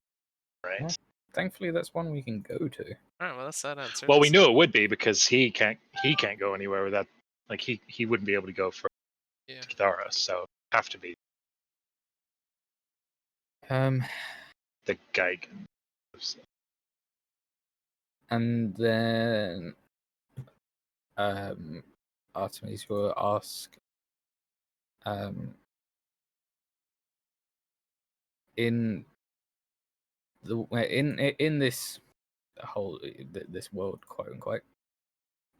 right? Well, thankfully, that's one we can go to. All right. Well, that's that answer. Well, we knew it would be because he can't go anywhere without. Like he wouldn't be able to go for Antikythera, so it'd have to be the Geigen. And then Artemis will ask in this whole this world, quote unquote,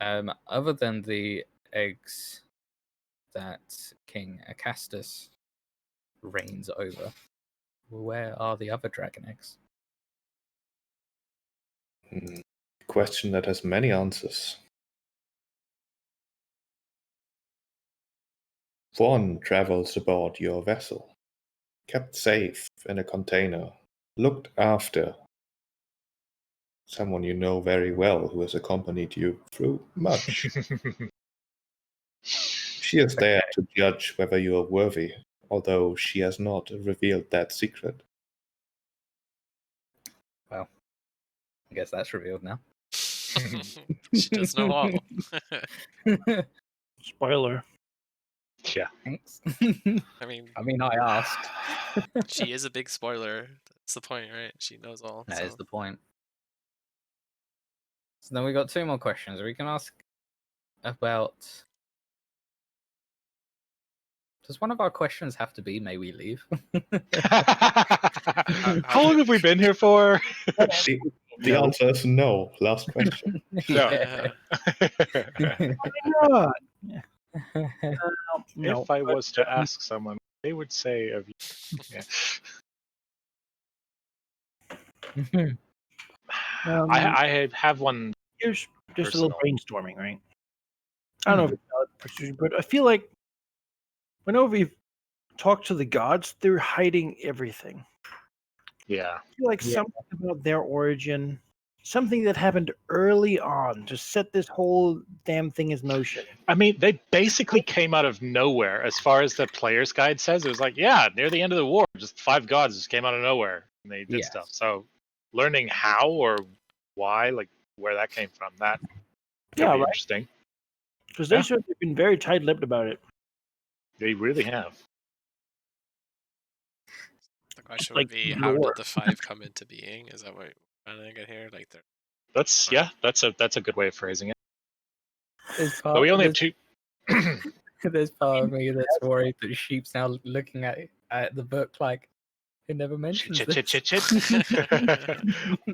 other than the eggs that King Acastus reigns over, where are the other dragon eggs? Question that has many answers. One travels aboard your vessel, kept safe in a container, looked after. Someone you know very well who has accompanied you through much. She is there to judge whether you are worthy, although she has not revealed that secret. Well, I guess that's revealed now. She does know all. Spoiler. Yeah. Thanks. I mean, I asked. she is a big spoiler. That's the point, right? She knows all. That so. is the point. So then we got 2 more questions. We can ask about. Does one of our questions have to be "May we leave"? How long have we been here for? The answer is no. Last question. Yeah. God. No, If I was to ask someone, they would say of you. Yeah. I have one. Here's just personal. a little brainstorming, right? I don't know if it's valid precision, but I feel like whenever we've talked to the gods, they're hiding everything. Yeah. I feel like something about their origin, something that happened early on to set this whole damn thing in motion. I mean, they basically came out of nowhere. As far as the player's guide says, it was like, yeah, near the end of the war, just 5 gods just came out of nowhere and they did stuff. So learning how or why, like where that came from, that That'd be right. interesting. Because they Yeah. certainly have been very tight-lipped about it. They really have. The question like would be, how lore. did the 5 come into being? Is that what we're trying to get here? Like, they're That's Right. that's a good way of phrasing it. There's But part, we only have two. there's part of me that's worried that Sheep's now looking at the book like it never mentions Chit, this. chit, chit, chit.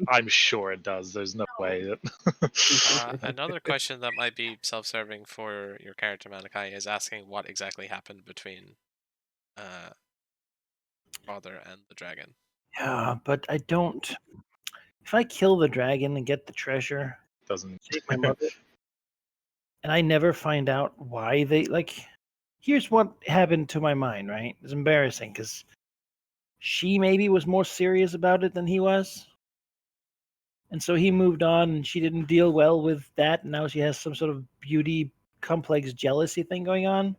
I'm sure it does. There's no way that. another question that might be self-serving for your character Malachi is asking what exactly happened between father and the dragon. Yeah, but I don't. If I kill the dragon and get the treasure, Doesn't. save my mother, and I never find out why they here's what happened to my mind, right? It's embarrassing because she maybe was more serious about it than he was. And so he moved on and she didn't deal well with that. And now she has some sort of beauty complex jealousy thing going on.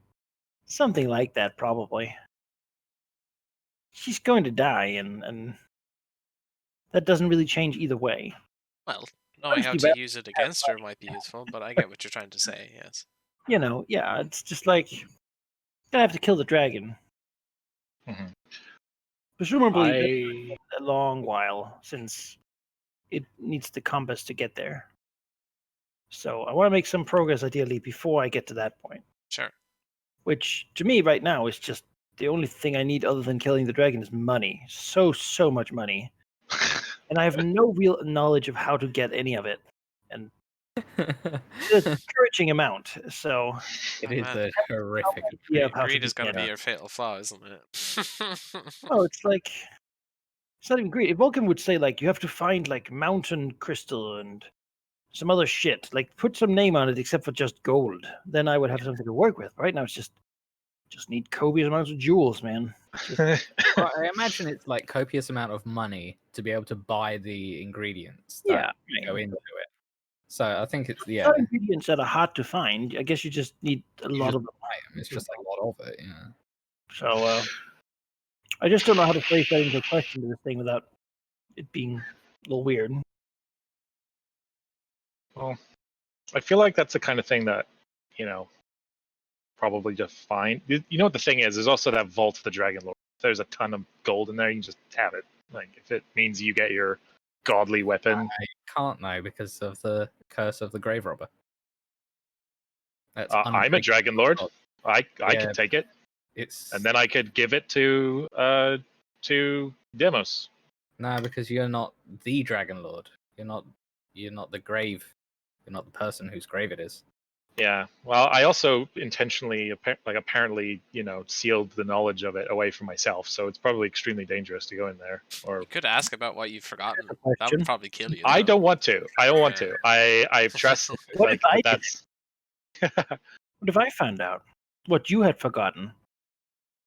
Something like that, probably. She's going to die, and that doesn't really change either way. Well, knowing how Honestly, to use it against her might be useful, but I get what you're trying to say, yes. Yeah, it's just like, gonna have to kill the dragon. Mhm. Presumably, that's I a long while since it needs the compass to get there. So I want to make some progress, ideally, before I get to that point. Sure. Which, to me, right now, is just the only thing I need other than killing the dragon is money. So much money. And I have no real knowledge of how to get any of it. And it's a discouraging amount. So It Oh, is man. a horrific. idea of how Greed to is going to get be it. your fatal flaw, isn't it? Oh, it's like it's not even greed. If Vulcan would say like you have to find like mountain crystal and some other shit, like put some name on it except for just gold, then I would have something to work with. Right now, it's just need copious amounts of jewels, man. Well, I imagine it's like copious amount of money to be able to buy the ingredients that go into it. So I think it's Some ingredients that are hard to find. I guess you just need a you lot just of them. buy 'em, it's just a lot of it. Yeah. So I just don't know how to phrase that into a question to this thing without it being a little weird. Well, I feel like that's the kind of thing that, probably just fine. You know what the thing is? There's also that vault of the Dragonlord. There's a ton of gold in there. You can just have it. Like if it means you get your godly weapon. I can't know because of the curse of the grave robber. That's I'm a Dragonlord. I Yeah. could take it, It's and then I could give it to Demos. no, because you're not the Dragon Lord. You're not the grave. You're not the person whose grave it is. Yeah. Well, I also intentionally, apparently, sealed the knowledge of it away from myself. So it's probably extremely dangerous to go in there. Or You could ask about what you've forgotten. That's a That question. would probably kill you. I though. don't want to. I don't want Yeah. to. I trust. What like if I did that's. What if I found out what you had forgotten?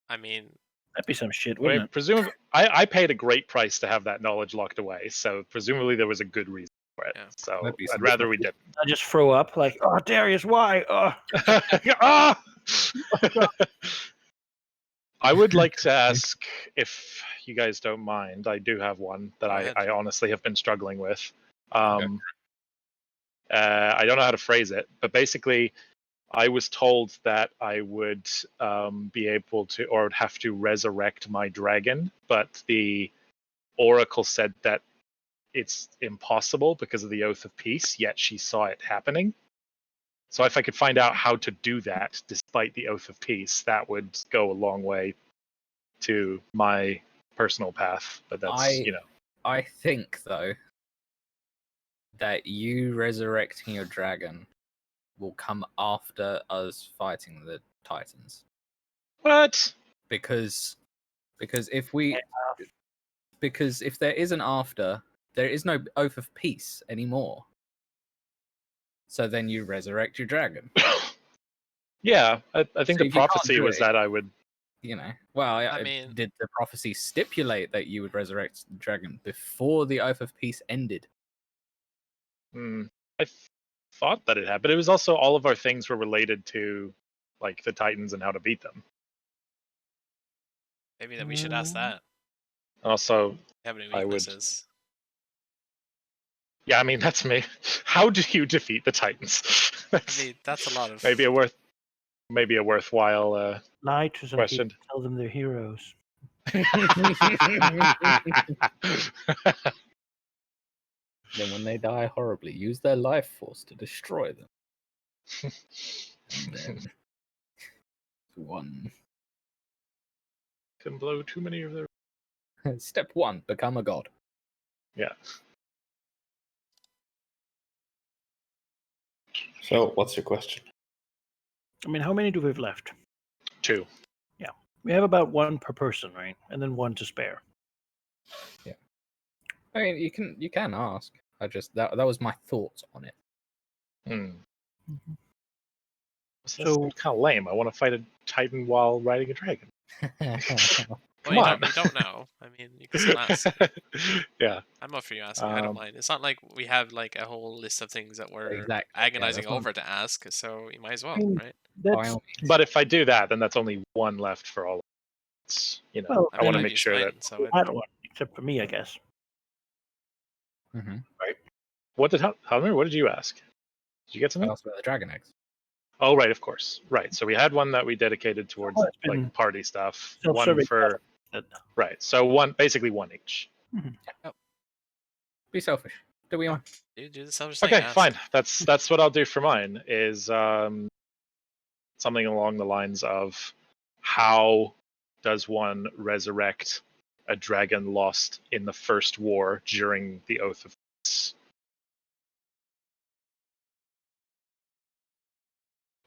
I mean, That'd be some shit, I wouldn't mean, it? presumably, I paid a great price to have that knowledge locked away. So presumably there was a good reason for it. Yeah. So That'd be I'd some rather stuff. we didn't. I just throw up like, oh, Darius, why? Oh, Ah! I would like to ask, if you guys don't mind, I do have one that Go ahead. I honestly have been struggling with. I don't know how to phrase it, but basically, I was told that I would be able to, or would have to resurrect my dragon, but the Oracle said that it's impossible because of the Oath of Peace, yet she saw it happening. So if I could find out how to do that despite the Oath of Peace, that would go a long way to my personal path. But that's, I think though that you resurrecting your dragon will come after us fighting the Titans. What? Because if there is an after, there is no Oath of Peace anymore. So then you resurrect your dragon. Yeah, I think So the if you can't prophecy do was it- that I would. Well, I mean- did the prophecy stipulate that you would resurrect the dragon before the Oath of Peace ended? I thought that it had, but it was also all of our things were related to like the Titans and how to beat them. maybe that we should ask that. Also, Have any I would- weaknesses? Yeah, I mean that's me. How do you defeat the Titans? I mean, that's a lot of. maybe a worthwhile Lie to some question. people, tell them they're heroes. Then when they die horribly, use their life force to destroy them. And then one. Can blow too many of their. Step 1, become a god. Yeah. So, what's your question? I mean, how many do we have left? 2. We have about one per person, right? And then one to spare. I mean, you can ask. I just that was my thoughts on it. So- kind of lame. I want to fight a Titan while riding a dragon. Well, Come on. you don't know. I mean, you can still ask. Yeah. I'm up for you asking. I don't mind. It's not like we have like a whole list of things that we're Exactly. Yeah, agonizing that's what over to ask. So you might as well, Mm. right? By That's all means. But if I do that, then that's only one left for all of us. Well, I want to I've make used sure mine, that. So I don't want, except for me, I guess. Mm-hmm. What did you ask? Did you get I something? asked about the dragon eggs. Oh, right, of course. Right. So we had one that we dedicated towards it's been like party stuff. self-serving One for that- right. So basically one each. Be selfish. Do what you want. do the selfish thing. Okay, ask. fine. That's what I'll do for mine. Is something along the lines of how does one resurrect a dragon lost in the first war during the Oath of Peace?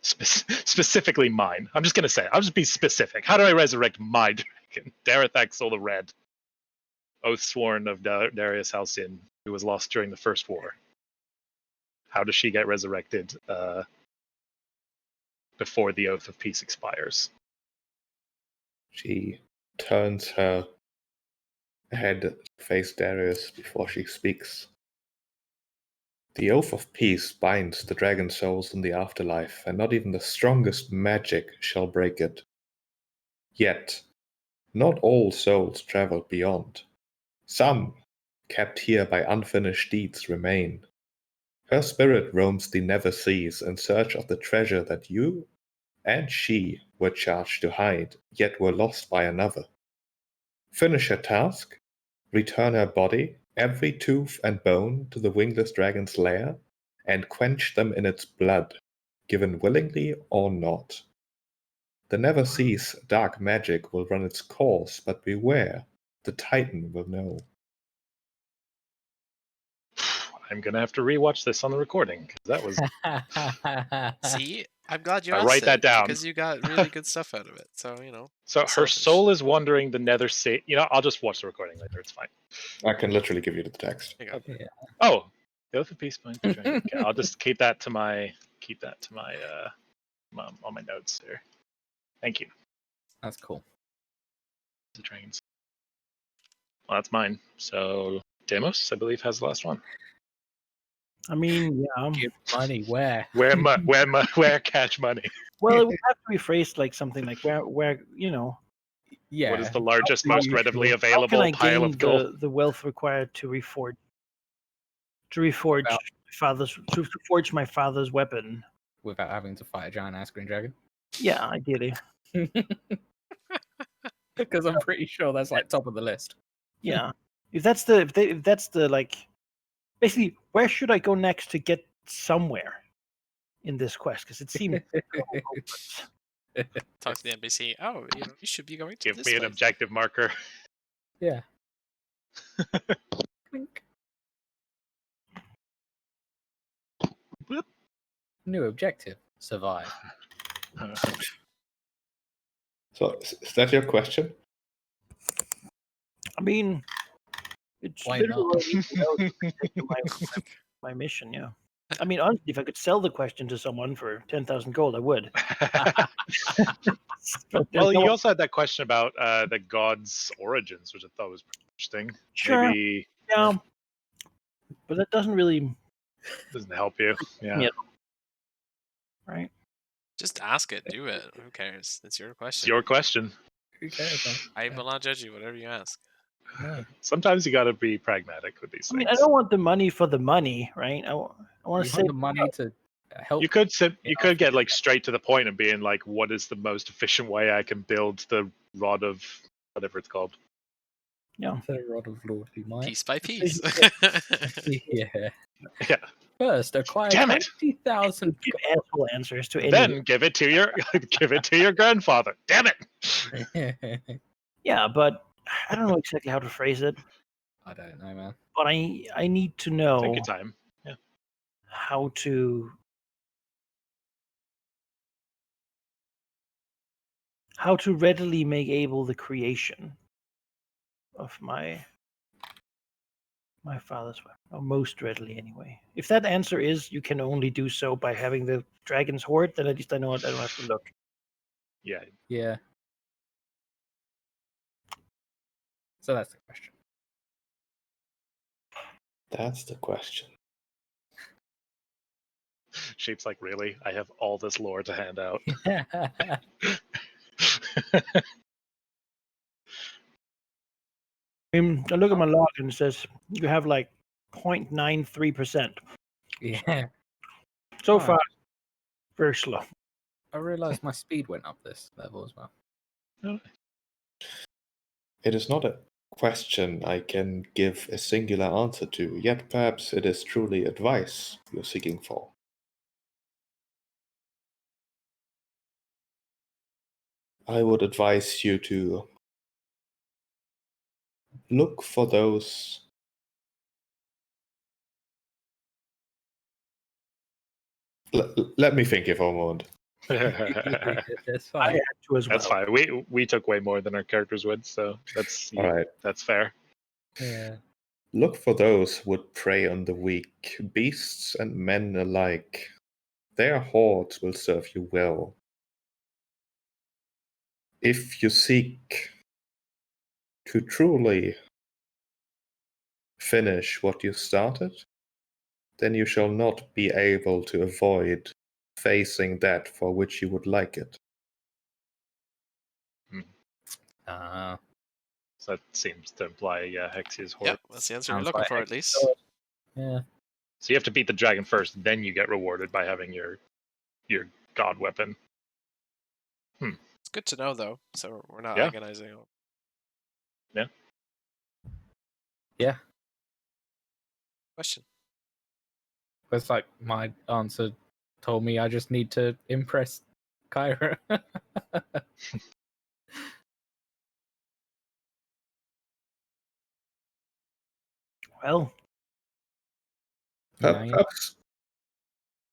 Specifically mine. I'm just going to say it. I'll just be specific. How do I resurrect my dragon? Darathaxel the Red, oath sworn of Darius Halcyon, who was lost during the First War. How does she get resurrected before the Oath of Peace expires? She turns her head to face Darius before she speaks. The Oath of Peace binds the dragon souls in the afterlife, and not even the strongest magic shall break it. Yet, not all souls travel beyond. Some, kept here by unfinished deeds, remain. Her spirit roams the nether seas in search of the treasure that you and she were charged to hide, yet were lost by another. Finish her task, return her body, every tooth and bone, to the wingless dragon's lair, and quench them in its blood, given willingly or not. The nether sea's dark magic will run its course, but beware, the Titan will know. I'm gonna have to rewatch this on the recording because that was. See, I'm glad you I asked write that it, down. because you got really good stuff out of it. So So her selfish. soul is wandering the nether sea. I'll just watch the recording later. It's fine. I can literally give you the text. There you go. Yeah. Oh, the Oath of Peace binds the dragon. Okay, I'll just keep that to my on my notes there. Thank you. That's cool. The dragons. Well, that's mine. So Demos, I believe, has the last one. I mean, yeah. Give money where? Where catch money? Well, it would have to be phrased like something like where Yeah. What is the largest, How most can readily how available can I pile gain of gold? the wealth required to reforge Well- to forge my father's weapon? Without having to fight a giant ice cream dragon. Yeah, ideally. Because I'm pretty sure that's like top of the list. Yeah. if that's the like, basically, where should I go next to get somewhere in this quest? Because it seems Talk to the NPC. Oh, you should be going to Give this me an place. objective marker. Yeah. Clink. Bloop. New objective. Survive. So, is that your question? I mean, it's Why literally my mission. Yeah. I mean, honestly, if I could sell the question to someone for 10,000 gold, I would. But there's Well, no- you also had that question about the god's origins, which I thought was pretty interesting. Sure. Maybe yeah, but that doesn't really, doesn't help you. Yeah. Yeah. right? Just ask it. Do it. Who cares? It's your It's question. your question. Who cares, man? I will not judge you. Whatever you ask. No. Sometimes you got to be pragmatic with these I mean, things. I don't want the money for the money, right? I want You to want save the money to help. You could Yeah, get like straight to the point and being like, what is the most efficient way I can build the rod of whatever it's called? Yeah. The rod of lordly might. Piece by piece. Yeah. Yeah. First, acquire Damn it! 20,000. Give asshole answers to any. Then give it to your grandfather. Damn it! Yeah, but I don't know exactly how to phrase it. I don't know, man. But I need to Take know your time. Yeah. how to readily make able the creation of my father's weapon, or most readily anyway. If that answer is you can only do so by having the dragon's hoard, then at least I know I don't have to look. Yeah. Yeah. So that's the question. That's the question. Sheep's like, really? I have all this lore to hand out. I mean, I look at my log and it says you have like 0.93%. Yeah. So Oh. far, very slow. I realized my speed went up this level as well. It is not a question I can give a singular answer to, yet perhaps it is truly advice you're seeking for. I would advise you to look for those let me think here for a moment. That's I fine. had to as well. That's fine. We took way more than our characters would, so All right. that's fair. Yeah. Look for those who would prey on the weak, beasts and men alike. Their hordes will serve you well. If you seek to truly finish what you started, then you shall not be able to avoid facing that for which you would like it. So that seems to imply, Hexia's horde. Yep, that's the answer you're Sounds looking like for, it. at least. Yeah. So you have to beat the dragon first, then you get rewarded by having your god weapon. It's good to know, though, so we're not Yeah. agonizing. Yeah. Question. It's like my answer told me I just need to impress Kyra. Well, Yeah, Perhaps,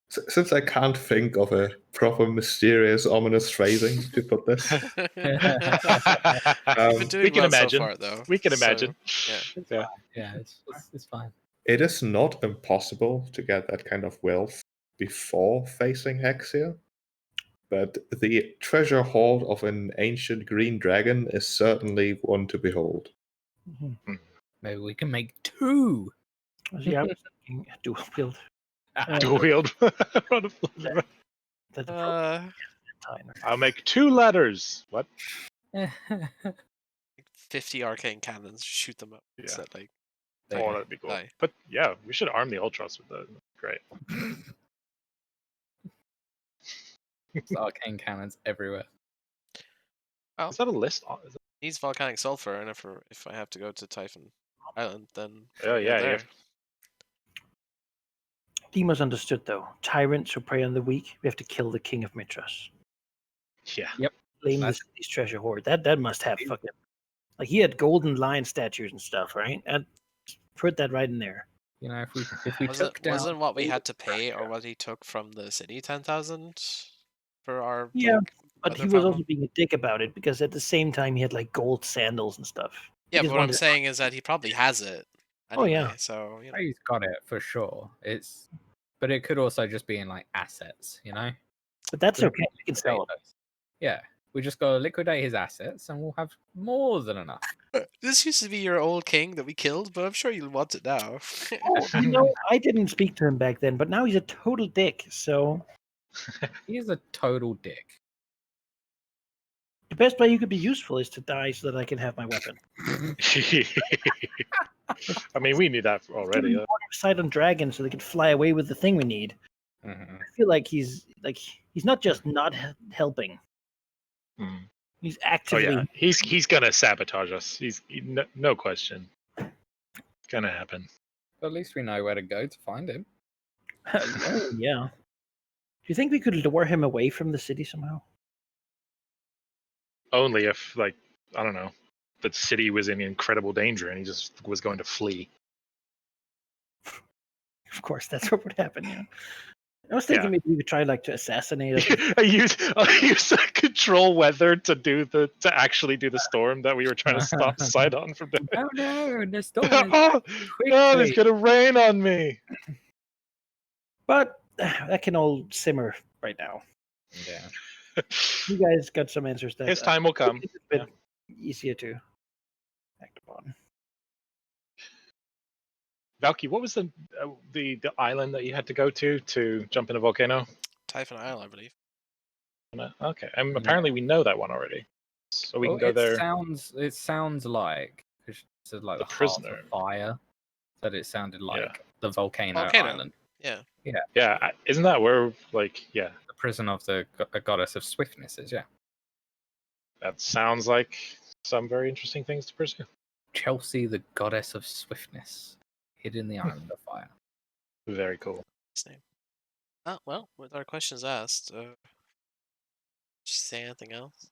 since I can't think of a proper mysterious, ominous phrasing to put this, You've been doing we can well imagine. so far, though. We can so, imagine. Yeah. Yeah. yeah, it's fine. it is not impossible to get that kind of wealth before facing Hexia, but the treasure hoard of an ancient green dragon is certainly one to behold. Maybe we can make 2. yeah, I was thinking dual wield. Dual wield. That's I'll make 2 ladders. What? 50 arcane cannons, shoot them up. Yeah. So, like, Oh, that'd be cool. die. But yeah, we should arm the Ultras with those. Great. Arcane cannons everywhere. Well, Is that a list? needs volcanic sulfur, and if I have to go to Typhon Island, then Oh, yeah, there. yeah. Demas understood, though. Tyrants who prey on the weak, we have to kill the king of Mitras. Yeah. Blame That's- this treasure hoard. That must have fucking... Like, he had golden lion statues and stuff, right? And put that right in there. You know, if we Wasn't took down what we all had the to pay, or treasure- what he took from the city 10,000 for our Yeah, like, But weather he was problem? also being a dick about it, because at the same time he had, like, gold sandals and stuff. He Yeah, just but what I'm wanted- saying is that he probably has it. Oh, Anyway, yeah. So you know. He's got it for sure. But it could also just be in like assets, you know. But that's We okay. We can sell them. those. Yeah, we just gotta liquidate his assets, and we'll have more than enough. This used to be your old king that we killed, but I'm sure you'll want it now. Oh, you know, I didn't speak to him back then, but now he's a total dick. So, He's a total dick. The best way you could be useful is to die so that I can have my weapon. I mean, we knew that already. Sight on dragons so they can fly away with the thing we need. Mhm. I feel like he's not just not helping. Hmm. He's Oh actively. yeah, he's gonna sabotage us. No question. It's gonna happen. But at least we know where to go to find him. Oh, yeah. Do you think we could lure him away from the city somehow? Only if, like, I don't know, the city was in incredible danger and he just was going to flee. Of course, that's what would happen. Yeah. I was thinking Yeah. maybe we could try to assassinate us. I use control weather to actually do the storm that we were trying to stop Sidon from doing. Oh no, the storm Oh, no, it's gonna rain on me. But that can all simmer right now. Yeah. You guys got some answers that His time will come. it's a bit easier to act upon. Valky, what was the island that you had to go to jump in a volcano? Typhon Isle, I believe. Okay, and apparently we know that one already, so we can go there. It sounds like it's like The the prisoner. Hearth of Fire. That it sounded like Yeah. the volcano island. Yeah. Yeah, isn't that where, like, yeah, The prison of the goddess of swiftness is, yeah. that sounds like some very interesting things to pursue. Chelsea, the goddess of swiftness, hid in the island of fire. Very cool. His name. Oh, well, with our questions asked, just say anything else?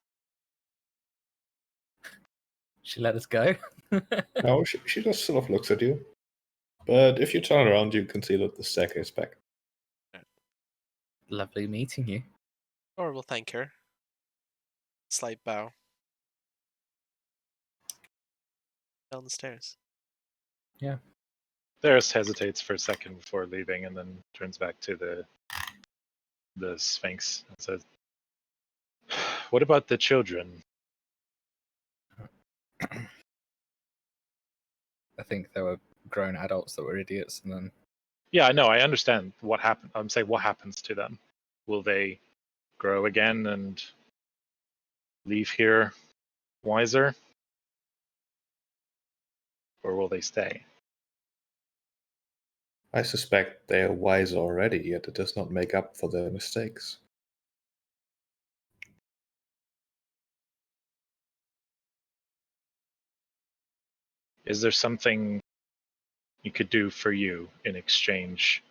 She let us go. No, she just sort of looks at you. But if you turn around, you can see that the staircase back. Lovely meeting you. Or we'll thank her. Slight bow. Down the stairs. Theris hesitates for a second before leaving, and then turns back to the Sphinx and says, "What about the children?" I think there were grown adults that were idiots, and then Yeah, I know. I understand what happened. I'm saying, what happens to them? Will they grow again and leave here wiser, or will they stay? I suspect they are wise already, yet it does not make up for their mistakes. Is there something you could do for you in exchange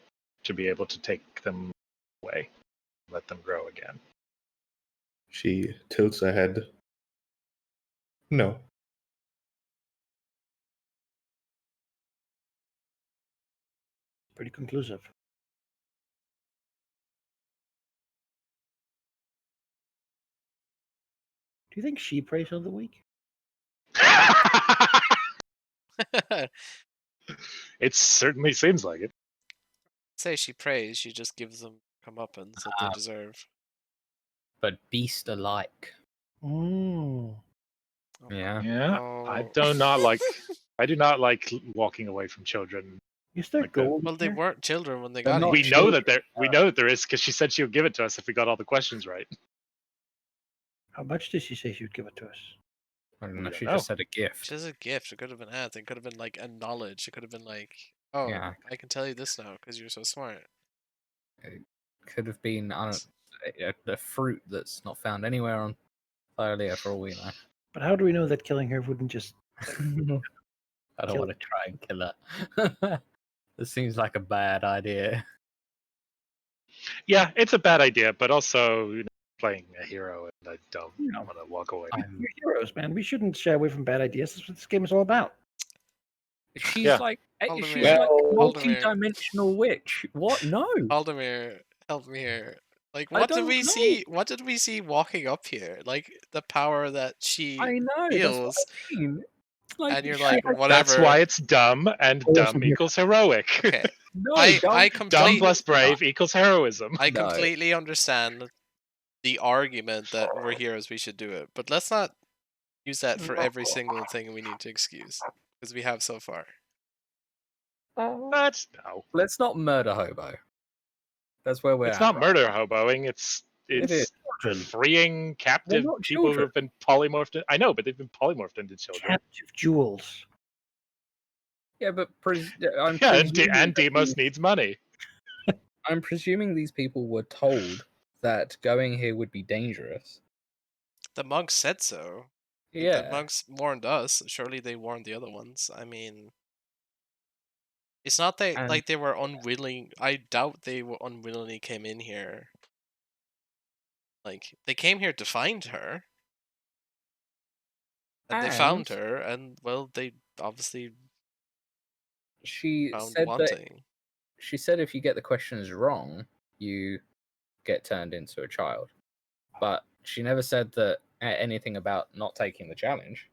to be able to take them away, let them grow again? She tilts her head. No. Pretty conclusive. Do you think she prays on the week? It certainly seems like it. Say she prays, she just gives them comeuppance that they deserve. but beast alike. Mm. Yeah. Yeah, Oh. I do not like walking away from children. Is there Like that. gold? Well, they here? weren't children when they They're got not We here. know that there is, because she said she would give it to us if we got all the questions right. How much did she say she would give it to us? I don't know. We She don't just said a gift. Just a gift. It could have been ads. It could have been like a knowledge. It could have been like, oh, Yeah. I can tell you this now because you're so smart. Could have been a fruit that's not found anywhere on Thylia for all we know. But how do we know that killing her wouldn't just? I don't Kill want to try and kill her. This seems like a bad idea. Yeah, it's a bad idea, but also, playing a hero, and I don't No. want to walk away. We're heroes, man. We shouldn't shy away from bad ideas. That's what this game is all about. She's Yeah. like Aldemir. she's like a Aldemir. multi-dimensional witch. What? No. Aldemir, help me here. Like, I what did don't we know. see? What did we see walking up here? Like the power that she I know. feels, That's what I mean. Like, and you're she like, has- whatever. That's why it's dumb, and Awesome dumb hero. equals heroic. Okay, no, I Dumb completely, plus brave equals heroism. I No. completely understand the argument that we're heroes, we should do it, but let's not use that for every single thing we need to excuse, because we have so far. That's no. Let's not murder hobo. That's where we're It's at. not right murder now. hoboing. It's It is. children. freeing captive not people who children. have been polymorphed. I know, but they've been polymorphed into children. Captive jewels. Yeah, but I'm Yeah, presuming and that Demos needs money. I'm presuming these people were told that going here would be dangerous. The monks said so. The Yeah, monks warned us. Surely they warned the other ones. I mean, it's not that And- like they were unwilling. I doubt they were unwillingly came in here. Like they came here to find her, and they found And- her, and well, they obviously she found said that wanting. she said if you get the questions wrong, you get turned into a child. But she never said that anything about not taking the challenge.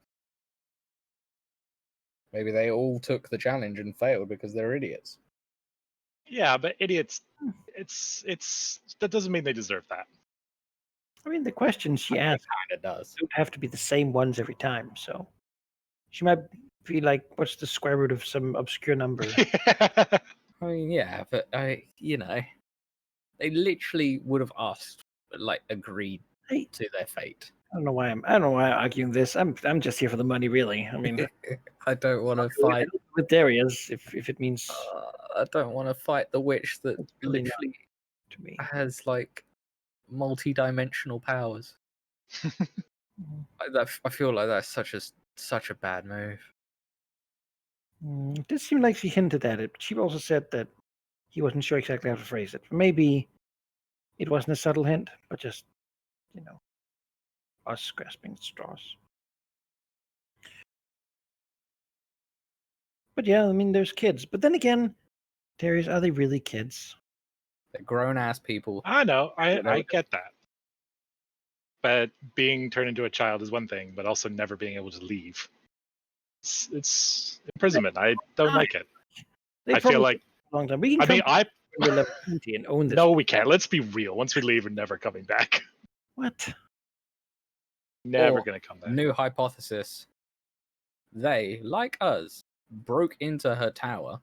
Maybe they all took the challenge and failed because they're idiots. Yeah, but idiots. It's that doesn't mean they deserve that. I mean, the questions she It asked kind of does. don't have to be the same ones every time. So she might be like, "What's the square root of some obscure number?" I mean, yeah, but they literally would have asked, like, agreed Hey. to their fate. I don't know why I'm arguing this. I'm just here for the money, really. I mean, I don't want to I fight. with Darius if it means I don't want to fight the witch that It's really not literally to me. has like multi-dimensional powers. I feel like that's such a bad move. It did seem like she hinted at it, but she also said that he wasn't sure exactly how to phrase it. Maybe it wasn't a subtle hint, but just, us grasping at straws. But yeah, I mean, there's kids. But then again, Darius, are they really kids? They're grown-ass people. I know, Whatever. I get that. But being turned into a child is one thing, but also never being able to leave. It's imprisonment. I don't like it. They I feel probably like took a long time. We can I mean, come when we're level 20 and own this. no, we can't. Let's be real. Once we leave, we're never coming back. What? Never Or gonna come back. New hypothesis. They, like us, broke into her tower,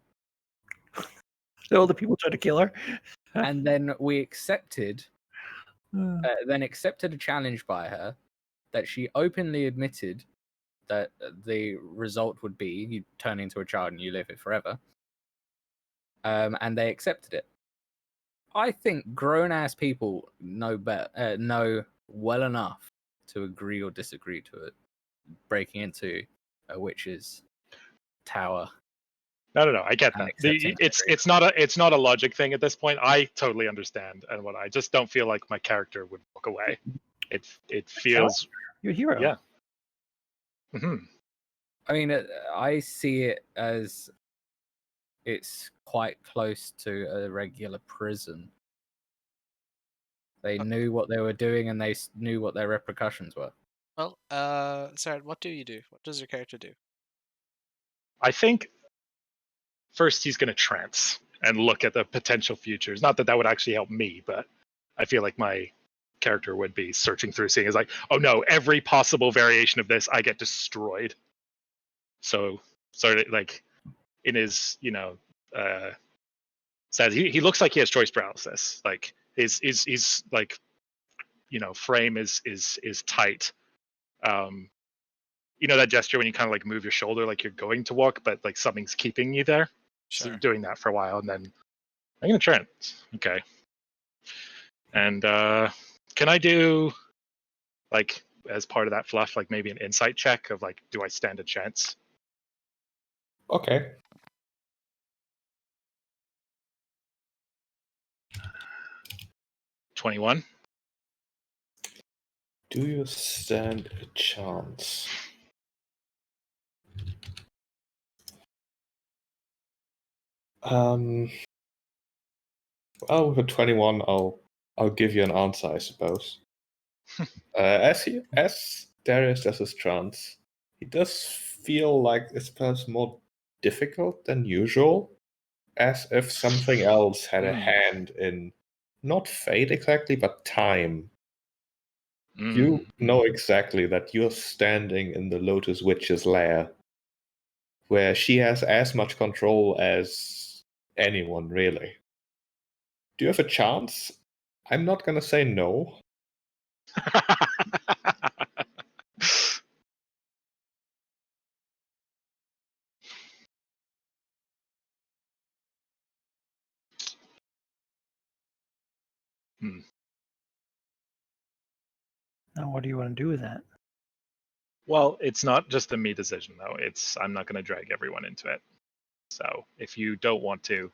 So all the people tried to kill her. and then we accepted a challenge by her that she openly admitted that the result would be you turn into a child and you live it forever. And they accepted it. I think grown-ass people know better, know well enough to agree or disagree to it. Breaking into a witch's tower. No. I get And that. accepting It's not a logic thing at this point. I totally understand, and what I just don't feel like my character would walk away. It feels You're a hero. yeah. Hmm. I mean, I see it as it's quite close to a regular prison. They knew what they were doing, and they knew what their repercussions were. Well, Sarah, what do you do? What does your character do? I think first he's going to trance and look at the potential futures. Not that would actually help me, but I feel like my character would be searching through, seeing as like, oh no, every possible variation of this, I get destroyed. So like in his, says he looks like he has choice paralysis. Like he's like, frame is tight. That gesture when you kind of like move your shoulder like you're going to walk, but like something's keeping you there. Sure. So doing that for a while, and then I'm gonna try it. Okay. And can I do like as part of that fluff, like maybe an insight check of like, do I stand a chance? Okay. $21. Do you stand a chance? Well, with a 21, I'll give you an answer, I suppose. As Darius does his trance, he does feel like it's perhaps more difficult than usual, as if something else had a hand in not fate exactly, but time. You know exactly that you're standing in the Lotus Witch's lair, where she has as much control as anyone, really. Do you have a chance? I'm not gonna say no, Now, what do you want to do with that? Well, it's not just a me decision though. I'm not going to drag everyone into it. So if you don't want to,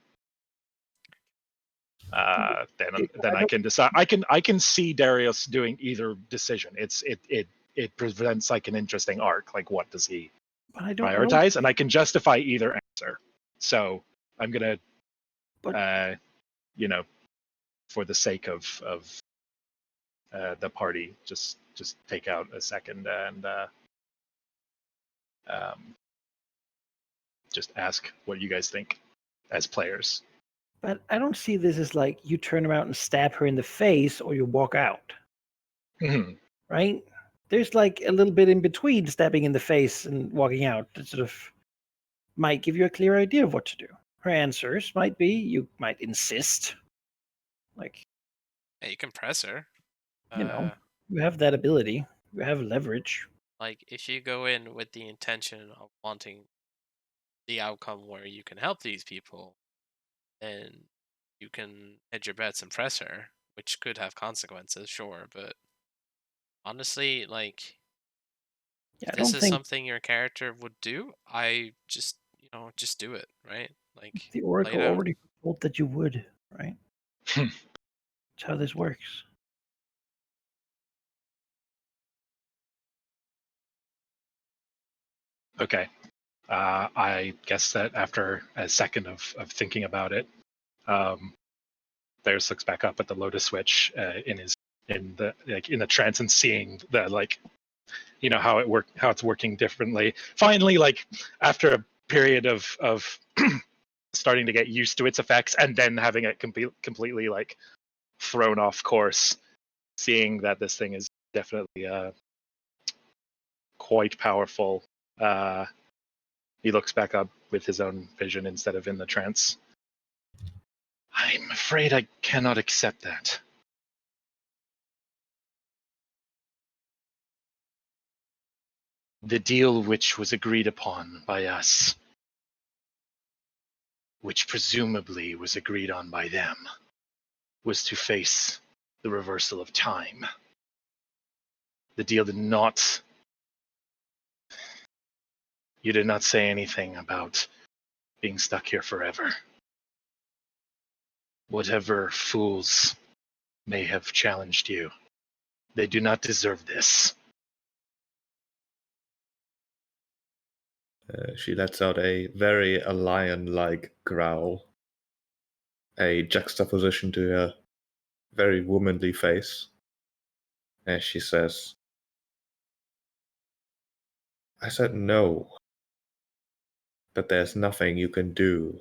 then I can decide. I can see Darius doing either decision. It presents like an interesting arc. Like, what does he But I don't prioritize? And I can justify either answer. So I'm gonna, But- for the sake of the party, just take out a second and just ask what you guys think as players. But I don't see this as like you turn around and stab her in the face or you walk out, Mhm. right? There's like a little bit in between stabbing in the face and walking out that sort of might give you a clear idea of what to do. Her answers might be you might insist. Like, Yeah, you can press her. you know, you have that ability. You have leverage. Like, if you go in with the intention of wanting the outcome where you can help these people, then you can hedge your bets and press her, which could have consequences, sure, but honestly, like, Yeah, if I this don't is think something your character would do, I just, just do it, right? Like, the play Oracle it out. already told that you would, right? That's how this works. Okay. I guess that after a second of thinking about it, Darius looks back up at the Lotus Switch in the trance and seeing the how it's working differently. Finally, like after a period of starting to get used to its effects and then having it completely like thrown off course, seeing that this thing is definitely quite powerful. He looks back up with his own vision instead of in the trance. I'm afraid I cannot accept that. The deal which was agreed upon by us, which presumably was agreed on by them, was to face the reversal of time. The deal did not. You did not say anything about being stuck here forever. Whatever fools may have challenged you, they do not deserve this. She lets out a very lion-like growl, a juxtaposition to her very womanly face, as she says, I said no, but there's nothing you can do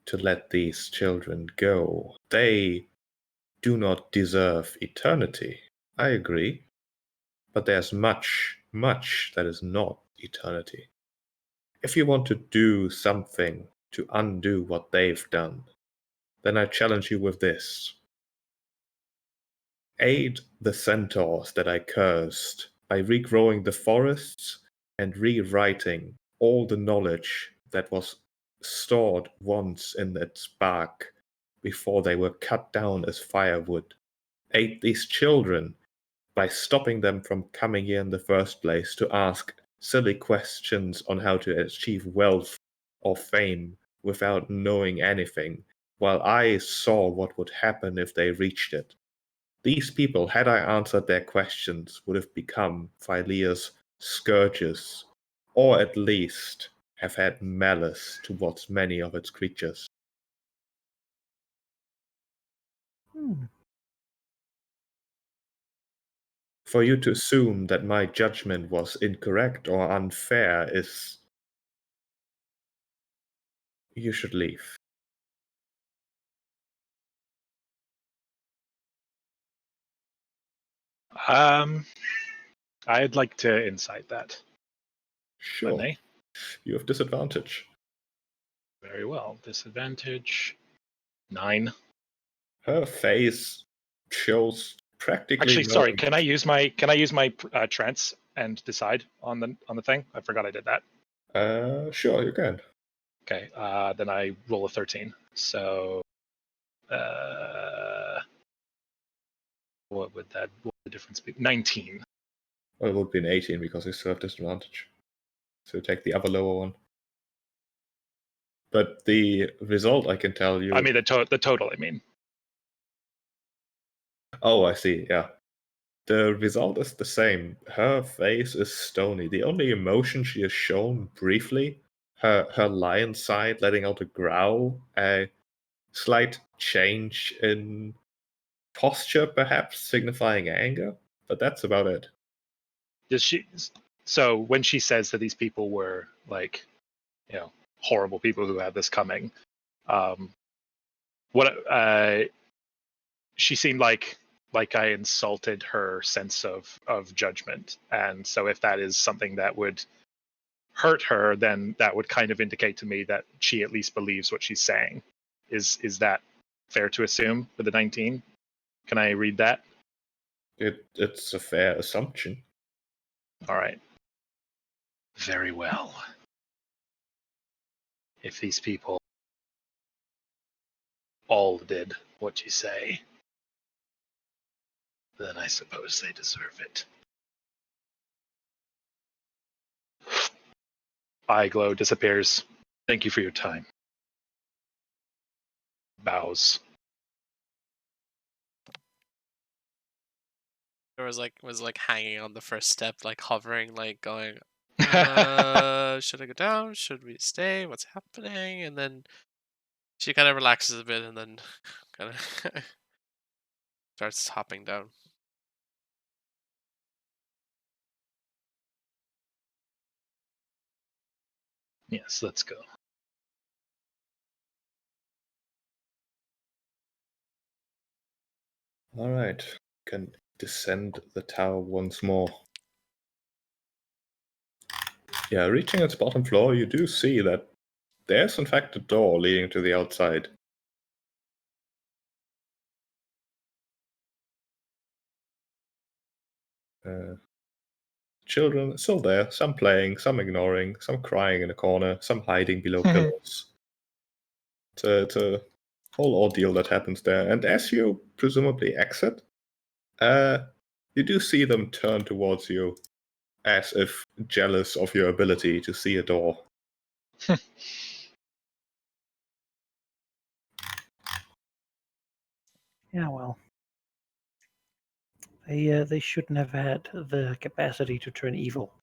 to let these children go. They do not deserve eternity. I agree. But there's much, much that is not eternity. If you want to do something to undo what they've done, then I challenge you with this. Aid the centaurs that I cursed by regrowing the forests and rewriting all the knowledge that was stored once in its bark before they were cut down as firewood. Aid these children by stopping them from coming here in the first place to ask silly questions on how to achieve wealth or fame without knowing anything, while I saw what would happen if they reached it. These people, had I answered their questions, would have become Philea's scourges, or at least have had malice towards many of its creatures. For you to assume that my judgment was incorrect or unfair is... You should leave. I'd like to insight that. Sure. Linnae. You have disadvantage. Very well. Disadvantage 9. Her face shows practically. Actually, no sorry. Can I use my trance and decide on the thing? I forgot I did that. Sure, you can. Okay. Then I roll a 13. So, what would the difference be? 19. Well, it would be an 18 because you still have disadvantage. So take the other lower one. But the result, I can tell you. I mean the total. I mean. Oh, I see. Yeah. The result is the same. Her face is stony. The only emotion she has shown briefly, her lion side letting out a growl, a slight change in posture, perhaps signifying anger, but that's about it. Does she? So when she says that these people were like, horrible people who had this coming, what she seemed like I insulted her sense of judgment, and so if that is something that would hurt her, then that would kind of indicate to me that she at least believes what she's saying. Is that fair to assume with the 19? Can I read that? It's a fair assumption. All right. Very well. If these people all did what you say, then I suppose they deserve it. Eye glow disappears. Thank you for your time. Bows. Or was like hanging on the first step, like hovering, like going, should I go down? Should we stay? What's happening? And then she kind of relaxes a bit and then kind of starts hopping down. Yes, let's go. All right, can descend the tower once more. Yeah, reaching its bottom floor, you do see that there's in fact a door leading to the outside. Children are still there, some playing, some ignoring, some crying in a corner, some hiding below pillows. It's a whole ordeal that happens there. And as you presumably exit, you do see them turn towards you as if jealous of your ability to see a door. Yeah, well, they shouldn't have had the capacity to turn evil.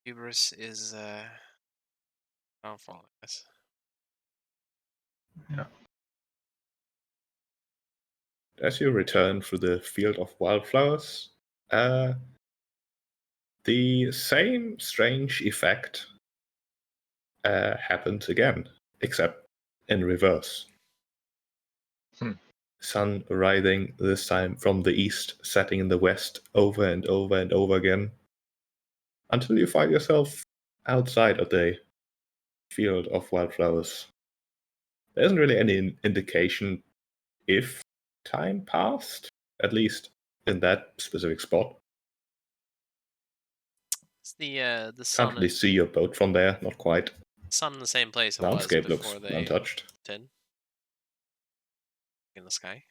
Hubris is downfall, I guess. Yeah. As you return through the field of wildflowers, the same strange effect happens again, except in reverse. Sun rising, this time from the east, setting in the west, over and over and over again, until you find yourself outside of the field of wildflowers. There isn't really any indication if time passed, at least in that specific spot. It's the Can't sun. really see your boat from there, not quite. Sun in the same place it was Landscape looks before they untouched. did. In the sky.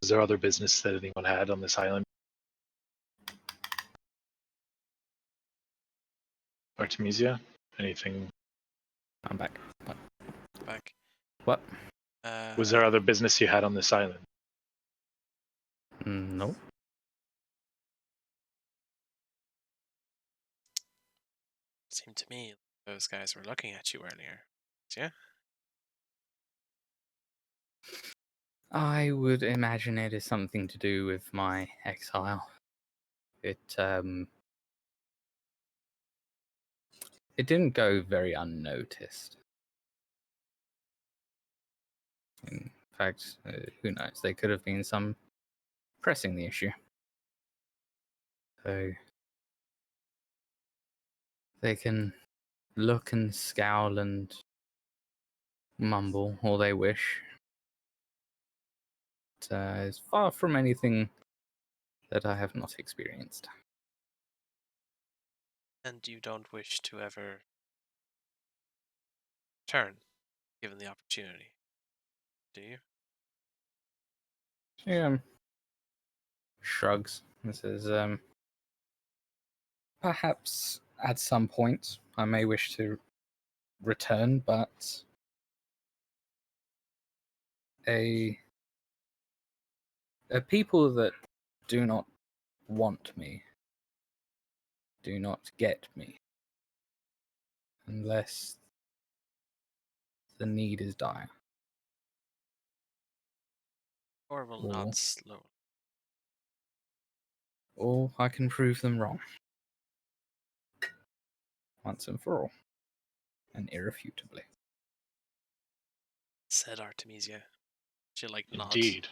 Was there other business that anyone had on this island? Artemisia? Anything? I'm back. Back. What? Was there other business you had on this island? No. Seemed to me those guys were looking at you earlier. Yeah. I would imagine it is something to do with my exile. It didn't go very unnoticed. In fact, who knows? There could have been some pressing the issue. So they can look and scowl and mumble all they wish. But, it's far from anything that I have not experienced. And you don't wish to ever turn, given the opportunity, do you? She shrugs and says, perhaps at some point I may wish to return, but a people that do not want me do not get me unless the need is dire. Or will Or- not slow. Or I can prove them wrong. Once and for all. And irrefutably. Said Artemisia. She nods. Indeed.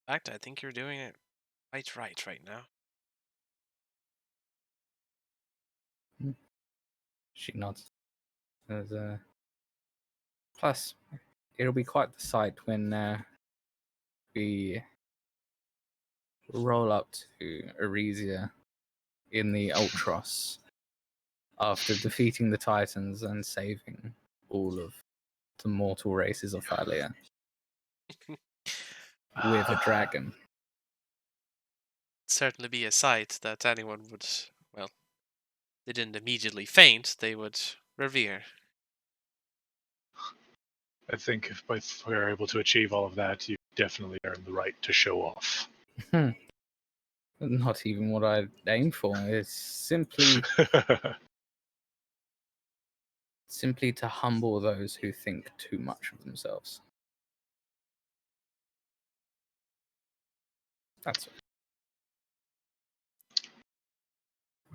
In fact, I think you're doing it right now. She nods. Says, plus, it'll be quite the sight when we roll up to Arisia in the Ultros after defeating the Titans and saving all of the mortal races of Thalia with a dragon. Certainly be a sight that anyone would, well, they didn't immediately faint, they would revere. I think if we're able to achieve all of that, you definitely earn the right to show off. Not even what I aimed for. It's simply to humble those who think too much of themselves. That's all.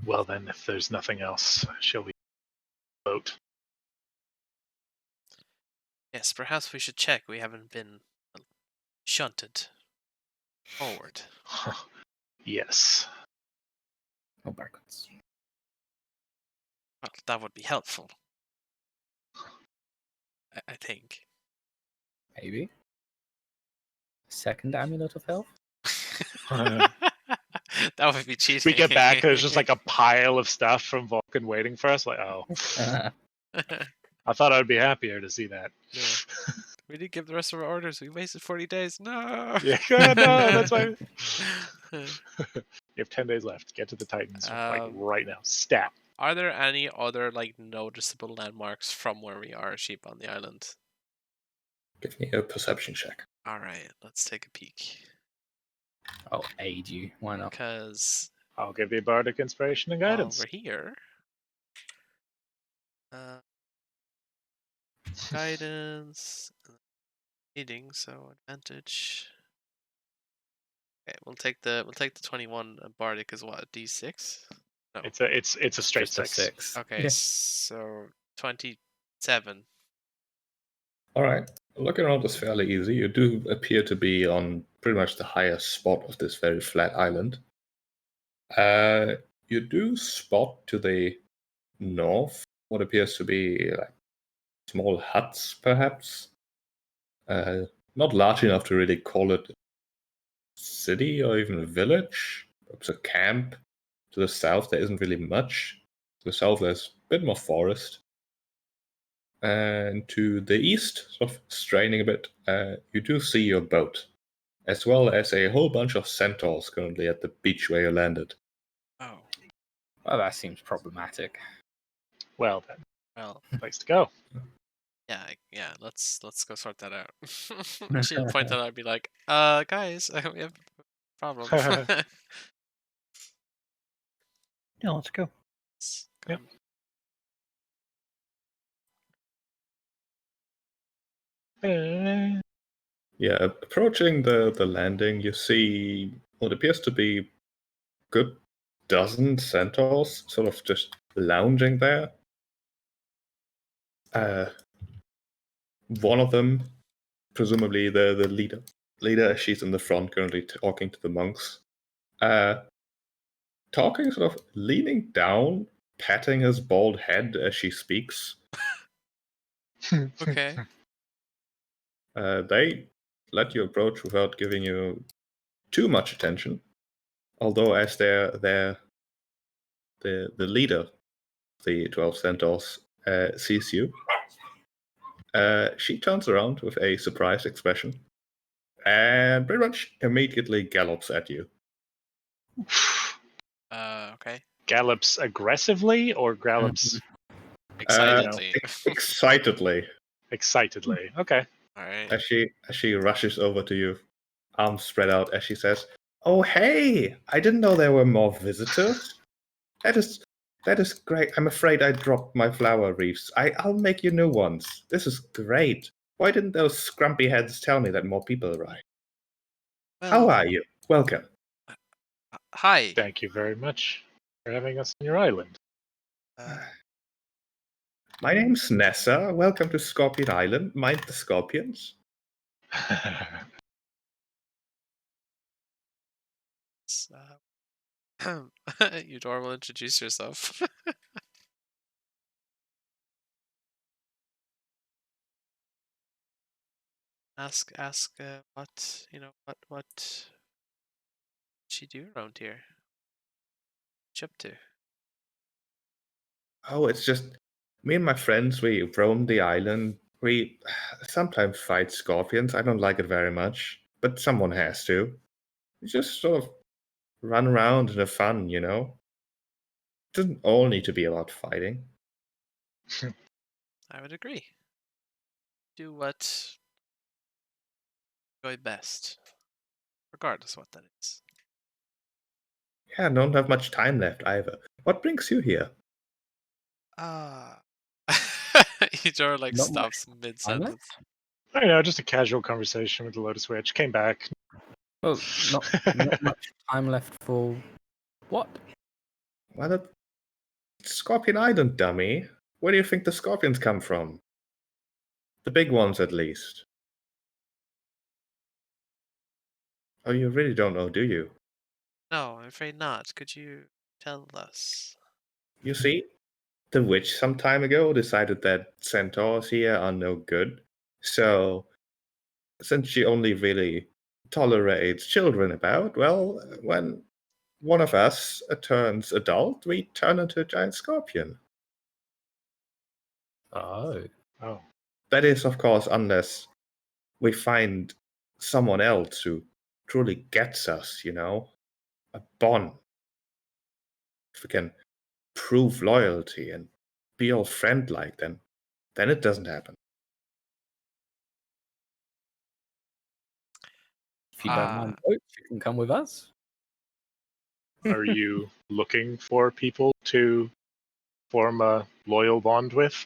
Well then, if there's nothing else, shall we vote? Yes, perhaps we should check we haven't been shunted forward. Yes. Or backwards. Well, that would be helpful. I think. Maybe. Second amulet of health? That would be cheating. We get back, there's just like a pile of stuff from Vulcan waiting for us. Like, oh, I thought I'd be happier to see that. Yeah. We didn't give the rest of our orders. We wasted 40 days. No. Yeah, no, that's why. You have 10 days left. Get to the Titans right now. Stat. Are there any other noticeable landmarks from where we are, sheep on the island? Give me a perception check. All right, let's take a peek. I'll aid you. Why not? Because I'll give you bardic inspiration and while guidance. we're here, guidance, leading, so advantage. Okay, we'll take the 21 bardic is what, D6? No. It's a straight Just a 6. Okay, Yeah. so 27. All right. Looking around is fairly easy. You do appear to be on pretty much the highest spot of this very flat island. You do spot to the north what appears to be like small huts, perhaps. Not large enough to really call it a city or even a village. Perhaps a camp. To the south, there isn't really much. To the south, there's a bit more forest. And to the east, sort of straining a bit, you do see your boat, as well as a whole bunch of centaurs currently at the beach where you landed. Oh, Well, that seems problematic. Well, then, well, place to go. yeah. Let's go sort that out. She'll point that out and be like, guys, we have a problem. Yeah, let's go. Yep. Yeah, approaching the landing, you see what appears to be a good dozen centaurs sort of just lounging there. One of them, presumably the leader, leader. She's in the front currently talking to the monks. Talking, sort of leaning down, patting his bald head as she speaks. Okay. They let you approach without giving you too much attention. Although, as the leader, the 12 centaurs, sees you, she turns around with a surprised expression and pretty much immediately gallops at you. Okay. Gallops aggressively or gallops Excitedly. Excitedly, excitedly? Okay. All right. as she rushes over to you, arms spread out, as she says, "Oh, hey! I didn't know there were more visitors. That is great. I'm afraid I dropped my flower wreaths. I'll make you new ones. This is great. Why didn't those scrumpy heads tell me that more people arrived? How Well, are you? Welcome." hi. Thank you very much for having us on your island. My name's Nessa. Welcome to Scorpion Island. Mind the scorpions. Eudora will introduce yourself. ask what she do around here? What you up to? Oh, it's just me and my friends. We roam the island. We sometimes fight scorpions. I don't like it very much, but someone has to. We just sort of run around and have fun, you know? It doesn't all need to be about fighting. I would agree. Do what you enjoy best, regardless what that is. Yeah, I don't have much time left either. What brings you here? Ah. Eudora like Not much stops mid sentence. I know, just a casual conversation with the Lotus Witch. Came back. Well, not much time left for what? Well, it's Scorpion Island, dummy. Where do you think the scorpions come from? The big ones, at least. Oh, you really don't know, do you? No, I'm afraid not. Could you tell us? You see, the witch some time ago decided that centaurs here are no good. So, since she only really tolerates children about, well, when one of us turns adult, we turn into a giant scorpion. Oh. Oh. That is, of course, unless we find someone else who truly gets us, you know? A bond. If we can prove loyalty and be all friend-like, then it doesn't happen. If you don't mind Ah, boats, you can come with us. Are you looking for people to form a loyal bond with?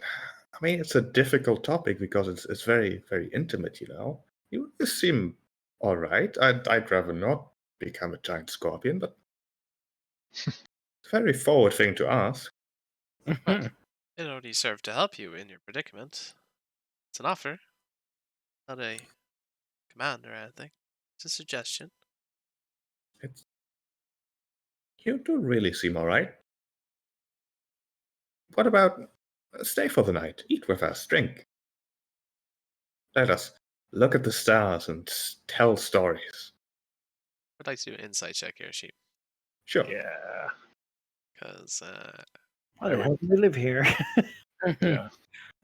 I mean, it's a difficult topic because it's very, very intimate, you know? You seem all right. I'd rather not become a giant scorpion, but it's a very forward thing to ask. well, it only served to help you in your predicament. It's an offer, not a command or anything. It's a suggestion. It's, you do really seem all right. What about stay for the night, eat with us, drink? Let us look at the stars and tell stories. I'd like to do an insight check here, Sheep, Sure. Yeah. because Why the hell do we live here? Yeah.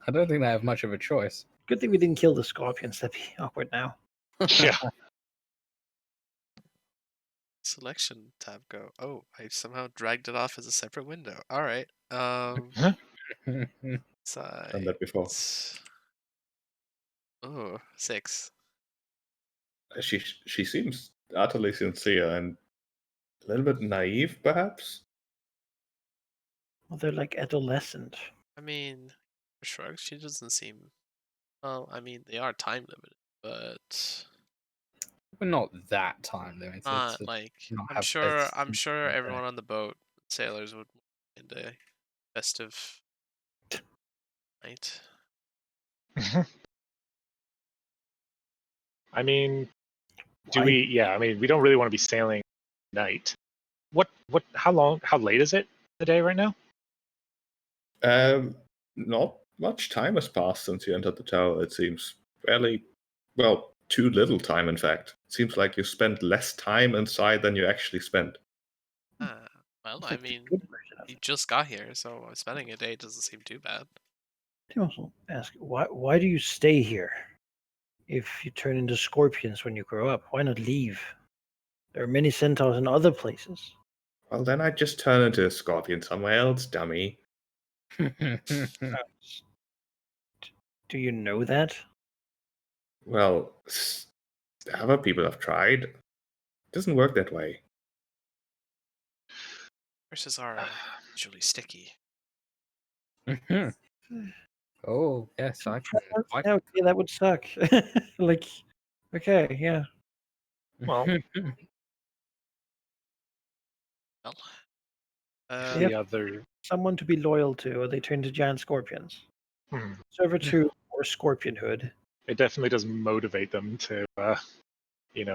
I don't think they have much of a choice. Good thing we didn't kill the scorpions. That'd be awkward now. Yeah. selection tab go. Oh, I somehow dragged it off as a separate window. All right. Done that before. Oh, 6. She seems utterly sincere and a little bit naive, perhaps. Well, they're like adolescent. I mean, shrugs. She doesn't seem. Well, I mean, they are time limited, but We're not that time limited. not to like. not I'm have sure. beds I'm sure all day. everyone on the boat, sailors, would mind a festive night. I mean, do Why- we? Yeah, I mean, we don't really want to be sailing at night. What? How late is it in the day right now? Not much time has passed since you entered the tower. It seems fairly, well, too little time, in fact. It seems like you spent less time inside than you actually spent. Well, It's I like the mean, good version of you it. just got here, so spending a day doesn't seem too bad. They also ask, why do you stay here? If you turn into scorpions when you grow up, why not leave? There are many centaurs in other places. Well, then I'd just turn into a scorpion somewhere else, dummy. Do you know that? Well, other people have tried. It doesn't work that way. Curses are usually sticky. Oh, yes, I can. Yeah, that would suck. Like, okay, yeah. Well, Well, Yep. the other. Someone to be loyal to, or they turn to giant scorpions. Hmm, Servitude or scorpionhood. it definitely does motivate them to,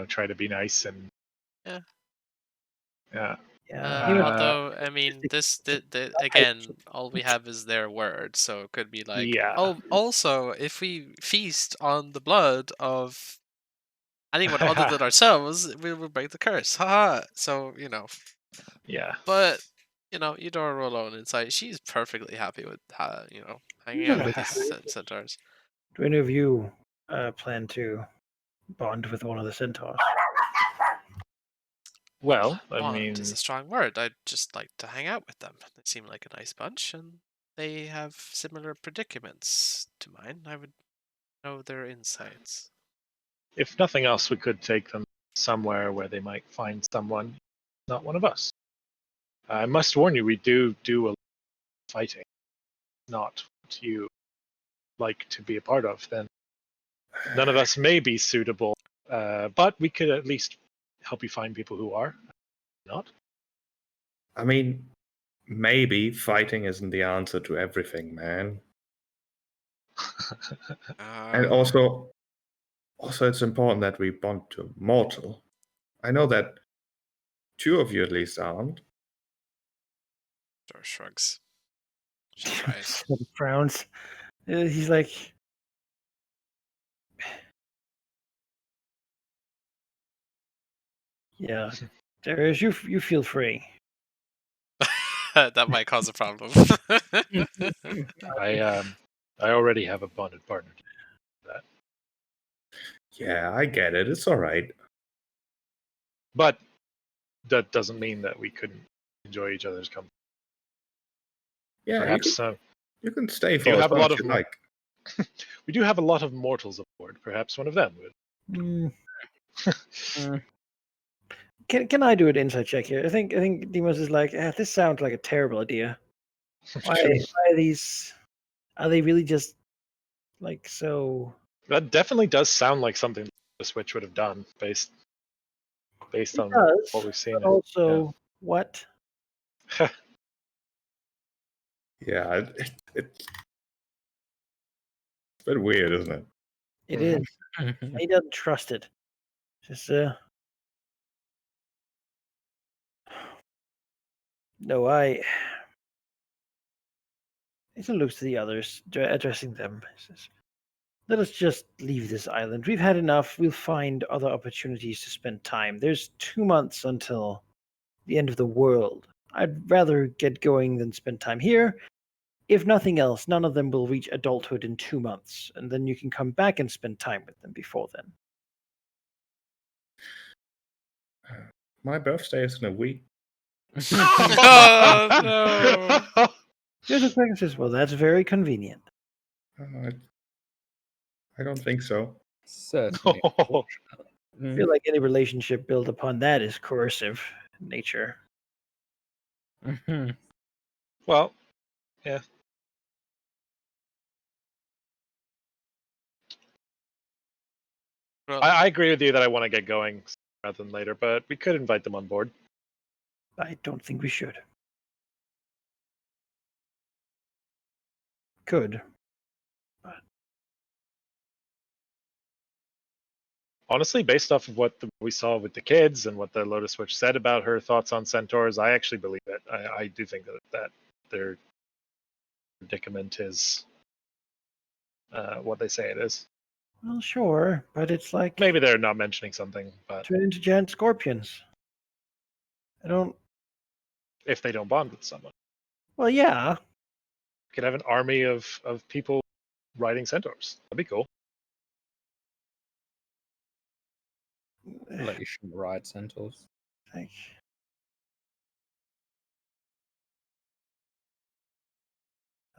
try to be nice and. Yeah. Yeah. Yeah. Even although, I mean, again, all we have is their word, so it could be like, Yeah. oh, also, if we feast on the blood of anyone other than ourselves, we will break the curse. Haha. So, Yeah. but, Eudora alone inside, she's perfectly happy with, hanging out with these centaurs. do any of you plan to bond with one of the centaurs? Well, I Bond mean, is a strong word. I'd just like to hang out with them. They seem like a nice bunch, and they have similar predicaments to mine. I would know their insights. if nothing else, we could take them somewhere where they might find someone, not one of us. I must warn you, we do a lot of fighting. Not what you like to be a part of. Then none of us may be suitable, but we could at least help you find people who are not. I mean, maybe fighting isn't the answer to everything, man. And also it's important that we bond to mortal. I know that two of you at least aren't. Dora shrugs. She's right. He frowns. He's like, yeah, Darius, you feel free. That might cause a problem. I already have a bonded partner. Yeah, I get it. It's all right. But that doesn't mean that we couldn't enjoy each other's company. Yeah, Perhaps you can stay do for you as have a long lot as of you like. we do have a lot of mortals aboard. Perhaps one of them would. Mm. Can I do an insight check here? I think Demos is like, this sounds like a terrible idea. Why are these? Are they really just like so? That definitely does sound like something the Switch would have done based It on does, what we've seen. but also what? Yeah, it's a bit weird, isn't it? It is. He doesn't trust it. Just no, He looks to the others, addressing them. He says, let us just leave this island. We've had enough. We'll find other opportunities to spend time. There's 2 months until the end of the world. I'd rather get going than spend time here. If nothing else, none of them will reach adulthood in 2 months, and then you can come back and spend time with them before then. My birthday is in a week. Oh no! Joseph Craig says, well, that's very convenient. I don't think so. Certainly. I feel like any relationship built upon that is coercive in nature. Well, yeah. Well, I agree with you that I want to get going rather than later, but we could invite them on board. I don't think we should. Could. honestly, based off of what we saw with the kids and what the Lotus Witch said about her thoughts on centaurs, I actually believe it. I do think that their predicament is what they say it is. Well, sure, but it's like Maybe they're not mentioning something, but turn into giant scorpions. I don't. if they don't bond with someone, Well, yeah. could have an army of people riding centaurs. That'd be cool. Like you shouldn't ride centaurs. Like,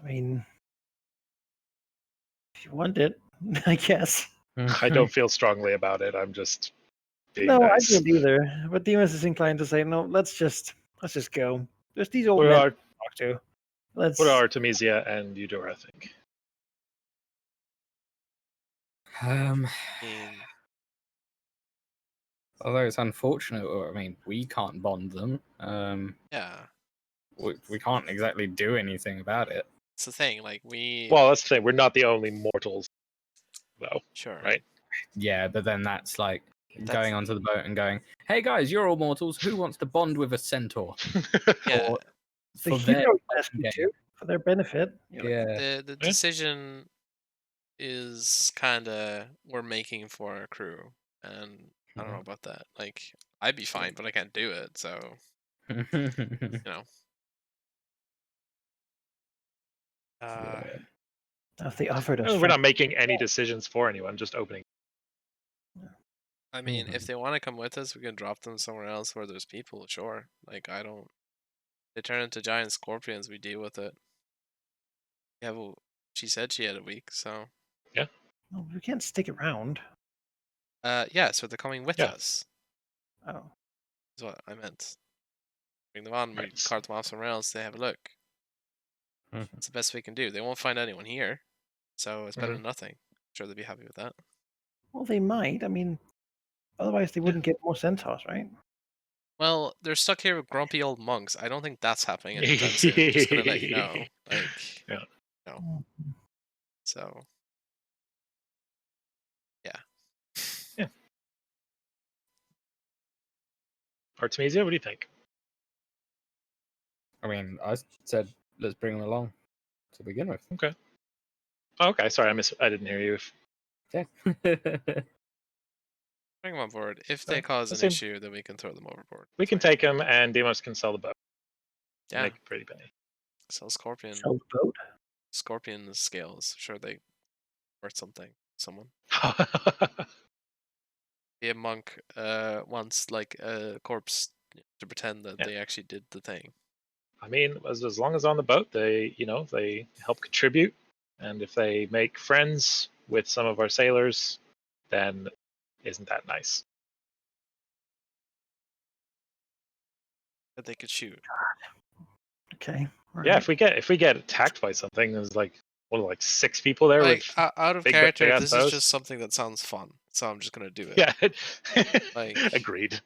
I mean, if you want it, I guess. I don't feel strongly about it. I'm just being No, nice. I don't either. But Demas is inclined to say, no, let's just go. There's these old What men are to talk to. Let's. what are Artemisia and Eudora think? I mean, Although it's unfortunate, I mean, we can't bond them. yeah, We can't exactly do anything about it. it's the thing. Like we, Well, that's the thing. We're not the only mortals, though, sure, right? Yeah, but then that's like That's- going onto the boat and going, "Hey guys, you're all mortals. Who wants to bond with a centaur?" Yeah, Or The for their hero asked you game. to for their benefit. You're like, Yeah. the decision is kind of we're making for our crew, and I don't know about that. Like I'd be fine, but I can't do it. So you know, if they offered us, We're not making any decisions for anyone. Just opening. I mean, if they want to come with us, we can drop them somewhere else where there's people. Sure. Like I don't. They turn into giant scorpions. We deal with it. Yeah, well, she said she had a week, so. well, we can't stick around. Yeah. So they're coming with Yeah. us. Oh, Is what I meant. Bring them on. We Right. cart them off somewhere else. They have a look. It's the best we can do. They won't find anyone here, so it's better than nothing. I'm sure they'd be happy with that. well, they might. I mean, otherwise they wouldn't get more centaurs, right? Well, they're stuck here with grumpy old monks. I don't think that's happening anytime soon. I'm just gonna let you know. Like, Yeah. no. So, yeah. Yeah. Artemisia, what do you think? I mean, I said let's bring them along to begin with. Okay. Oh, okay. Sorry, I didn't hear you. Yeah. Bring them on board. If they cause an same. issue, then we can throw them overboard. We can take them, and Demos can sell the boat. Yeah. Make a pretty penny. Sell scorpion. Sell the boat. Scorpion scales. Sure, they worth something. Someone. Be a monk wants like a corpse to pretend that they actually did the thing. I mean, as long as on the boat, they help contribute, and if they make friends with some of our sailors, then isn't that nice? That they could shoot. Okay. all Yeah, right. if we get attacked by something, there's like 6 people there Like with out of big character, ass this bows. is just something that sounds fun, so I'm just gonna do it. Yeah. Like- Agreed.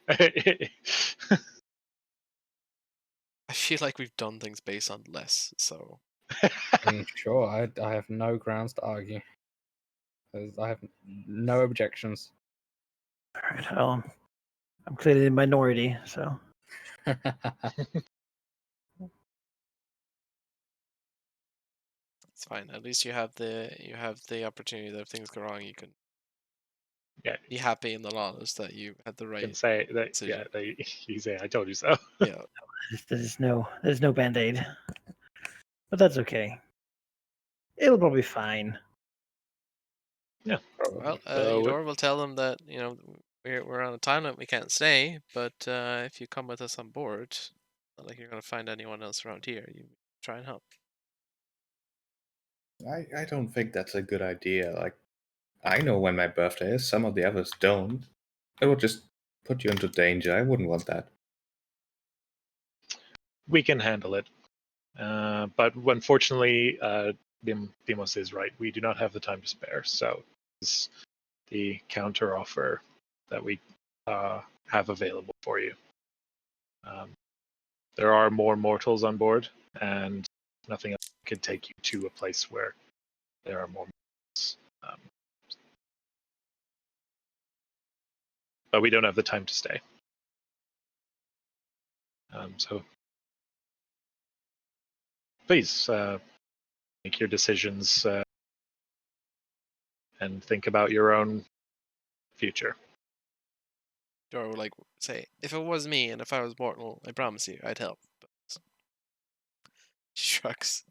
I feel like we've done things based on less, so I mean, sure, I have no grounds to argue. I have no objections. All right. Well, I'm clearly the minority, so it's fine. At least you have the opportunity that if things go wrong, you can be happy in the long is that you had the Can right. say that. decision. Yeah, you say I told you so. Yeah. there's no band-aid, but that's okay. It'll probably be fine. Yeah. Well, So Eudora will tell them that we're on a time limit. We can't stay, but if you come with us on board, not like you're gonna find anyone else around here. You try and help. I don't think that's a good idea. Like, I know when my birthday is, some of the others don't. It would just put you into danger. I wouldn't want that. we can handle it. But unfortunately, Demos is right. We do not have the time to spare. So this is the counter offer that we have available for you. There are more mortals on board, and nothing else can take you to a place where there are more mortals. but we don't have the time to stay. So please make your decisions and think about your own future. Dora would like say, if it was me and if I was mortal, I promise you, I'd help. But she shrugs.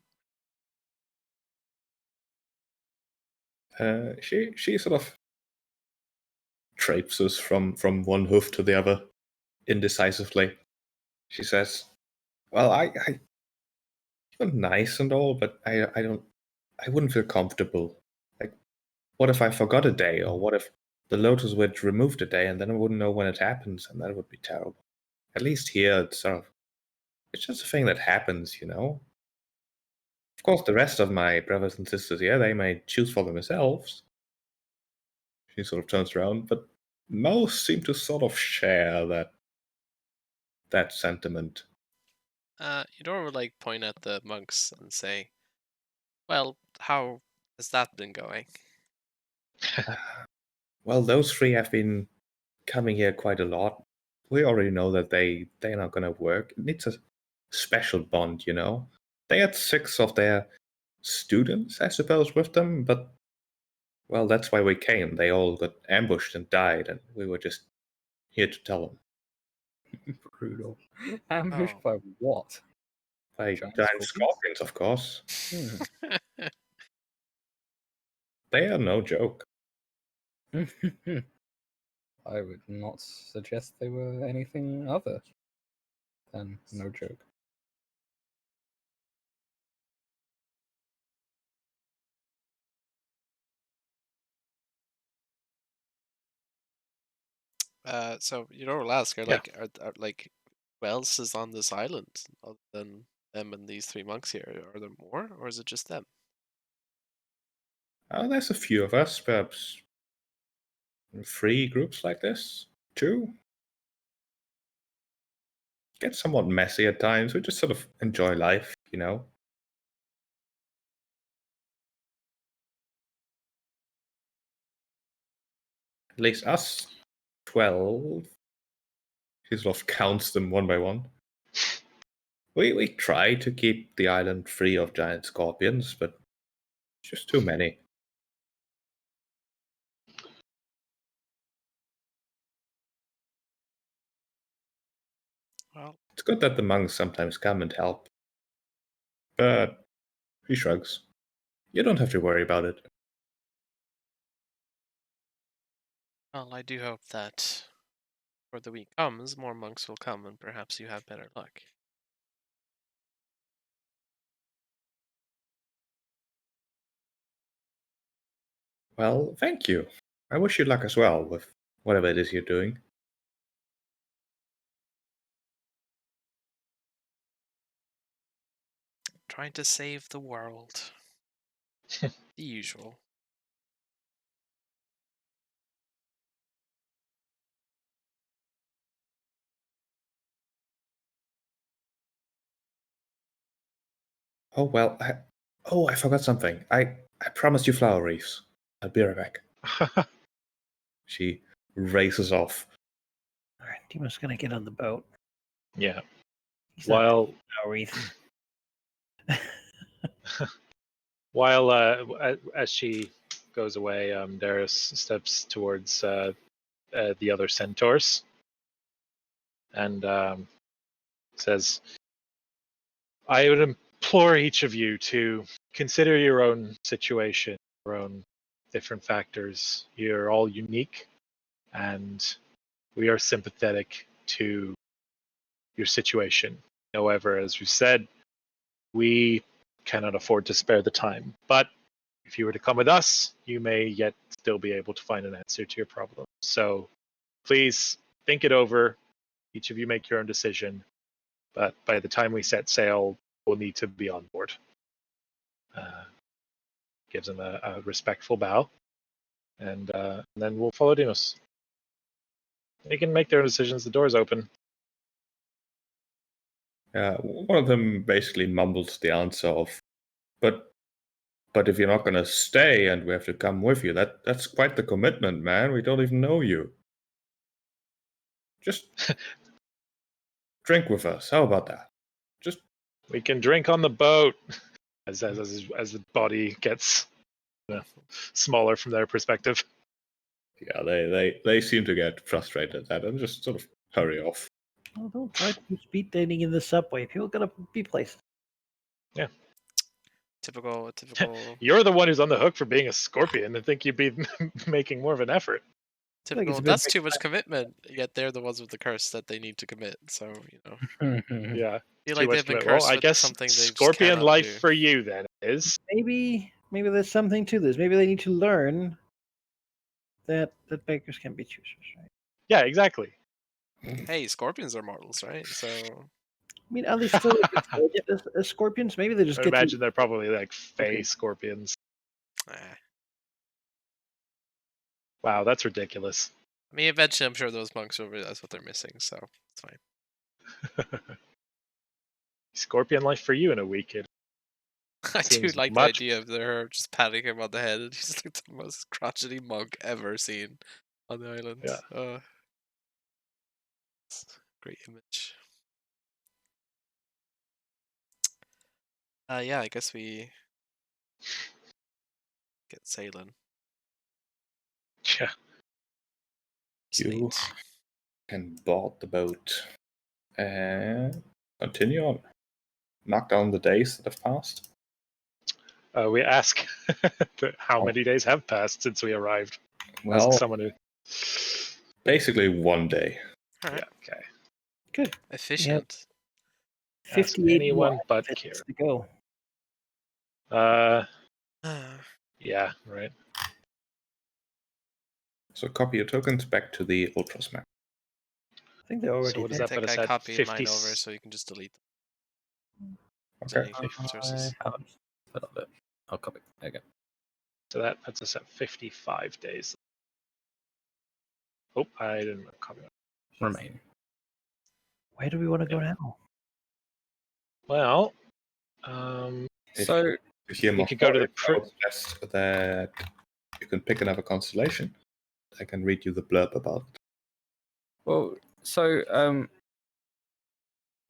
She sort of traipses from one hoof to the other indecisively. She says, "Well, you're nice and all, but I wouldn't feel comfortable. Like, what if I forgot a day, or what if the Lotus Witch removed a day, and then I wouldn't know when it happens, and that would be terrible. At least here, it's just a thing that happens, you know. Of course, the rest of my brothers and sisters here, they may choose for themselves." She sort of turns around, but most seem to sort of share that sentiment. Eudora would like point at the monks and say, well, how has that been going? Well, those three have been coming here quite a lot. We already know that they're not going to work. It needs a special bond, you know. They had 6 of their students, I suppose, with them, but well, that's why we came. They all got ambushed and died, and we were just here to tell them. Brutal. Ambushed Oh. by what? By Giant giant scorpions? scorpions, of course. Hmm. They are no joke. I would not suggest they were anything other than no joke. So Eudora will ask her, Yeah. are like, who else is on this island other than them and these 3 monks here? Are there more, or is it just them? There's a few of us, perhaps 3 groups like this. 2. Gets somewhat messy at times. We just sort of enjoy life, you know. At least us 12. He sort of counts them one by one. We try to keep the island free of giant scorpions, but it's just too many. Well, It's good that the monks sometimes come and help. But he shrugs. You don't have to worry about it. I do hope that before the week comes, more monks will come and perhaps you have better luck. Well, thank you. I wish you luck as well with whatever it is you're doing. Trying to save the world. The usual. Oh, well, I forgot something. I promised you flower wreaths. I'll be right back. She races off. All right, Demon's gonna get on the boat. Yeah. He's not While doing a wreath. while as she goes away, Darius steps towards the other centaurs and says, "I would implore each of you to consider your own situation, your own different factors. You're all unique, and we are sympathetic to your situation. However, as we said, we cannot afford to spare the time. But if you were to come with us, you may yet still be able to find an answer to your problem. So please think it over. Each of you make your own decision. But by the time we set sail, we'll need to be on board." Gives him a respectful bow. And then we'll follow Deimos. They can make their decisions. The door's open. One of them basically mumbles the answer of, but if you're not going to stay and we have to come with you, that's quite the commitment, man. We don't even know you." Just drink with us. How about that? Just We can drink on the boat. As the body gets smaller from their perspective. yeah, they seem to get frustrated at that and just sort of hurry off. Oh, don't try to do speed dating in the subway. People gotta be places. Typical. You're the one who's on the hook for being a scorpion. I think you'd be making more of an effort. like it's Typical. a bit That's big too much commitment. Yet they're the ones with the curse that they need to commit. So Yeah. feel Too like much they've been commitment. cursed Well, I with guess something they just scorpion cannot life do. for you then is. Maybe there's something to this. Maybe they need to learn that beggars can be choosers, right? Yeah, exactly. Hey, scorpions are mortals, right? So I mean, are they still as scorpions? Maybe they just I get imagine to. they're probably like fey Okay. scorpions. I Wow, that's ridiculous. mean, eventually, I'm sure those monks will realize what they're missing. So it's fine. Scorpion life for you in a week. Kid. I do Seems like much- the idea of her just patting him on the head, and he's like the most crotchety monk ever seen on the island. Yeah. It's a great image. Yeah, I guess we get sailing. Yeah. You can board the boat and continue on. Mark down the days that have passed. We ask how many days have passed since we arrived. Well, Ask someone who. basically 1 day. All right. Yeah. Okay. Good. Efficient. Ask 58 anyone more but minutes Kira. to go. Yeah. Right. So copy your tokens back to the Ultras map. I think they already what does did. I that put think us I at? copied 50... mine over, so you can just delete them. Okay. Delete sources. I haven't put up it. I'll copy. There you go. So that puts us at 55 days. Oh, I didn't copy that. Remaining. Where do we want to go now? Well, If So you hear we more could go to the stories, I would suggest that you can pick another constellation. I can read you the blurb about it. well,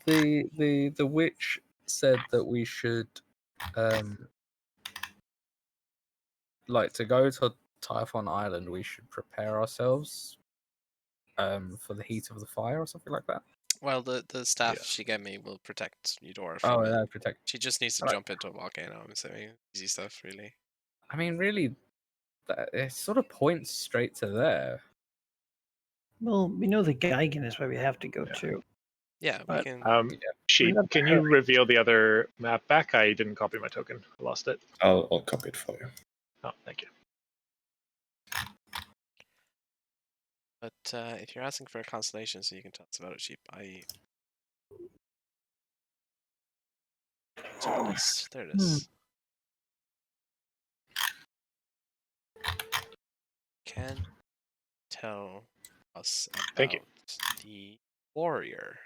the witch said that we should like to go to Typhon Island. We should prepare ourselves for the heat of the fire or something like that. Well, the staff Yeah. she gave me will protect Eudora Oh, from it. yeah, protect. She just needs to Alright. jump into a volcano. I'm saying easy stuff, really. I mean, really, it sort of points straight to there. Well, we know the Geigen is where we have to go Yeah. to. Yeah, we But- can. Sheep, not can you reveal the other map back? I didn't copy my token. I lost it. I'll copy it for you. Oh, thank you. But if you're asking for a constellation, so you can tell us about it, sheep. There it is. Can tell us about Thank you. the warrior.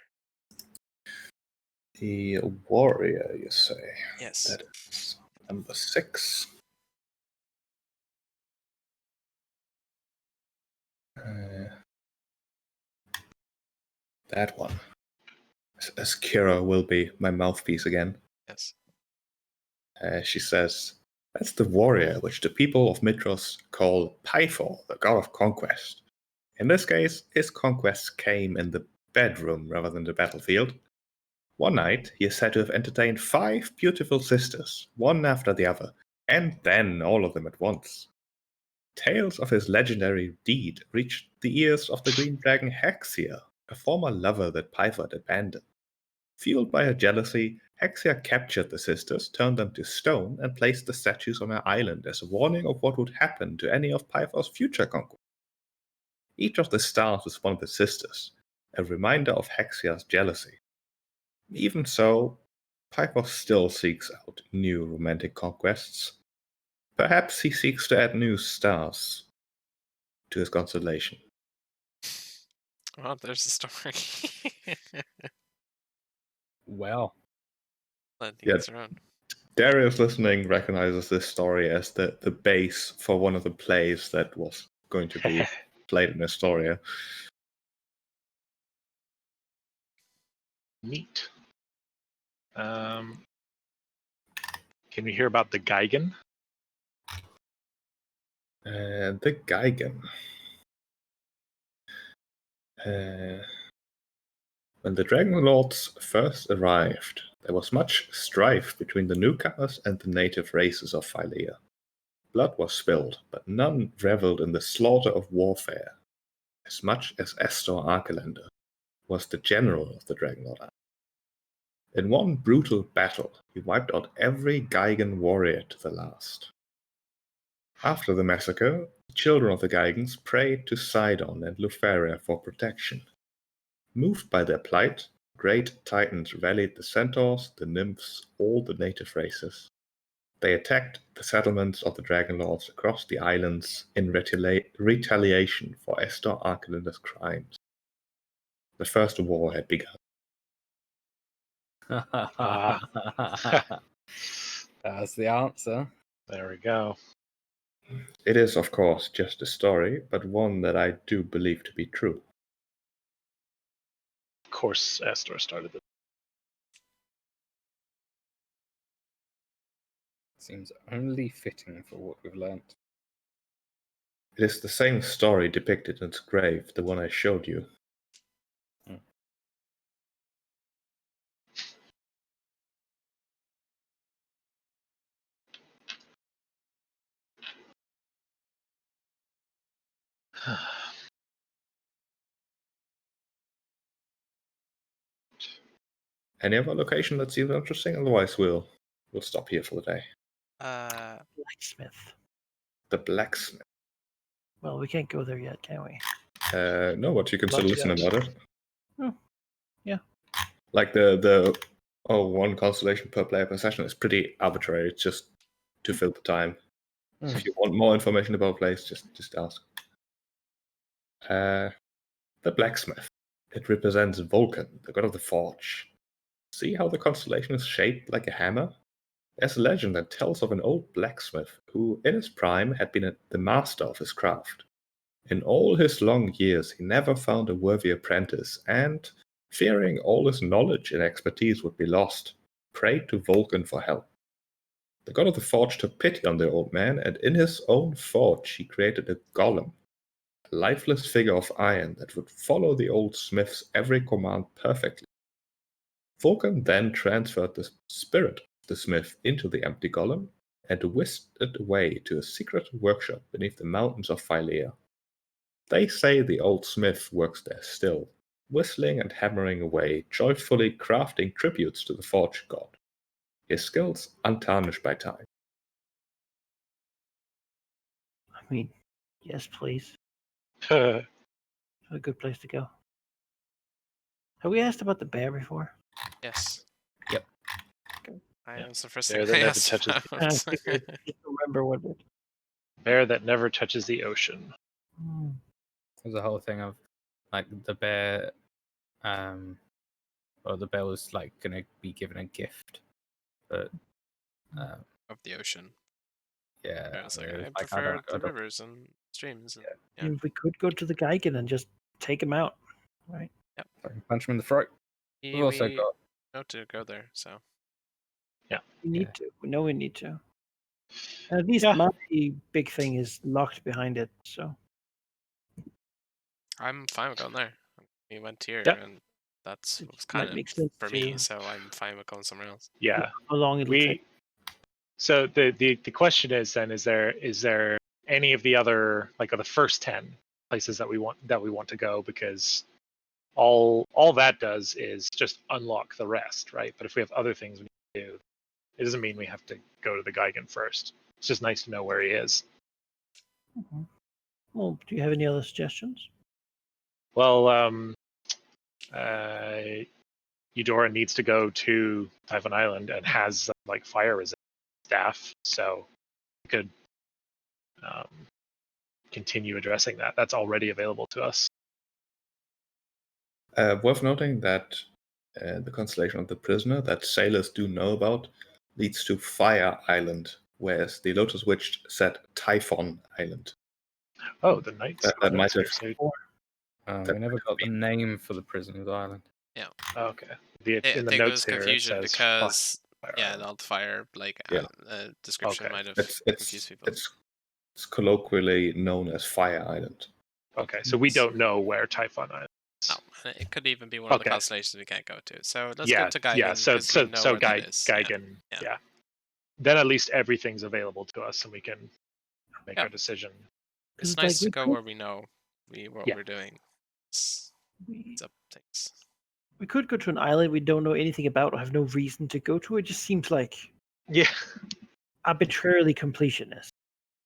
The warrior, you say? Yes. That is number 6. That one. As Kira will be my mouthpiece again. Yes. She says, that's the warrior which the people of Mitros call Pythor, the god of conquest. In this case, his conquests came in the bedroom rather than the battlefield. One night, he is said to have entertained 5 beautiful sisters, one after the other, and then all of them at once. Tales of his legendary deed reached the ears of the green dragon Hexia, a former lover that Pythor had abandoned. Fueled by her jealousy, Hexia captured the sisters, turned them to stone, and placed the statues on her island as a warning of what would happen to any of Pythor's future conquests. Each of the stars was one of the sisters, a reminder of Hexia's jealousy. Even so, Pythor still seeks out new romantic conquests. Perhaps he seeks to add new stars to his constellation. Oh, there's the story. Well, Plenty Yeah. gets around. Darius listening recognizes this story as the base for one of the plays that was going to be played in Astoria. Neat. Can we hear about the Geigen? The Geigen. When the Dragonlords first arrived, there was much strife between the newcomers and the native races of Phylea. Blood was spilled, but none reveled in the slaughter of warfare, as much as Astor Archelander was the general of the Dragonlord Army. In one brutal battle, he wiped out every Geigen warrior to the last. After the massacre, the children of the Geigens prayed to Sidon and Lufaria for protection. Moved by their plight, great titans rallied the centaurs, the nymphs, all the native races. They attacked the settlements of the Dragonlords across the islands in retaliation for Astor Archelander's crimes. The first war had begun. That's the answer. There we go. It is, of course, just a story, but one that I do believe to be true. Of course, Astor started it. Seems only fitting for what we've learnt. It is the same story depicted in its grave, the one I showed you. Any other location that seems interesting? Otherwise, we'll stop here for the day. Blacksmith. The blacksmith. Well, we can't go there yet, can we? No, but you can still Not listen yet. about it. Yeah. Like one constellation per player per session is pretty arbitrary. It's just to fill the time. So if you want more information about a place, just ask. The blacksmith. It represents Vulcan, the god of the forge. See how the constellation is shaped like a hammer? There's a legend that tells of an old blacksmith who, in his prime, had been the master of his craft. In all his long years, he never found a worthy apprentice, and, fearing all his knowledge and expertise would be lost, prayed to Vulcan for help. The god of the forge took pity on the old man, and in his own forge he created a golem, a lifeless figure of iron that would follow the old smith's every command perfectly. Vulcan then transferred the spirit of the smith into the empty golem and whisked it away to a secret workshop beneath the mountains of Phylea. They say the old smith works there still, whistling and hammering away, joyfully crafting tributes to the forge god, his skills untarnished by time. I mean, yes, please. Uh, A good place to go. Have we asked about the bear before? Yes. Yep. That's the first Bear thing that I never asked touches about. I figured, just remember what it. bear that never touches the ocean. There's a whole thing of like the bear, or the bear was like gonna be given a gift, but Of the ocean. yeah, I was like, it was I like, prefer the don't- rivers and streams. And, I mean, we could go to the Geigen and just take him out, right? fucking punch him in the throat. We've also we got know to go there, so. We need to. We know we need to. And at least Yeah. my big thing is locked behind it, so. I'm fine with going there. We went here, Yep. and that's It was kind might of make sense for me, to- so I'm fine with going somewhere else. Yeah. How long it'll take. So the question is then, is there any of the other, like, of the first 10 places that we want to go, because all that does is just unlock the rest, right? But if we have other things we need to do, it doesn't mean we have to go to the Geigen first. It's just nice to know where he is. Mhm. Well, do you have any other suggestions? Well, Eudora needs to go to Typhon Island and has like fire resistant staff, so we could continue addressing that. That's already available to us. Worth noting that the constellation of the prisoner that sailors do know about leads to Fire Island, whereas the Lotus Witch said Typhon Island. Oh, the Knights. That might have. we never got the name for the prisoner's island. Okay. I In the think it notes was here it confusion says because fire yeah, island. the fire Yeah. description Okay. might have It's confused people. it's colloquially known as Fire Island. Okay, so we don't know where Typhon Island is. No, and it could even be one of the Okay. constellations we can't go to. So let's Yeah, go to Geigen yeah. So because we know where that is. Yeah. Geigen, Yeah. yeah. Then at least everything's available to us, and we can make Yeah. our decision. It's It's nice like to we go could- where we know what Yeah. we're doing. It's We, up things. we could go to an island we don't know anything about or have no reason to go to. It just seems like Yeah. arbitrarily completionist.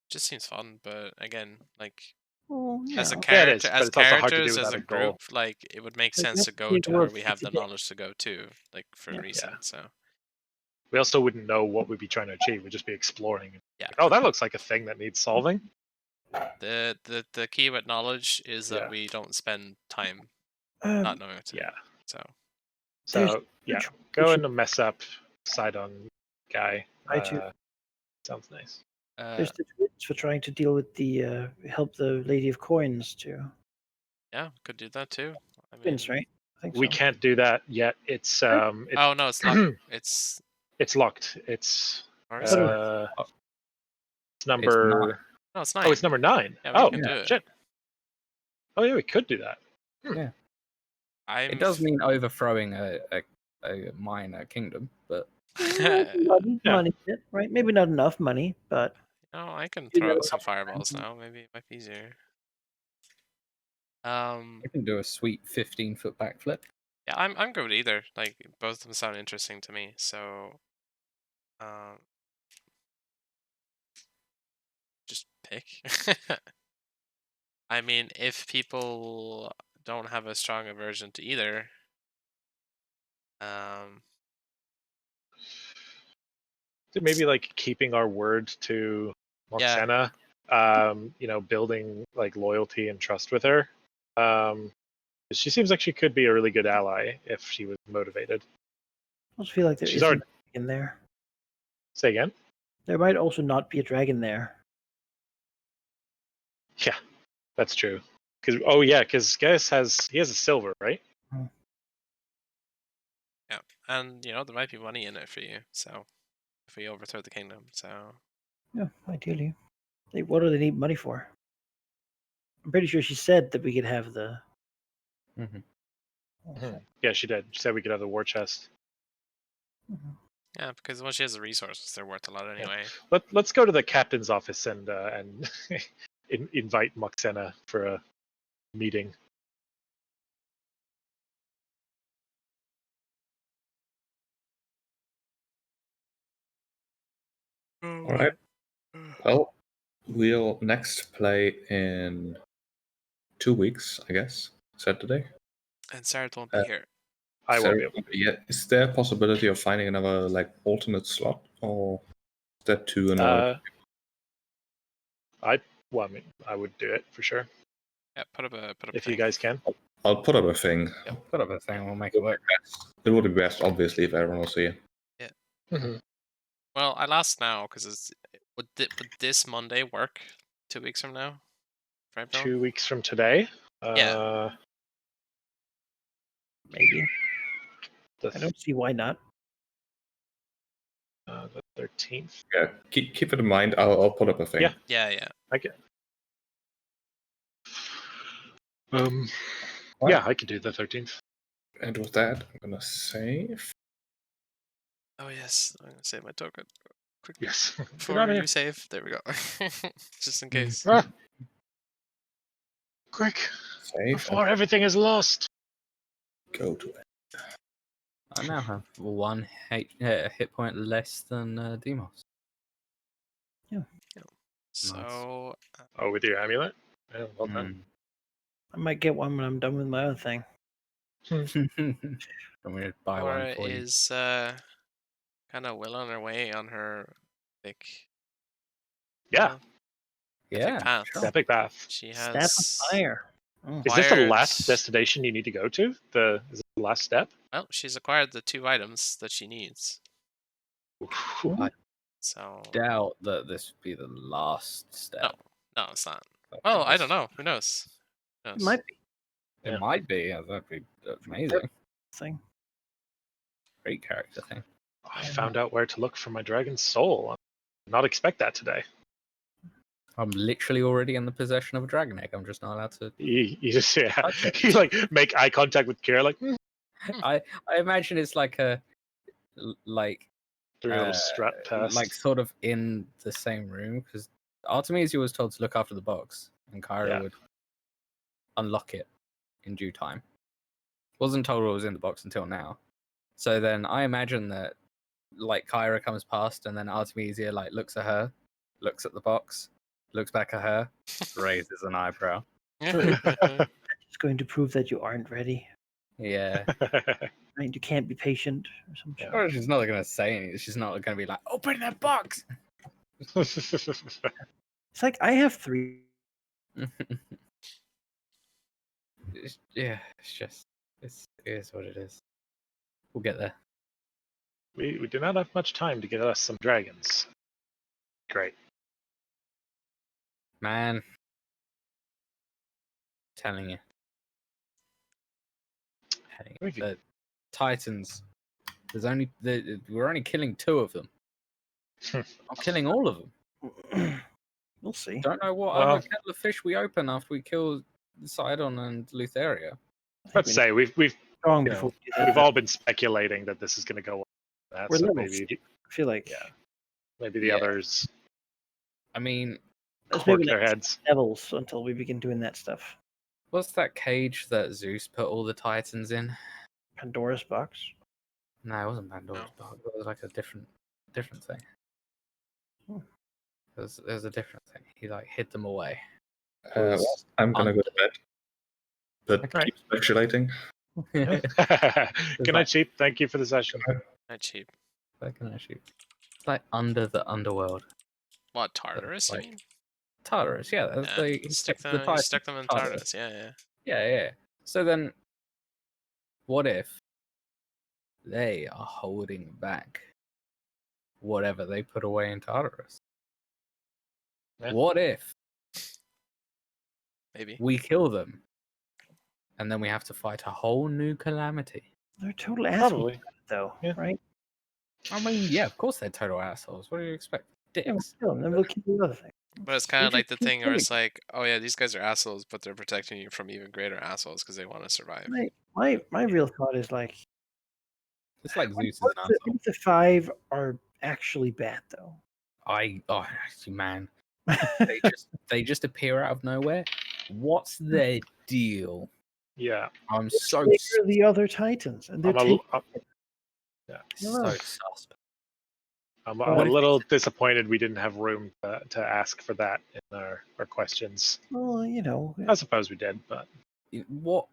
Just seems fun, but again, like Well, as a yeah. Yeah, it is, character, but as it's also hard to do characters, as without a a group, goal. like it would make Like, sense that's to go the to where world we have the today. knowledge to go to, like for a Yeah. reason. Yeah. So We also wouldn't know what we'd be trying to achieve. We'd just be exploring. yeah, Like, oh, that looks like a thing that needs solving. the key with knowledge is that Yeah. we don't spend time not Um, knowing what to Yeah. do. So So yeah, which- go which- and mess up Sidon guy. I too. Sounds nice. There's the twins for trying to deal with the help the Lady of Coins too. yeah, could do that too. I Twins, mean, right? I think We so. can't do that yet. It's oh no, it's locked. It's it's locked. It's or is it? it's number. No, it's 9. Oh, it's number 9. Yeah, we Oh, can do it. shit. Oh yeah, we could do that. It does mean overthrowing a minor kingdom, but Money, right? Maybe not enough money, but No, I can You throw know, out some fireballs now. Maybe it might be easier. you can do a sweet 15-foot backflip. Yeah, I'm good with either. Like both of them sound interesting to me. So, just pick. I mean, if people don't have a strong aversion to either, So maybe like keeping our word to Yeah. Moxena, building like loyalty and trust with her. She seems like she could be a really good ally if she was motivated. I also feel like there She's isn't already- a dragon there. Say again? There might also not be a dragon there. Yeah, that's true. Because Gaius has a silver, right? yeah, and there might be money in it for you. So, if we overthrow the kingdom, so Yeah, ideally. What do they need money for? I'm pretty sure she said that we could have the. Yeah, she did. She said we could have the war chest. yeah, because once she has the resources, they're worth a lot anyway. Let's go to the captain's office and invite Moxena for a meeting. All right. Well, we'll next play in 2 weeks, I guess. Saturday. And Sarah won't be here. I won't be Sarah- able to. Yeah. Is there a possibility of finding another alternate slot, or is that too annoying? I would do it for sure Yeah, put up a if you thing. guys can. I'll put up a thing. Put up a thing, we'll make it work. It would be best, obviously, if everyone was here. Mm-hmm. Well, I'll ask now because would this Monday work? 2 weeks from now, right, Bill? 2 weeks from today. Yeah. Maybe. The I don't see why not. the 13th. Yeah, keep it in mind. I'll put up a thing. Yeah. Yeah. Okay. What? Yeah, I could do the 13th. And with that, I'm gonna save. Oh yes, I'm gonna save my token. Quick Yes. Get before out of you here. save. There we go. Just in case. Ah. Quick, Save. before everything is lost. And go to it. I now have 1 hit point less than Demos. So Oh, with your amulet? Yeah, well done. I might get one when I'm done with my other thing. I'm gonna buy one Laura for you. is kind of well on her way on her big Yeah, Yeah, path. sure. epic path. She Staff has of fire. Oh. Is this the Acquired- last destination you need to go to? Is it the last step? well, she's acquired the 2 items that she needs. I So doubt that this would be the last step. no, it's not. think Well, I this- don't know. Who knows? Who knows? It might be. It might be. Yeah, that'd be amazing. thing. Great character thing. I found out where to look for my dragon's soul. I did not expect that today. I'm literally already in the possession of a dragon egg. I'm just not allowed to. You just Touch it. you like make eye contact with Kira, like I imagine it's like a like doing a little strut test. like sort of in the same room, because Artemisia was told to look after the box, and Kyra would unlock it in due time. Wasn't told what was in the box until now. So then I imagine that like Kyra comes past, and then Artemisia like looks at her, looks at the box, looks back at her, raises an eyebrow. It's going to prove that you aren't ready. Yeah. Right? You can't be patient or something. Or she's not gonna say anything. She's not gonna be like, open that box. It's like I have 3. Yeah, it's just it is what it is. We'll get there. we do not have much time to get us some dragons. Great. Man. Telling you. The Titans. We're only killing 2 of them. I'm killing all of them. We'll see. Don't know what Well- other kettle of fish we open after we kill Sidon and Lutheria. Let's say we've Strong you know, before we do that. we've all been speculating that this is going to go. That We're so level maybe 6. I feel like maybe the Yeah. others I mean, let's cork maybe their not heads. devils until we begin doing that stuff. what's that cage that Zeus put all the Titans in? Pandora's box. No, it wasn't Pandora's box. It was like a different thing. Hmm. There's a different thing. He like hid them away. Well, I'm gonna go to bed. But Right. keep speculating. Good night, Sheep. Thank you for the session. Not cheap. It's like under the underworld. What, Tartarus, you like- mean? Tartarus, yeah. That's Yeah, the stick the them, you Titans, stick them in Tartarus. Tartarus, yeah. Yeah. So then, what if they are holding back whatever they put away in Tartarus? Yeah. What if Maybe. we kill them, and then we have to fight a whole new calamity? They're total assholes, Probably. though, Yeah. right? I mean, yeah, of course they're total assholes. What do you expect? Yeah, we'll Dicks. kill them, then we'll kill the other thing. But it's kind of like the thing where it's like, oh yeah, these guys are assholes, but they're protecting you from even greater assholes because they want to survive. My real thought is like, It's like Zeus is what an if asshole. the 5 are actually bad though? Man, they just appear out of nowhere. What's their deal? Yeah. I'm It's so like they're the other Titans, and they're so susp. I'm Well, a little disappointed we didn't have room to ask for that in our questions. well, you know, I suppose we did, but What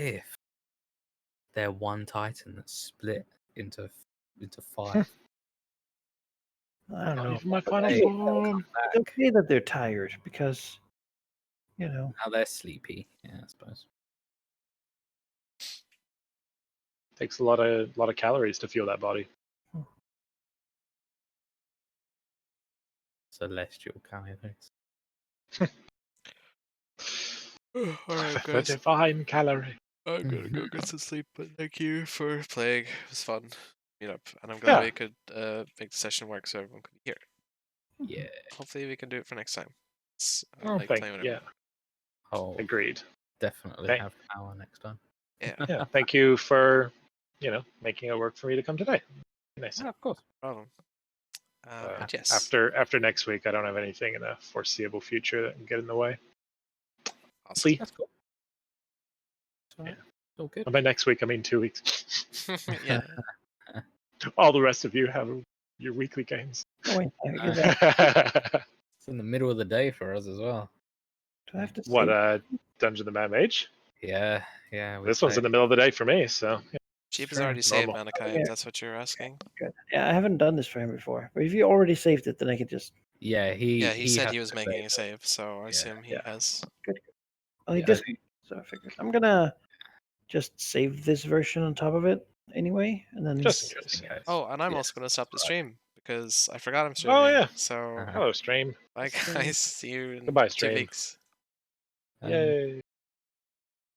if they're one Titan that's split into 5? I don't not know. even my final Hey, form. It's okay that they're tired because, you know, Now they're sleepy. Yeah, I suppose. Takes a lot of calories to fuel that body. Celestial calories. Alright, The guys. divine calorie. I'm gonna go get some sleep, but thank you for playing. It was fun. Meet up. And I'm glad we could make the session work so everyone could be here. Yeah. Hopefully we can do it for next time. I Oh, like playing with yeah, Oh, agreed. definitely Thank- have power next time. everyone. Yeah, thank you for making it work for me to come today. Nice. Yeah, of course. No problem. But yes. After next week, I don't have anything in the foreseeable future that can get in the way. Awesome. See, That's cool. It's all right. It's all good. and by next week, I mean 2 weeks. Yeah. All the rest of you have your weekly games. oh, wait, is that- It's in the middle of the day for us as well. do I have to What, save? Dungeon of the Mad Mage? Yeah. This one's in the middle of the day for me, so Cheap has Sure, already saved normal. Malachi, Yeah. if that's what you're asking. Good. Yeah, I haven't done this for him before. But if you already saved it, then I could just. Yeah, he He has was to making save a it. save, so I assume he yeah. has. Oh, he Yeah, I did. think- So I figured I'm gonna just save this version on top of it anyway, and then Just in Just in case. case. Oh, and I'm Yeah. also going to stop the Right. stream because I forgot I'm streaming. Oh, yeah. So, Uh-huh. Hello, stream. bye Stream. guys. See you in Goodbye, 2 stream. weeks. Um, Yay.